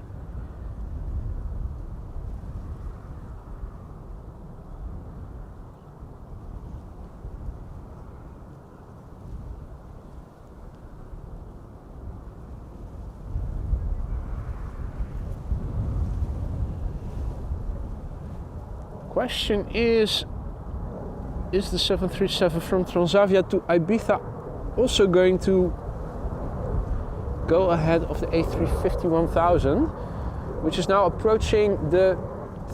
Question is the 737 from Transavia to Ibiza also going to go ahead of the A350-1000, which is now approaching the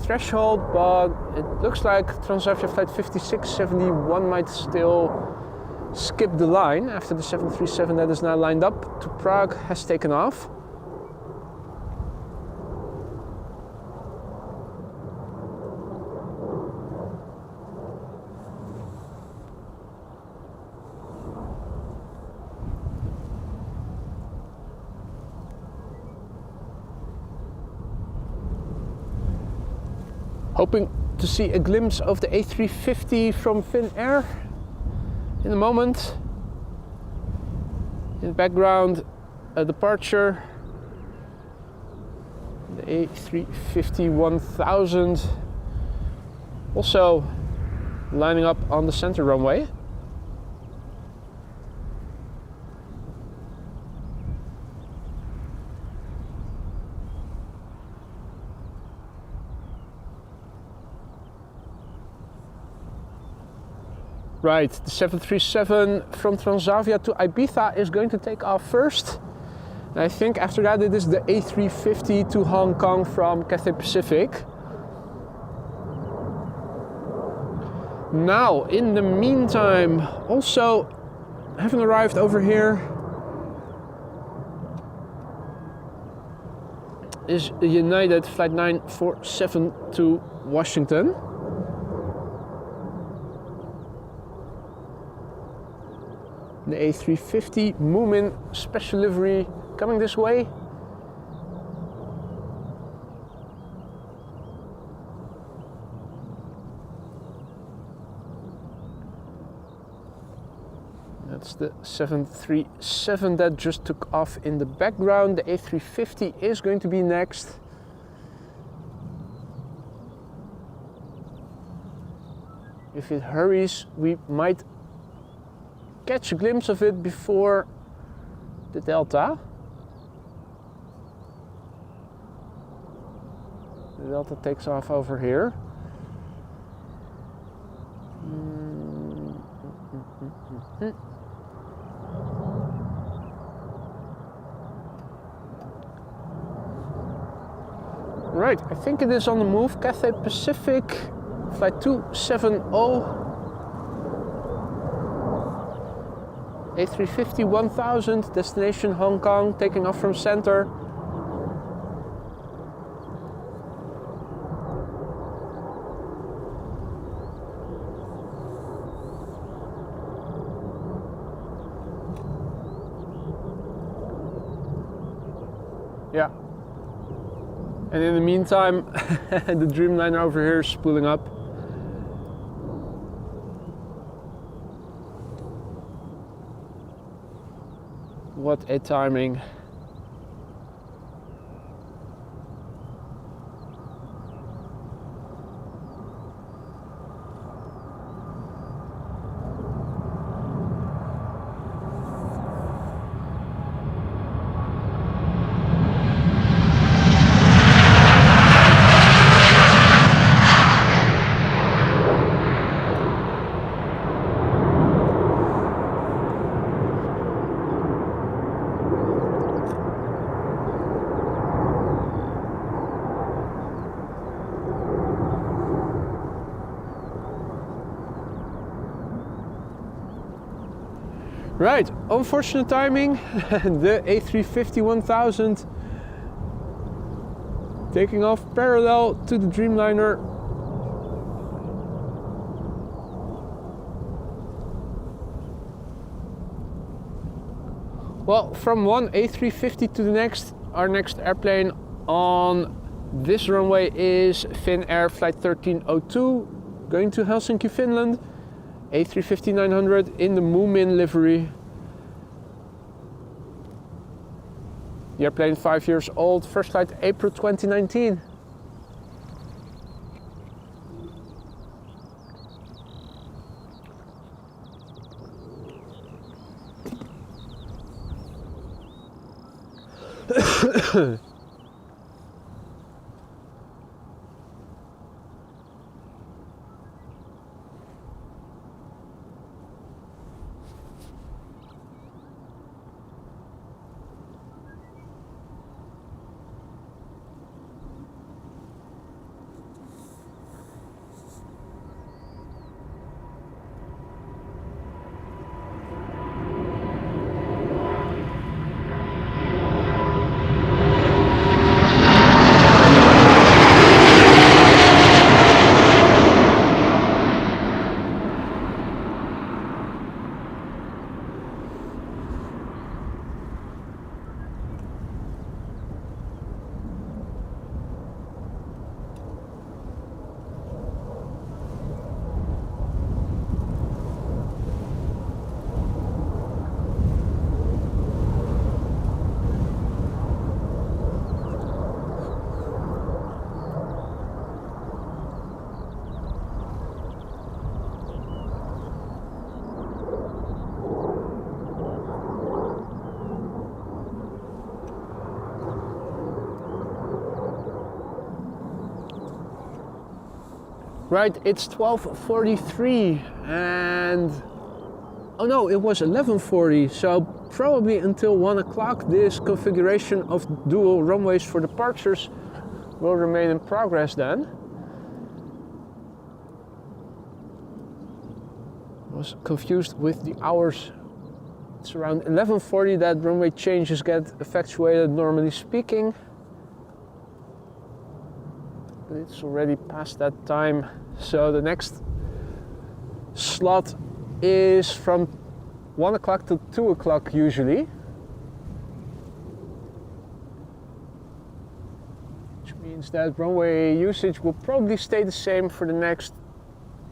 threshold, but it looks like Transavia flight 5671 might still skip the line after the 737 that is now lined up to Prague has taken off. Hoping to see a glimpse of the A350 from Finnair in a moment. In the background, a departure. The A350-1000 also lining up on the center runway. Right, the 737 from Transavia to Ibiza is going to take off first. And I think after that it is the A350 to Hong Kong from Cathay Pacific. Now, in the meantime, also haven't arrived over here is United Flight 947 to Washington. The A350 Moomin special livery coming this way. That's the 737 that just took off in the background. The A350 is going to be next. If it hurries, we might catch a glimpse of it before the Delta. The Delta takes off over here. Right, I think it is on the move. Cathay Pacific, flight 270. A350 1000, destination Hong Kong, taking off from center. Yeah. And in the meantime, the Dreamliner over here is spooling up. What a timing. Right, unfortunate timing. The A350 1000 taking off parallel to the Dreamliner. Well, from one A350 to the next, our next airplane on this runway is Finnair Flight 1302 going to Helsinki, Finland. A350-900 in the Moomin livery. The airplane 5 years old, first flight April 2019. Right, it's 12:43 and oh no, it was 11:40, so probably until 1 o'clock this configuration of dual runways for departures will remain in progress then. I was confused with the hours It's around 11:40 that runway changes get effectuated, normally speaking. But it's already past that time, so the next slot is from 1 o'clock to 2 o'clock usually. Which means that runway usage will probably stay the same for the next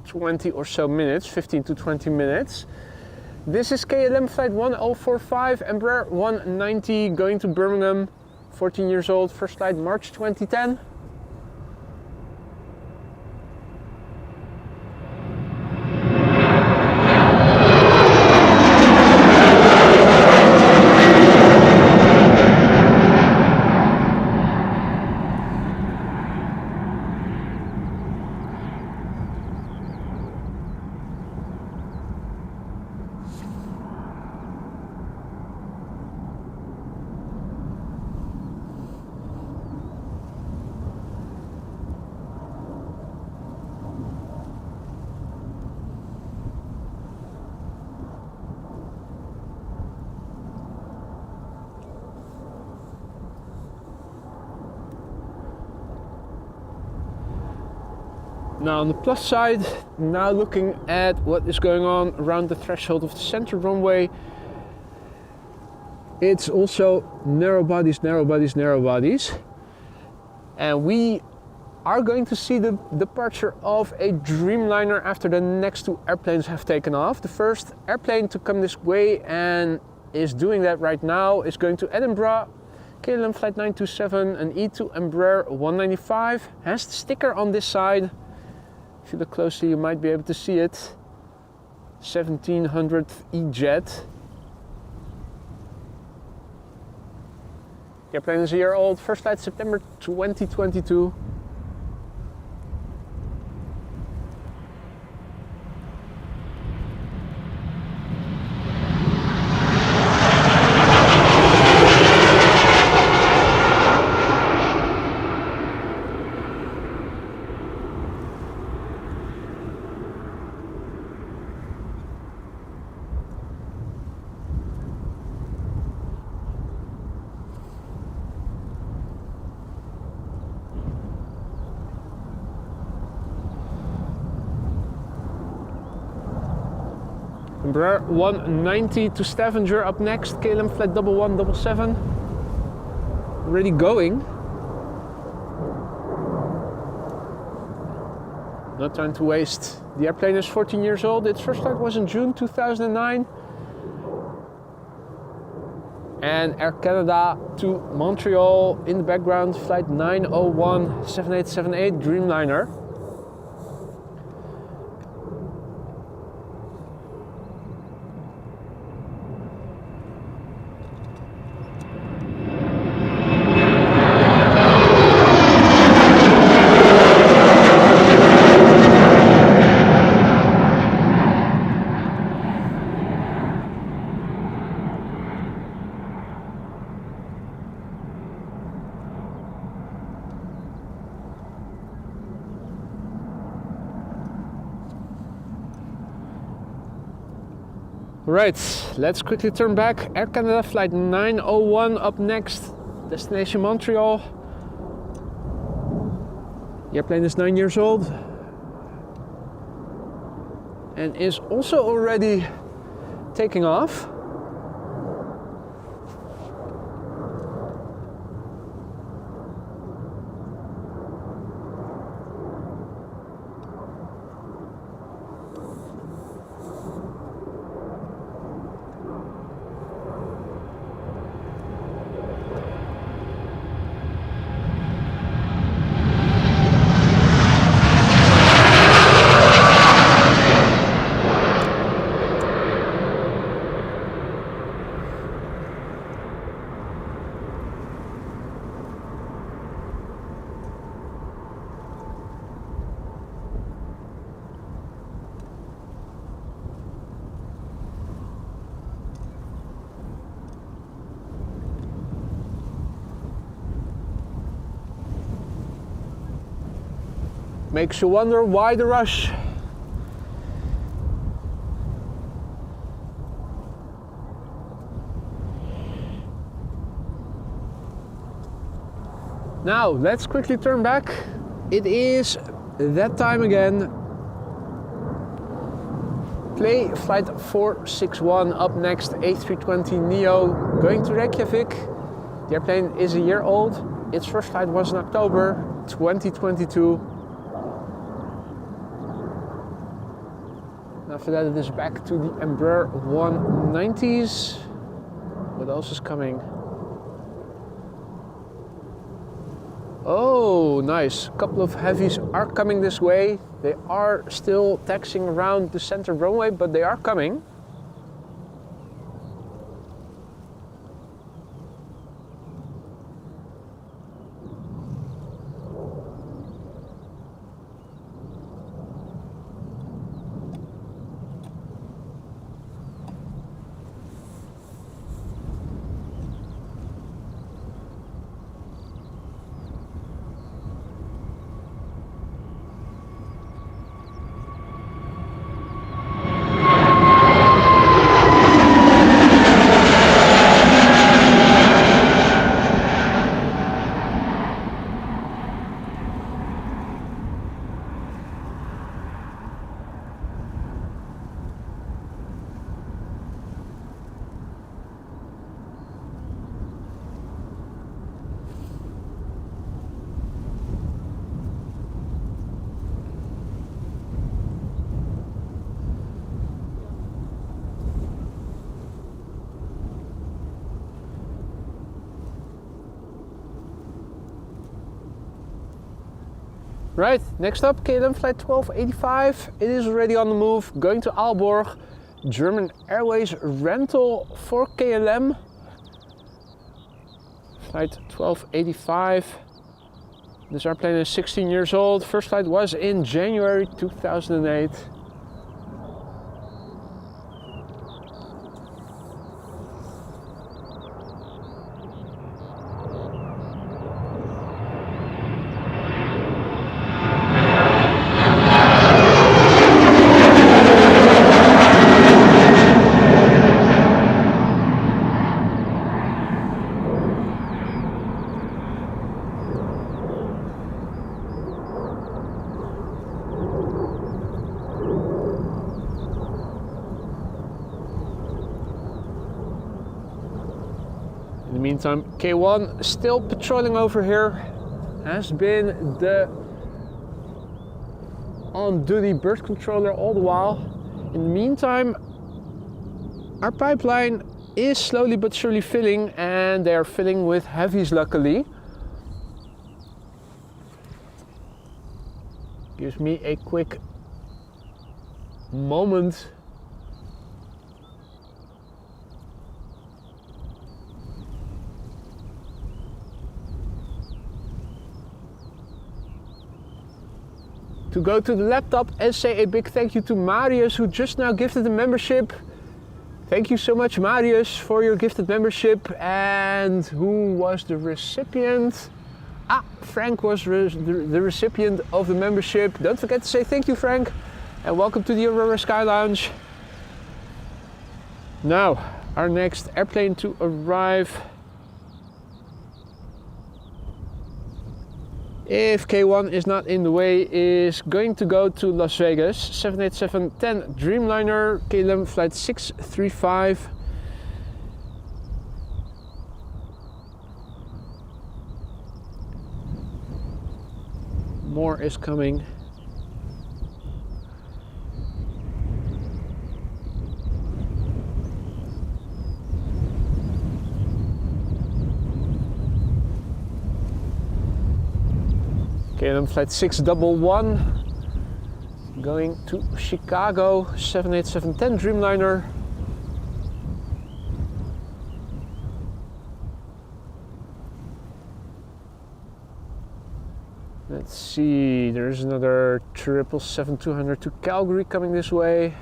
20 or so minutes, 15 to 20 minutes. This is KLM flight 1045, Embraer 190, going to Birmingham, 14 years old, first flight March 2010. Now on the plus side, now looking at what is going on around the threshold of the center runway, it's also narrow bodies, narrow bodies, narrow bodies. And we are going to see the departure of a Dreamliner after the next two airplanes have taken off. The first airplane to come this way and is doing that right now is going to Edinburgh, KLM flight 927, an E2 Embraer 195, has the sticker on this side. If you look closely, you might be able to see it. 1700 E-Jet. The airplane is a year old, first flight September 2022. Embraer 190 to Stavanger up next, KLM flight 1177. Already going. No time to waste. The airplane is 14 years old. Its first flight was in June 2009. And Air Canada to Montreal in the background, flight 901 7878 Dreamliner. Right, let's quickly turn back. Air Canada flight 901 up next, destination Montreal. The airplane is 9 years old and is also already taking off. Makes you wonder why the rush. Now, let's quickly turn back. It is that time again. Play flight 461 up next, A320neo, going to Reykjavik. The airplane is a year old. Its first flight was in October 2022. After that it is back to the Embraer 190s. What else is coming? Oh, nice. A couple of heavies are coming this way. They are still taxiing around the center runway, but they are coming. Right, next up KLM flight 1285. It is already on the move, going to Aalborg. German Airways rental for KLM. Flight 1285. This airplane is 16 years old. First flight was in January 2008. In the meantime, K1 still patrolling over here, has been the on-duty bird controller all the while. In the meantime, our pipeline is slowly but surely filling, and they are filling with heavies luckily. Gives me a quick moment to go to the laptop and say a big thank you to Marius, who just now gifted the membership. Thank you so much, Marius, for your gifted membership. And who was the recipient? Frank was the recipient of the membership. Don't forget to say thank you, Frank, and welcome to the Aurora Sky Lounge. Now, our next airplane to arrive, if K1 is not in the way, is going to go to Las Vegas. 787-10 Dreamliner, KLM flight 635. More is coming. KLM flight 611 going to Chicago, 787-10 Dreamliner. Let's see, there's another 777-200 to Calgary coming this way.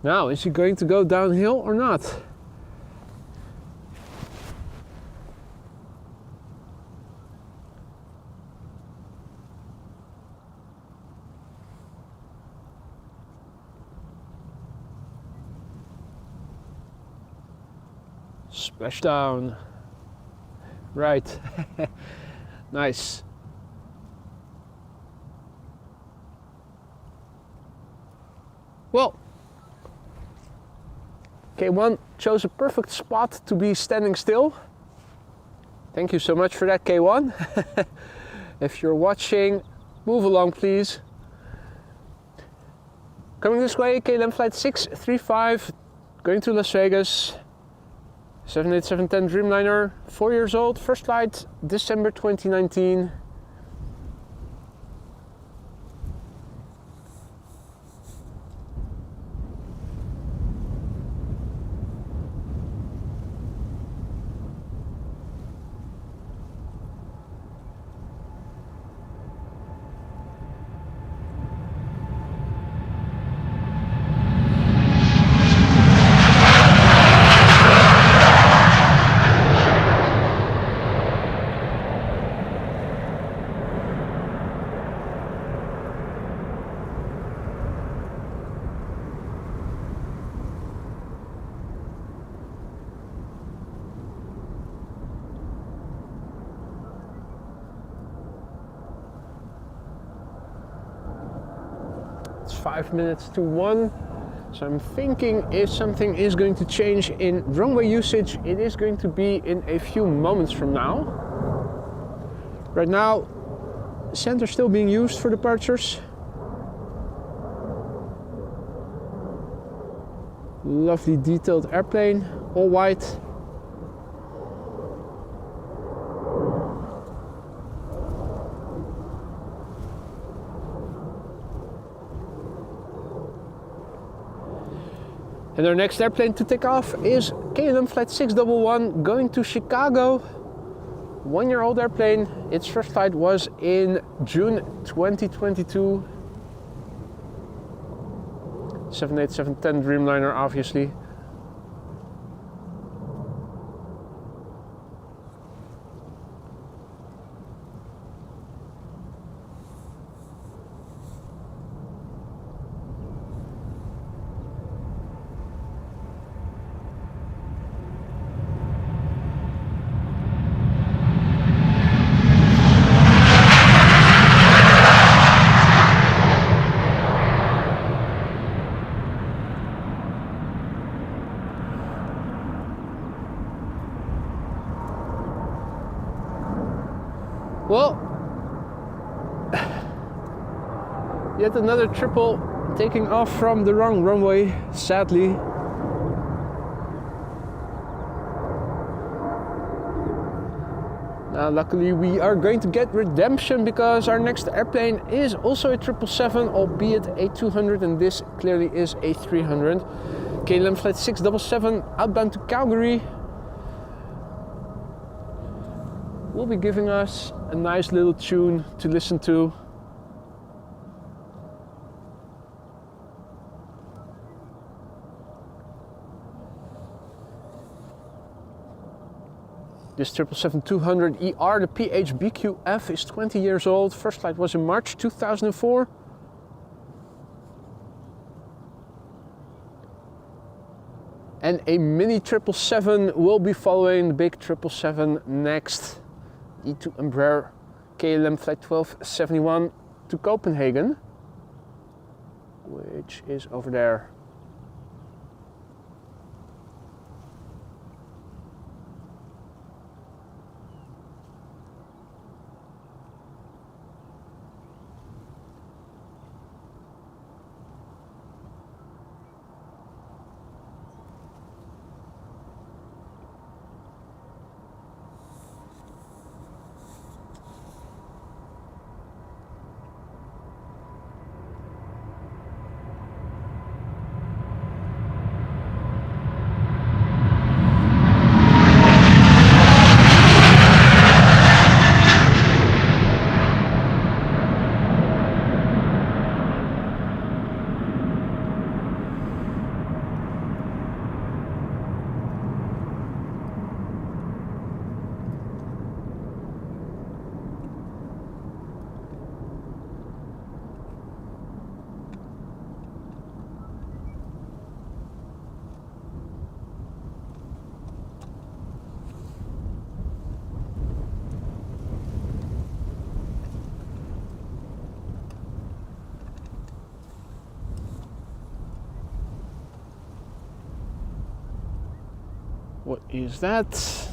Now, is he going to go downhill or not? Splashdown. Right. Nice. Well, K1 chose a perfect spot to be standing still. Thank you so much for that, K1. If you're watching, move along please. Coming this way, KLM flight 635, going to Las Vegas. 787-10 Dreamliner, 4 years old, first flight December 2019. It's 5 minutes to 1, so I'm thinking if something is going to change in runway usage, it is going to be in a few moments from now. Right now, center still being used for departures. Lovely detailed airplane, all white. And our next airplane to take off is KLM flight 611 going to Chicago. 1-year-old airplane. Its first flight was in June 2022. 787-10 Dreamliner, obviously. Well, yet another triple taking off from the wrong runway, sadly. Now, luckily we are going to get redemption because our next airplane is also a 777, albeit a 200, and this clearly is a 300. KLM flight 677 outbound to Calgary will be giving us a nice little tune to listen to. This 777-200ER, the PHBQF, is 20 years old. First flight was in March 2004. And a mini 777 will be following the big 777 next. E2 Embraer KLM flight 1271 to Copenhagen, which is over there. What is that?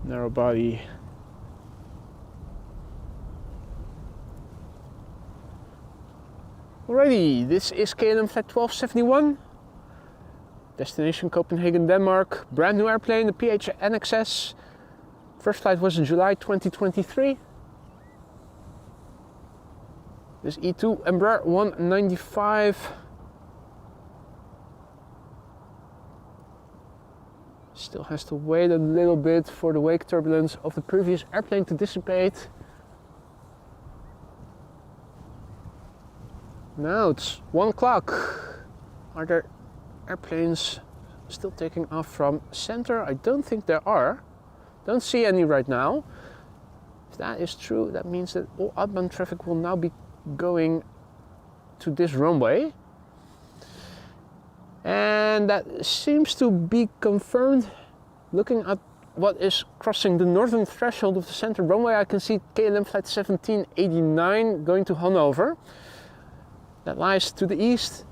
Narrow body. Alrighty, this is KLM Flight 1271. Destination Copenhagen, Denmark. Brand new airplane, the PHNXS. First flight was in July 2023. This E2 Embraer 195. Still has to wait a little bit for the wake turbulence of the previous airplane to dissipate. Now it's 1 o'clock. Are there airplanes still taking off from center? I don't think there are. Don't see any right now. If that is true, that means that all outbound traffic will now be going to this runway. And that seems to be confirmed. Looking at what is crossing the northern threshold of the center runway, I can see KLM Flight 1789 going to Hanover. That lies to the east.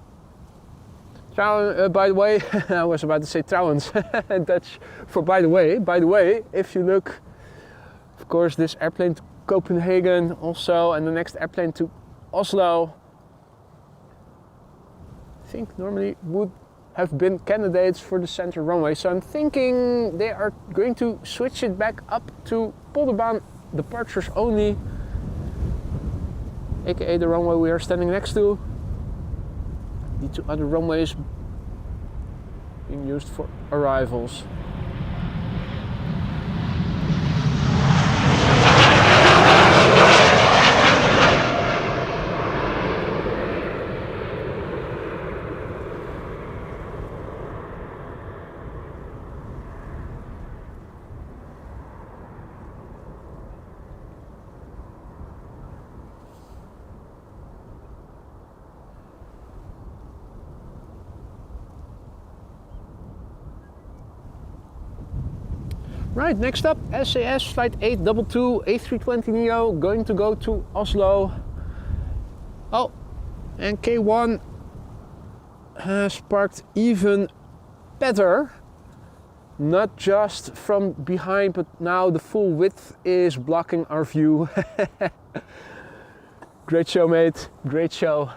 By the way, I was about to say trouwens, Dutch for by the way. By the way, if you look, of course, this airplane to Copenhagen also, and the next airplane to Oslo, I think normally would have been candidates for the center runway. So I'm thinking they are going to switch it back up to Polderbaan departures only, aka the runway we are standing next to. The two other runways being used for arrivals. Right, next up, SAS Flight 822 A320neo going to go to Oslo. Oh, and K1 has parked even better. Not just from behind, but now the full width is blocking our view. Great show, mate. Great show.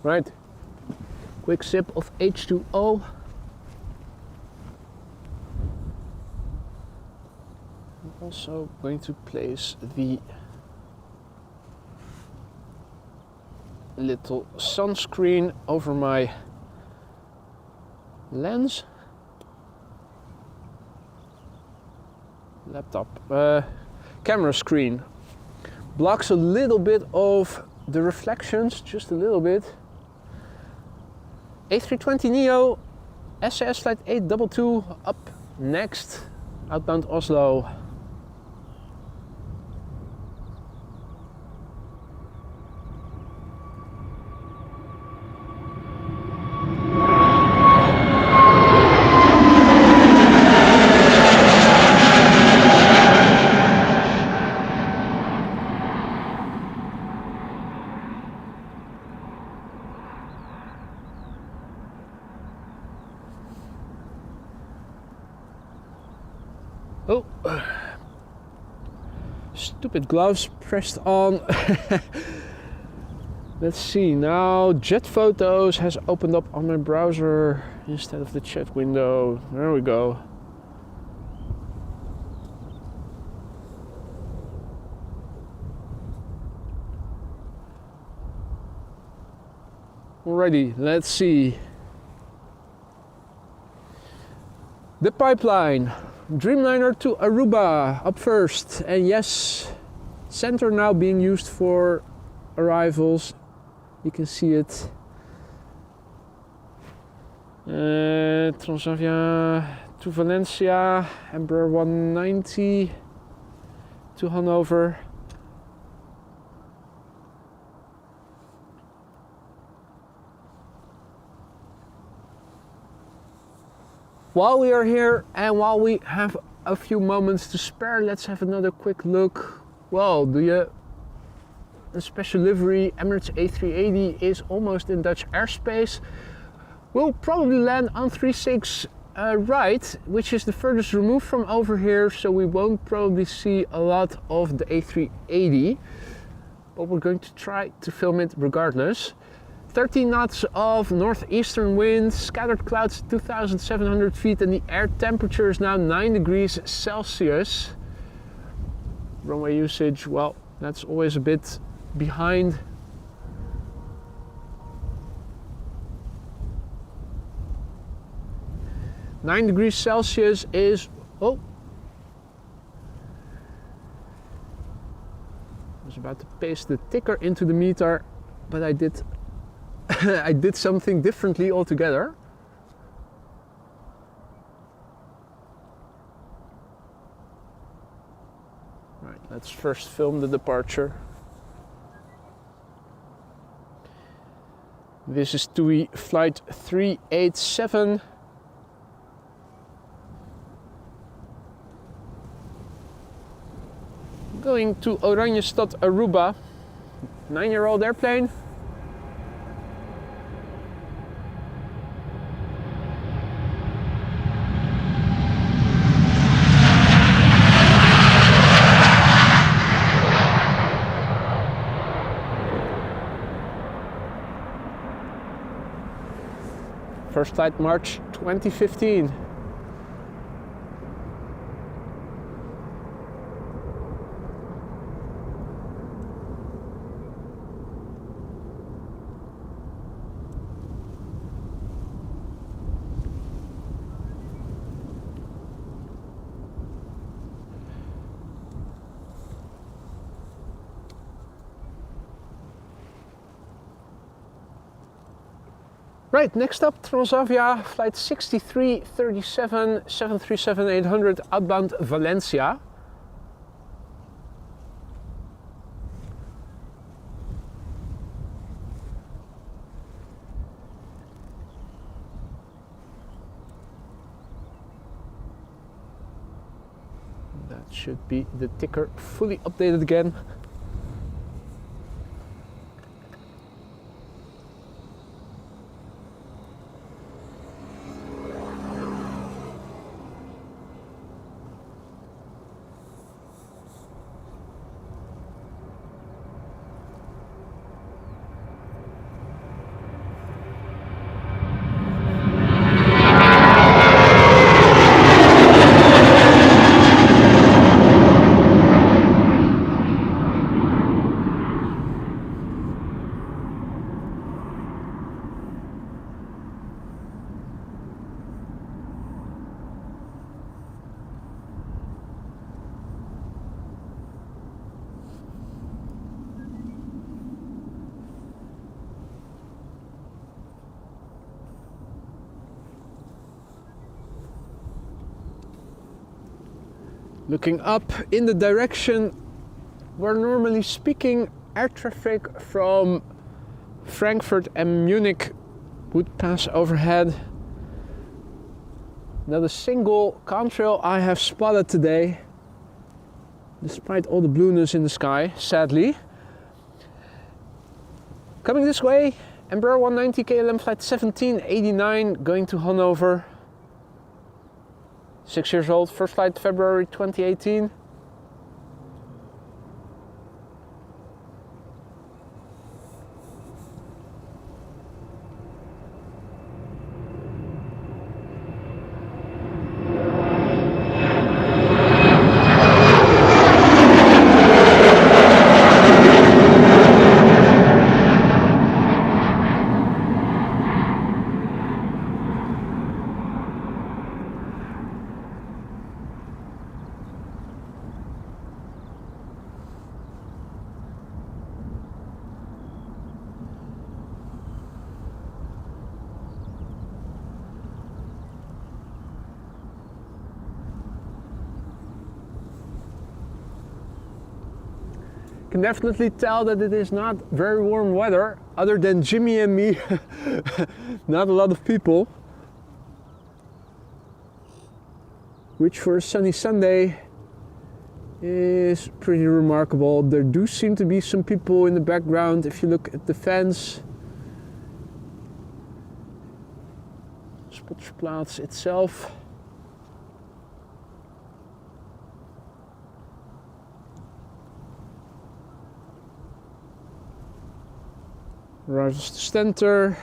Right, quick sip of H2O. I'm also going to place the little sunscreen over my lens. Laptop, camera screen. Blocks a little bit of the reflections, just a little bit. A320neo, SAS Flight 822 up next, outbound Oslo. Oh, stupid gloves pressed on. Let's see, now Jet Photos has opened up on my browser instead of the chat window. There we go. Alrighty, let's see. The pipeline. Dreamliner to Aruba up first, and yes, center now being used for arrivals. You can see it. Transavia to Valencia, Embraer 190 to Hanover. While we are here and while we have a few moments to spare, let's have another quick look. Well, do you a special livery. Emirates A380 is almost in Dutch airspace. We'll probably land on 36 right, which is the furthest removed from over here, so we won't probably see a lot of the A380, but we're going to try to film it regardless. 13 knots of northeastern wind, scattered clouds 2,700 feet, and the air temperature is now 9 degrees Celsius. Runway usage, well, that's always a bit behind. Nine degrees Celsius is, oh, I was about to paste the ticker into the meter, but I did I did something differently altogether. Right, let's first film the departure. This is TUI flight 387. Going to Oranjestad, Aruba. 9-year-old airplane. First flight March 2015. Right, next up Transavia flight 6337 737-800 outbound Valencia. That should be the ticker fully updated again. Looking up in the direction where normally speaking air traffic from Frankfurt and Munich would pass overhead. Not a single contrail I have spotted today, despite all the blueness in the sky, sadly. Coming this way, Embraer 190 KLM flight 1789 going to Hanover. 6 years old, first flight February 2018. Can definitely tell that it is not very warm weather, other than Jimmy and me. Not a lot of people, which for a sunny Sunday is pretty remarkable. There do seem to be some people in the background if you look at the fence. Spotsplaats itself. Arrivals to center.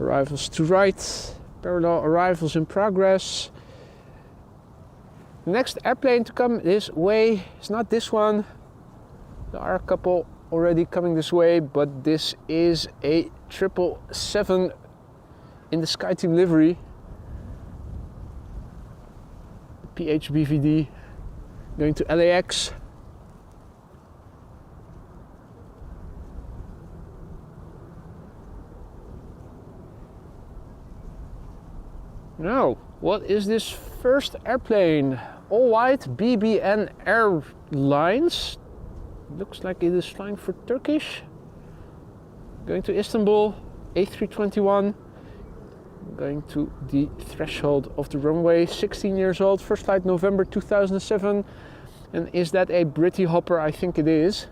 Arrivals to right. Parallel arrivals in progress. The next airplane to come this way is not this one. There are a couple already coming this way, but this is a 777 in the SkyTeam livery. PHBVD going to LAX. Now, what is this first airplane? All white BBN Airlines. Looks like it is flying for Turkish. Going to Istanbul, A321. Going to the threshold of the runway, 16 years old, first flight November 2007. And is that a Britty Hopper? I think it is.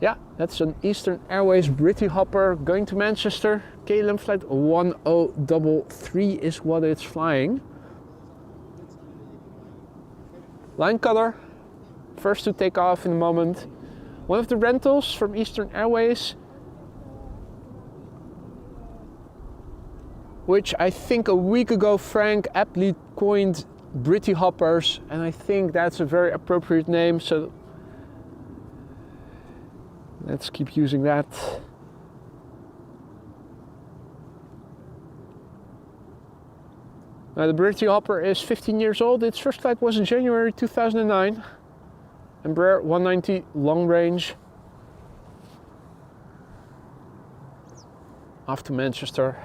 Yeah, that's an Eastern Airways Britty Hopper going to Manchester. KLM flight 1033 is what it's flying. Line cutter, first to take off in a moment. One of the rentals from Eastern Airways, which I think a week ago Frank aptly coined Britty Hoppers, and I think that's a very appropriate name, so let's keep using that. Now the Britty Hopper is 15 years old. Its first flight was in January 2009. Embraer 190 long range. Off to Manchester.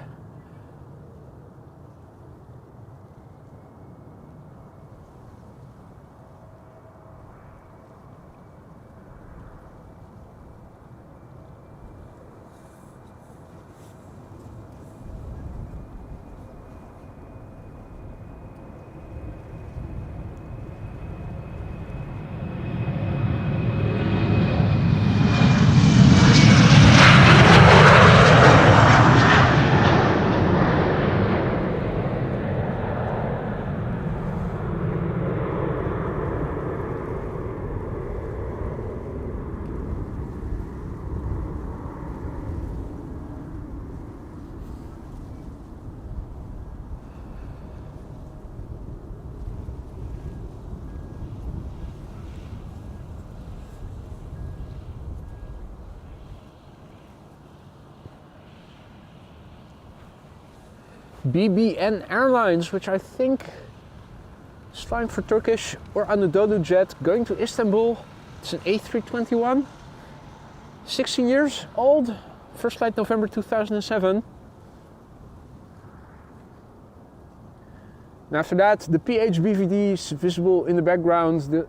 BBN Airlines, which I think is flying for Turkish, or Anadolu Jet going to Istanbul. It's an A321, 16 years old, first flight November 2007. And after that, the PHBVD is visible in the background, the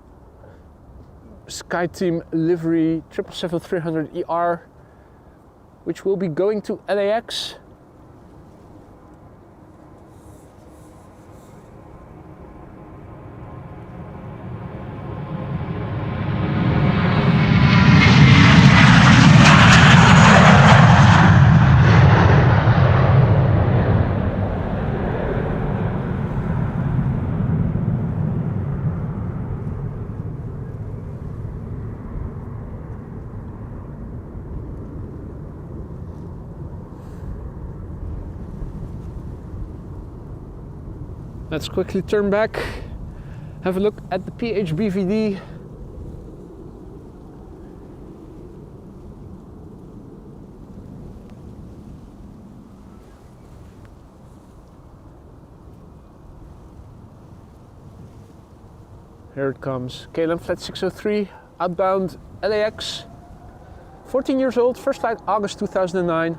SkyTeam livery 777-300ER, which will be going to LAX. Let's quickly turn back, have a look at the PHBVD. Here it comes, KLM flight 603, outbound LAX, 14 years old, first flight August 2009.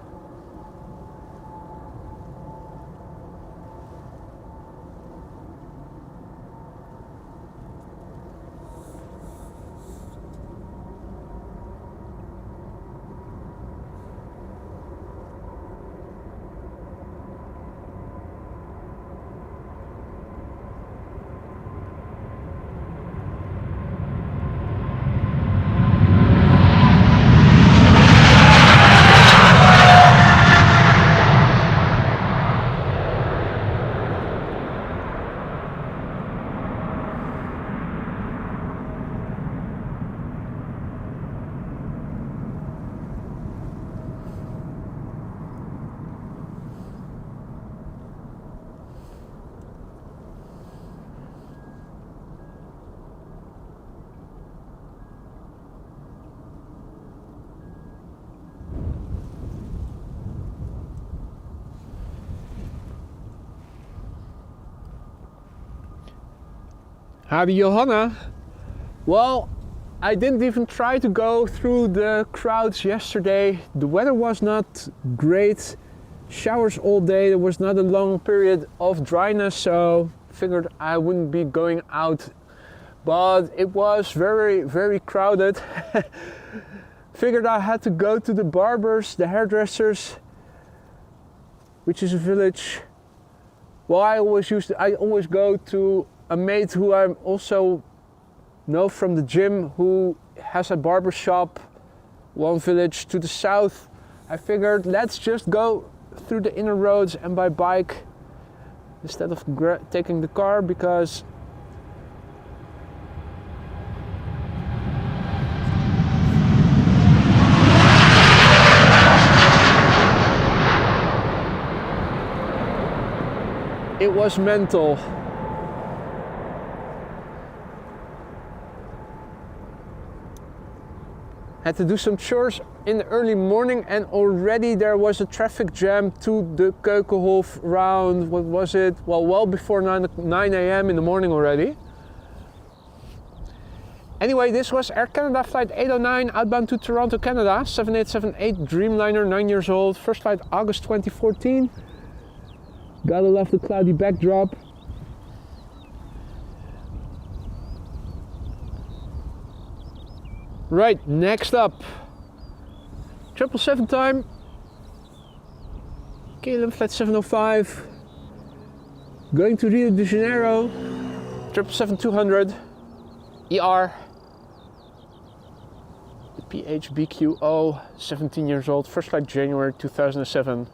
Howdy Johanna. Well, I didn't even try to go through the crowds yesterday. The weather was not great. Showers all day. There was not a long period of dryness, so figured I wouldn't be going out. But it was very, very crowded. Figured I had to go to the barbers, the hairdressers, which is a village. Well, I always go to a mate who I also know from the gym who has a barber shop, one village to the south. I figured let's just go through the inner roads and by bike instead of taking the car, because it was mental. Had to do some chores in the early morning and already there was a traffic jam to the Keukenhof around, what was it? Well before 9 a.m. in the morning already. Anyway, this was Air Canada flight 809 outbound to Toronto, Canada, 7878 Dreamliner, 9 years old, first flight August 2014. Gotta love the cloudy backdrop. Right, next up, 777 time, KLM flight 705, going to Rio de Janeiro, 777-200, ER, the PHBQO, 17 years old, first flight January 2007.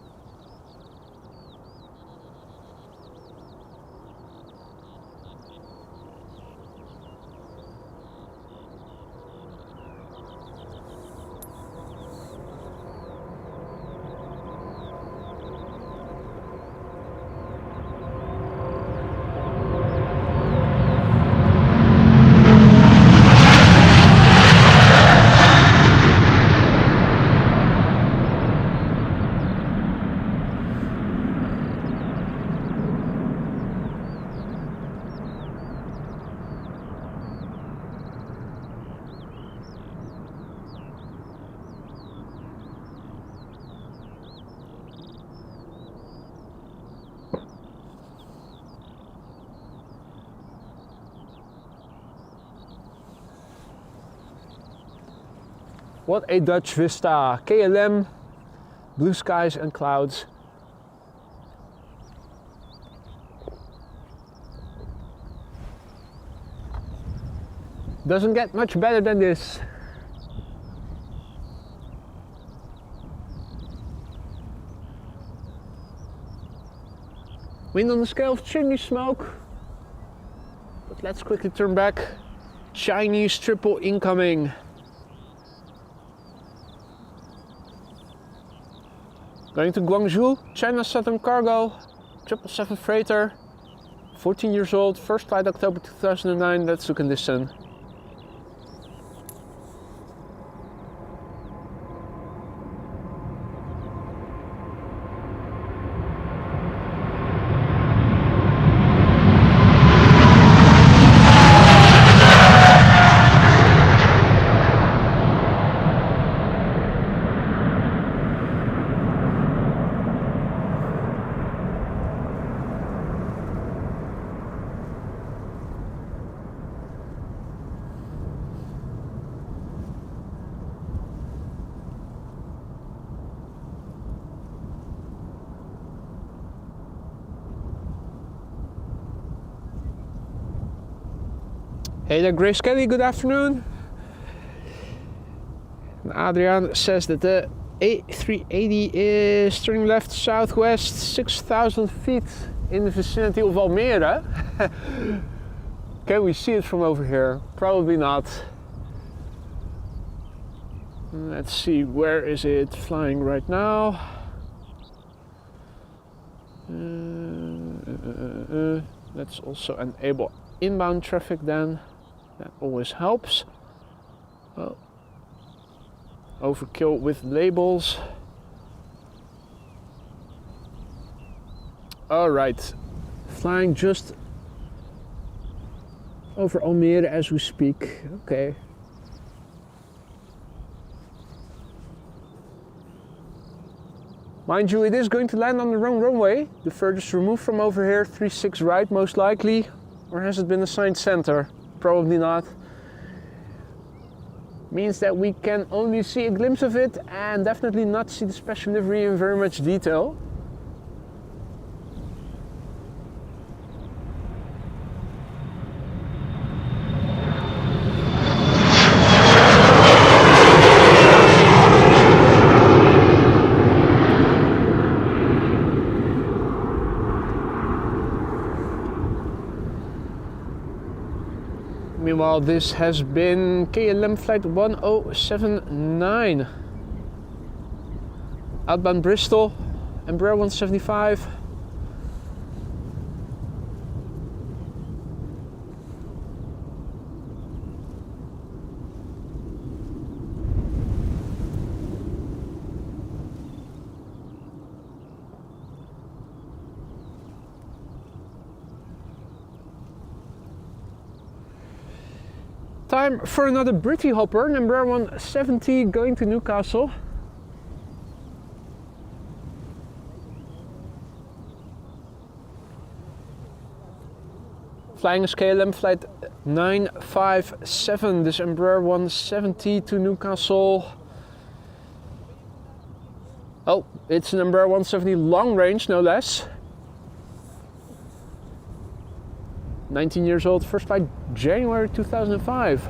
What a Dutch vista. KLM, blue skies and clouds. Doesn't get much better than this. Wind on the scale of chimney smoke. But let's quickly turn back. Chinese triple incoming. Going to Guangzhou, China Southern Cargo, 777 freighter, 14 years old, first flight October 2009, that's the condition. Hey there, Grace Kelly, good afternoon. And Adrian says that the A380 is turning left southwest 6,000 feet in the vicinity of Almere. Can we see it from over here? Probably not. Let's see, where is it flying right now? Let's also enable inbound traffic then. That always helps. Oh. Overkill with labels. Alright, flying just over Almere as we speak. Okay. Mind you, it is going to land on the wrong runway. The furthest removed from over here, 36 right most likely. Or has it been assigned center? Probably not. Means that we can only see a glimpse of it and definitely not see the special livery in very much detail. Meanwhile, this has been KLM flight 1079. Outbound Bristol, Embraer 175. Time for another Britty hopper, Embraer 170 going to Newcastle. Flying as KLM flight 957, this Embraer 170 to Newcastle. Oh, it's an Embraer 170 long range, no less. 19 years old, first flight January 2005.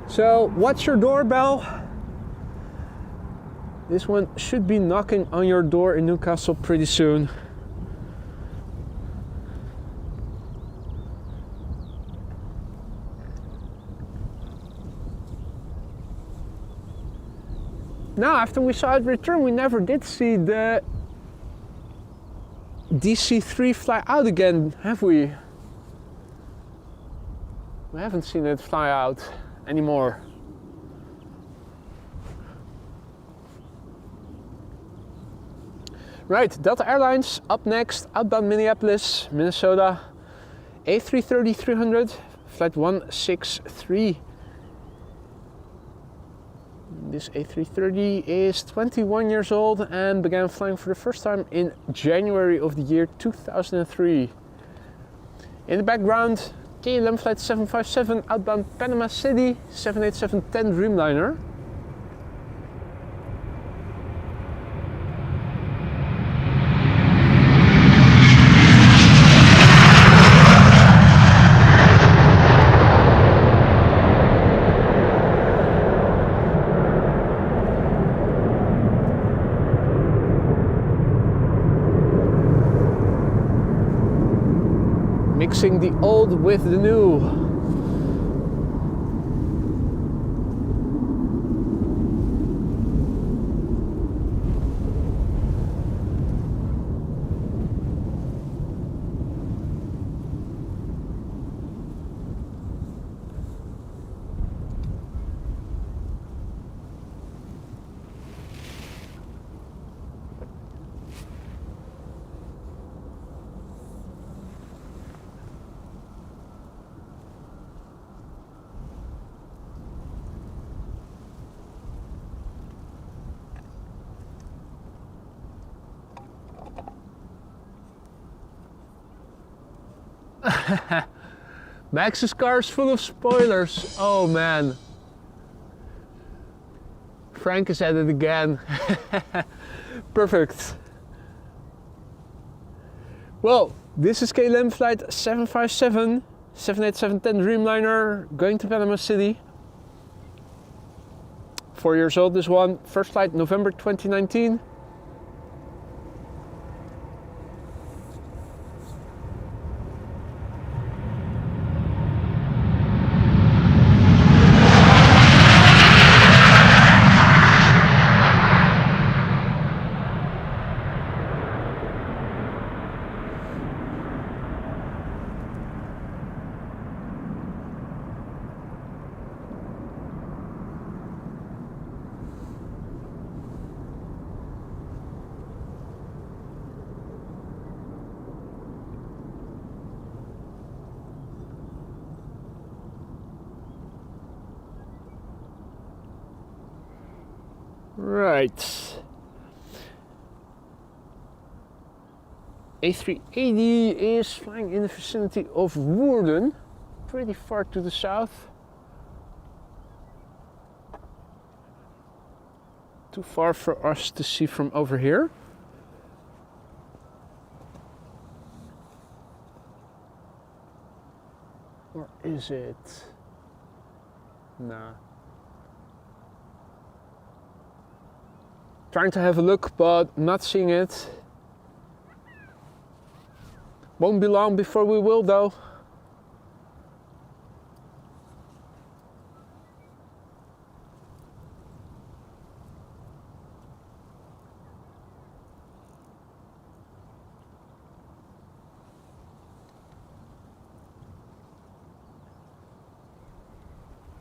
So, what's your doorbell? This one should be knocking on your door in Newcastle pretty soon. Now, after we saw it return, we never did see the DC-3 fly out again, have we? We haven't seen it fly out anymore. Right, Delta Airlines up next, outbound Minneapolis, Minnesota, A330-300, flight 163. This A330 is 21 years old and began flying for the first time in January of the year 2003. In the background, KLM flight 757 outbound Panama City, 787-10 Dreamliner. Mixing the old with the new. Max's car is full of spoilers. Oh man. Frank is at it again. Perfect. Well, this is KLM flight 757, 787-10 Dreamliner going to Panama City. 4 years old this one. First flight November 2019. Right. A380 is flying in the vicinity of Woerden, pretty far to the south. Too far for us to see from over here. Or is it? Nah. Trying to have a look, but not seeing it. Won't be long before we will, though.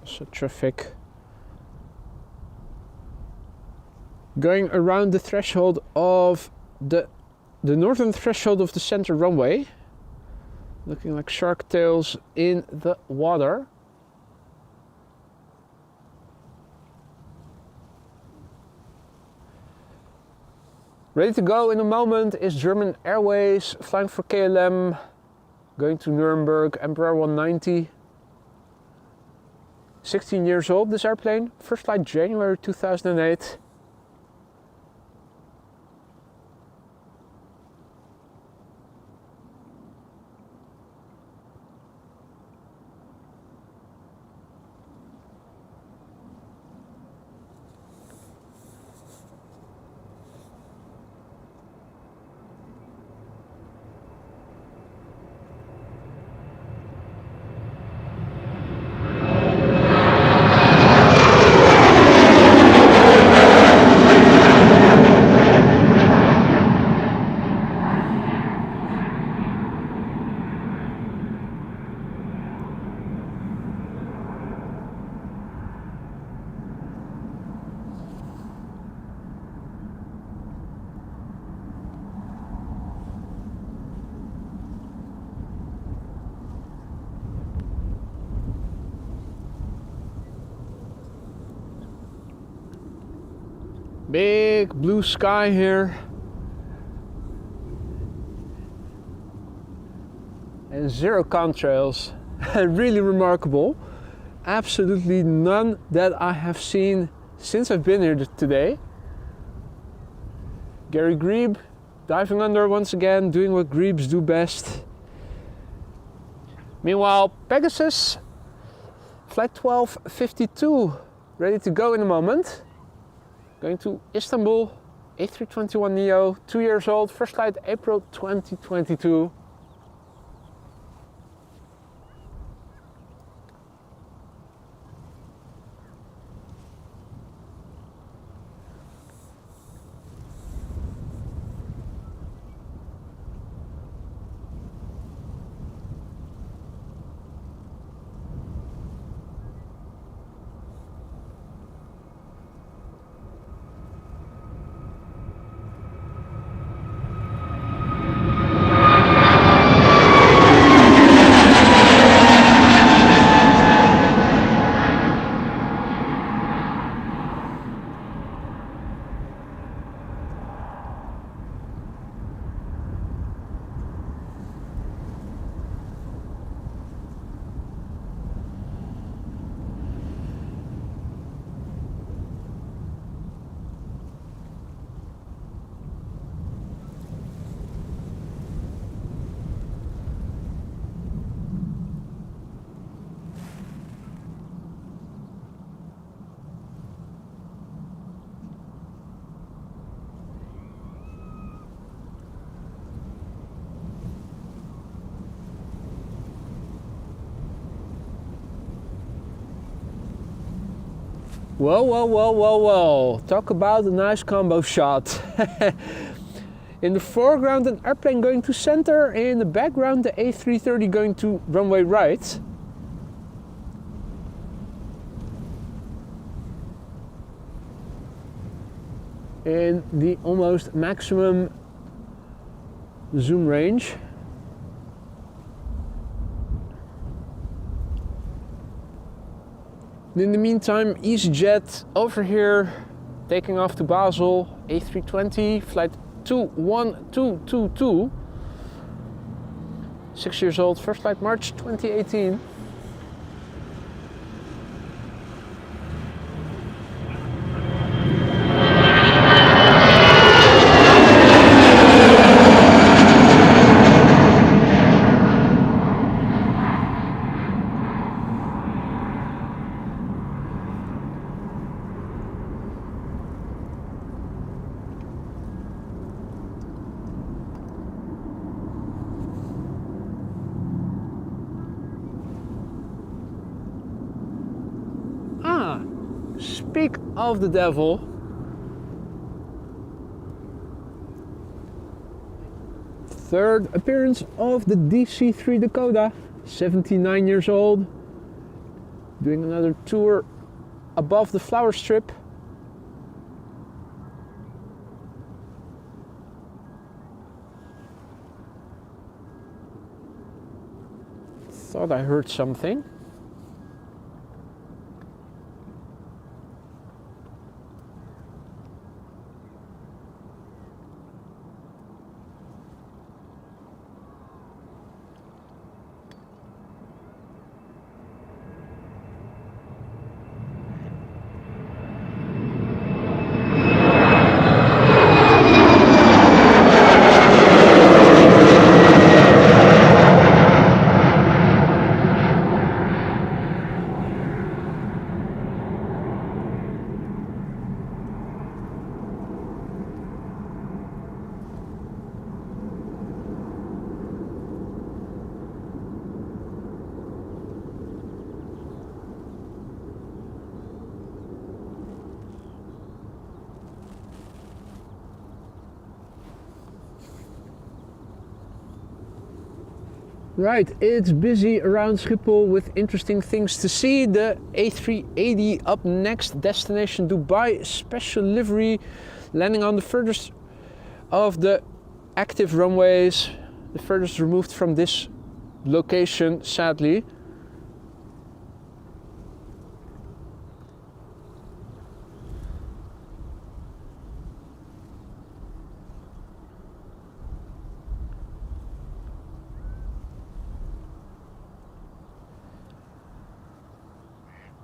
So traffic going around the threshold of the northern threshold of the center runway, looking like shark tails in the water. Ready to go in a moment is German Airways, flying for KLM, going to Nuremberg, Embraer 190. 16 years old, this airplane. First flight January 2008. Big blue sky here. And zero contrails. Really remarkable. Absolutely none that I have seen since I've been here today. Gary Grebe diving under once again, doing what Grebes do best. Meanwhile, Pegasus, flight 1252, ready to go in a moment. Going to Istanbul, A321neo, 2 years old, first flight April 2022. Whoa, whoa, whoa, whoa, whoa. Talk about a nice combo shot. In the foreground, an airplane going to center. In the background, the A330 going to runway right. In the almost maximum zoom range. In the meantime, EasyJet over here taking off to Basel, A320, flight 21222. 6 years old, first flight March 2018. Speak of the devil. Third appearance of the DC-3 Dakota, 79 years old. Doing another tour above the flower strip. Thought I heard something. Right, it's busy around Schiphol with interesting things to see. The A380 up next, destination Dubai, special livery, landing on the furthest of the active runways, the furthest removed from this location, sadly.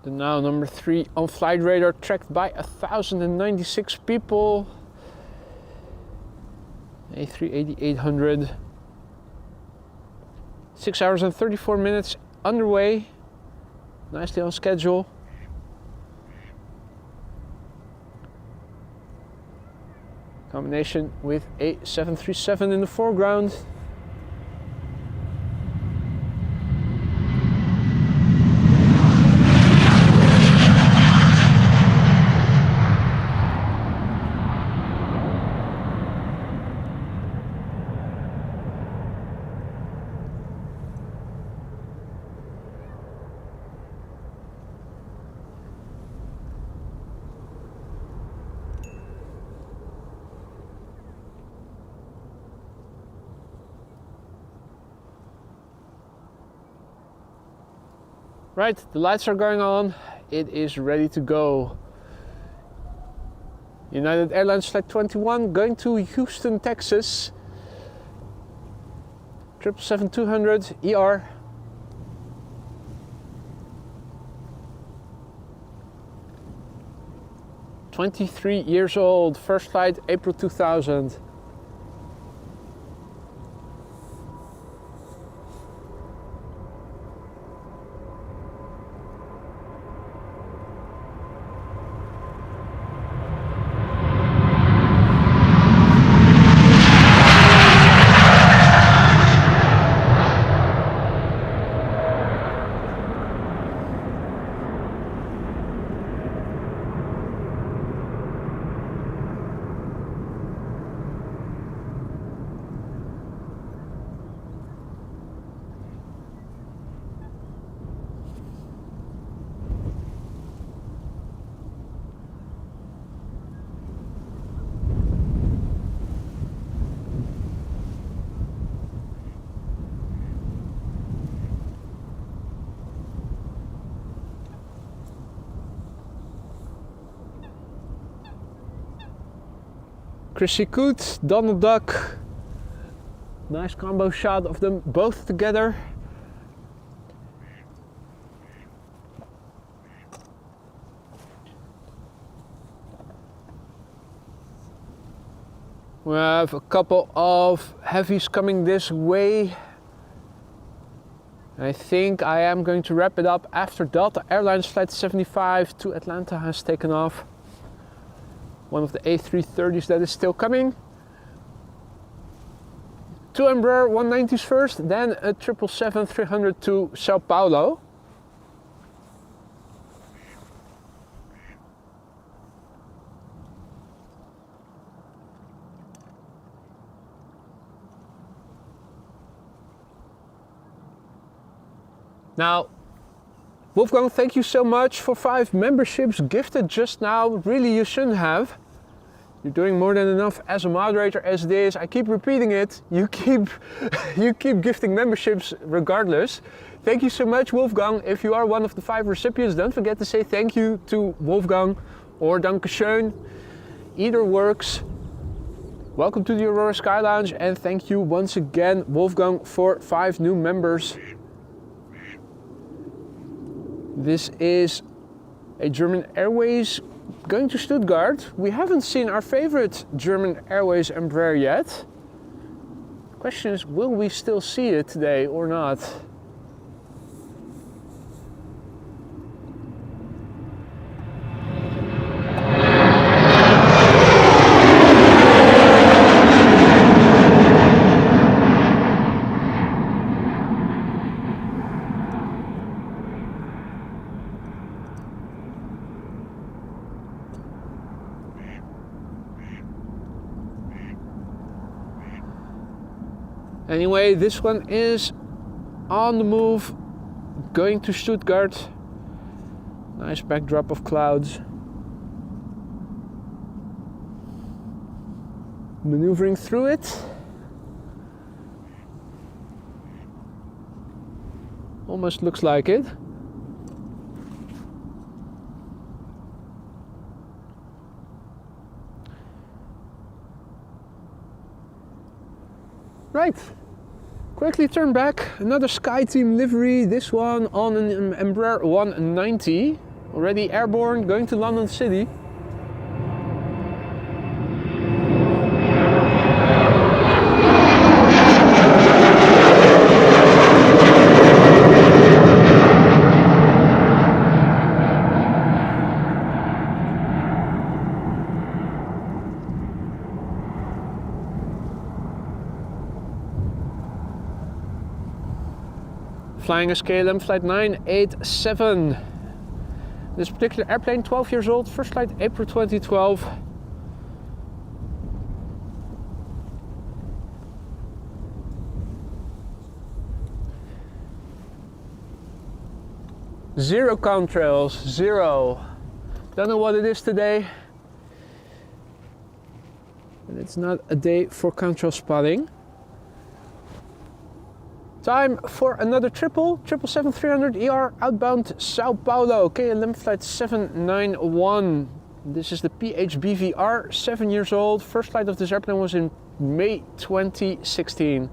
The now number 3 on flight radar, tracked by 1,096 people. A380-800. 6 hours and 34 minutes underway. Nicely on schedule. Combination with a 737 in the foreground. Right, the lights are going on. It is ready to go. United Airlines Flight 21 going to Houston, Texas. 777-200 ER. "23 years old, first flight April 2000. Chrissy Coot, Donald Duck. Nice combo shot of them both together. We have a couple of heavies coming this way. I think I am going to wrap it up after Delta Airlines Flight 75 to Atlanta has taken off. One of the A330s that is still coming. Two Embraer 190s first, then a 777-300 to Sao Paulo. Now, Wolfgang, thank you so much for 5 memberships gifted just now. Really, you shouldn't have. You're doing more than enough as a moderator as it is. I keep repeating it. You keep gifting memberships regardless. Thank you so much, Wolfgang. If you are one of the 5 recipients, don't forget to say thank you to Wolfgang or Dankeschön. Either works. Welcome to the Aurora Sky Lounge, and thank you once again, Wolfgang, for 5 new members. This is a German Airways going to Stuttgart. We haven't seen our favorite German Airways Embraer yet. Question is, will we still see it today or not? Anyway, this one is on the move, going to Stuttgart. Nice backdrop of clouds. Maneuvering through it. Almost looks like it. Right. Quickly turn back, another SkyTeam livery, this one on an Embraer 190, already airborne, going to London City. Flying as KLM flight 987. This particular airplane, 12 years old, first flight April 2012. Zero contrails, zero. Don't know what it is today. And it's not a day for contrail spotting. Time for another 777-300 ER outbound Sao Paulo, KLM flight 791. This is the PHBVR, 7 years old. First flight of this airplane was in May 2016.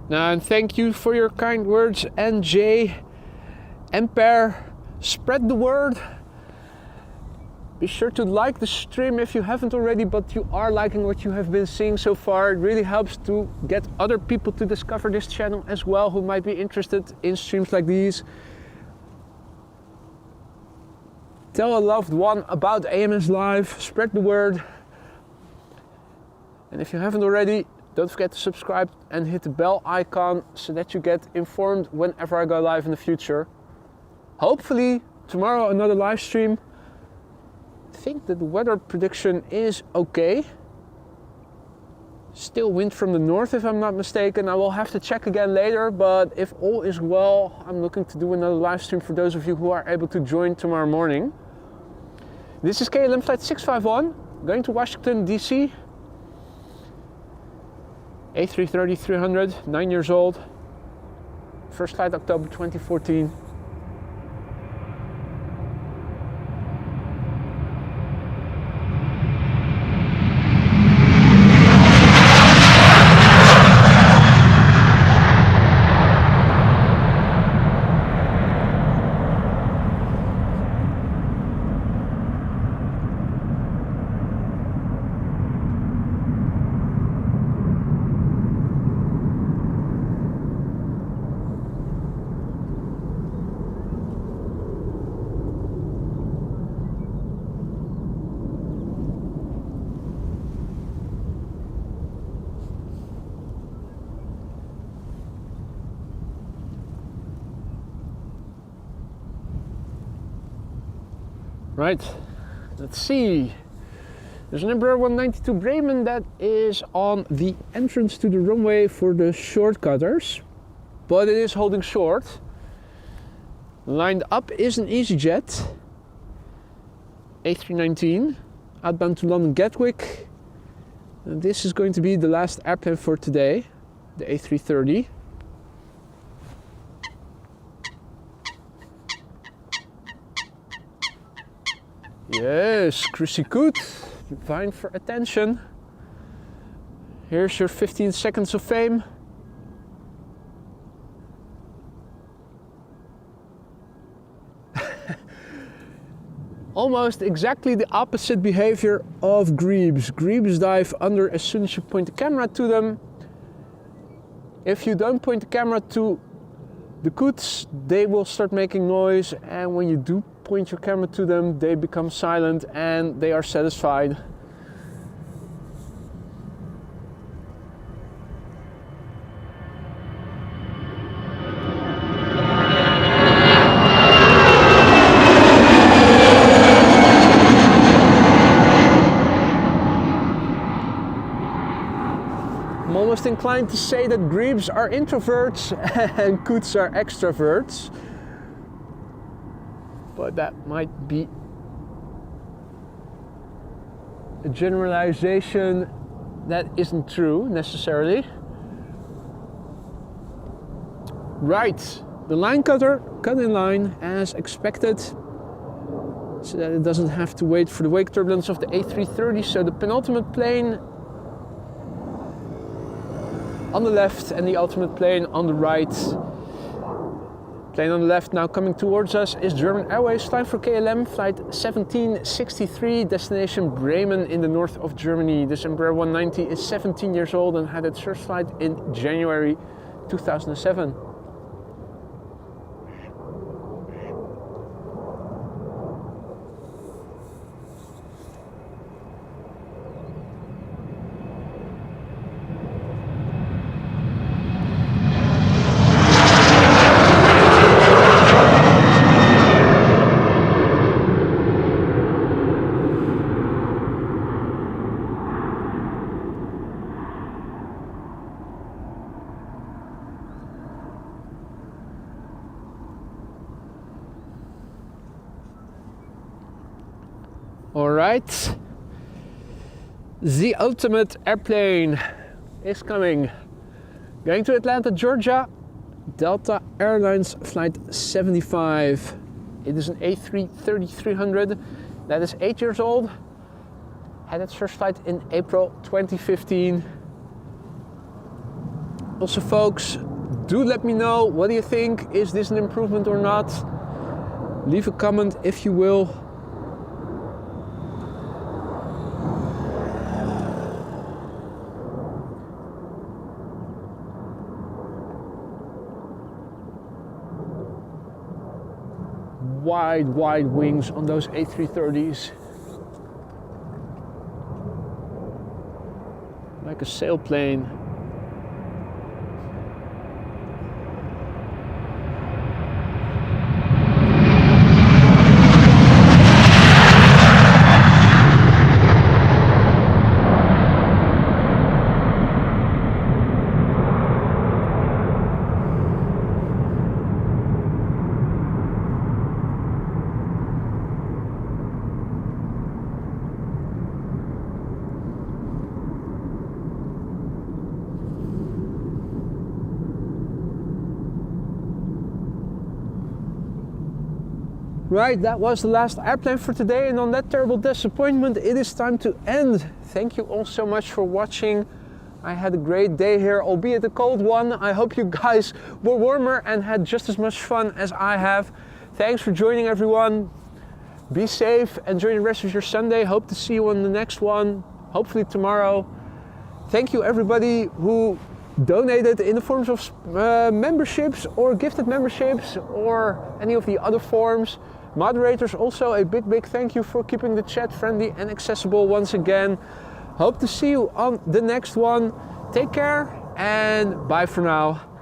And thank you for your kind words, NJ, Ampere. Spread the word. Be sure to like the stream if you haven't already, but you are liking what you have been seeing so far. It really helps to get other people to discover this channel as well, who might be interested in streams like these. Tell a loved one about AMS Live, spread the word. And if you haven't already, Don't forget to subscribe and hit the bell icon so that you get informed whenever I go live in the future. Hopefully tomorrow another live stream. I think that the weather prediction is okay. Still wind from the north if I'm not mistaken. I will have to check again later, but if all is well, I'm looking to do another live stream for those of you who are able to join tomorrow morning. This is KLM flight 651, going to Washington, DC. A330-300, 9 years old. First flight October 2014. Right, let's see. There's an Embraer 192 Bremen that is on the entrance to the runway for the short cutters, but it is holding short. Lined up is an EasyJet A319 outbound to London Gatwick. And this is going to be the last airplane for today, the A330. Yes, Chrissy Coot, vying for attention. Here's your 15 seconds of fame. Almost exactly the opposite behavior of Grebes. Grebes dive under as soon as you point the camera to them. If you don't point the camera to the Coots, they will start making noise, and when you do point your camera to them, they become silent and they are satisfied. I'm almost inclined to say that Grebes are introverts and Coots are extroverts. But that might be a generalization that isn't true necessarily. Right, the line cutter cut in line as expected, so that it doesn't have to wait for the wake turbulence of the A330. So the penultimate plane on the left and the ultimate plane on the right. Plane on the left now coming towards us is German Airways, flying for KLM, flight 1763, destination Bremen in the north of Germany. This Embraer 190 is 17 years old and had its first flight in January 2007. All right, the ultimate airplane is coming. Going to Atlanta, Georgia, Delta Airlines flight 75. It is an A330-300 that is 8 years old. Had its first flight in April 2015. Also, folks, do let me know, what do you think? Is this an improvement or not? Leave a comment if you will. Wide wings on those A330s. Like a sailplane. Right, that was the last airplane for today, and on that terrible disappointment, it is time to end. Thank you all so much for watching. I had a great day here, albeit a cold one. I hope you guys were warmer and had just as much fun as I have. Thanks for joining, everyone. Be safe, enjoy the rest of your Sunday. Hope to see you on the next one, hopefully tomorrow. Thank you everybody who donated in the forms of memberships or gifted memberships or any of the other forms. Moderators, also a big thank you for keeping the chat friendly and accessible once again. Hope to see you on the next one. Take care and bye for now.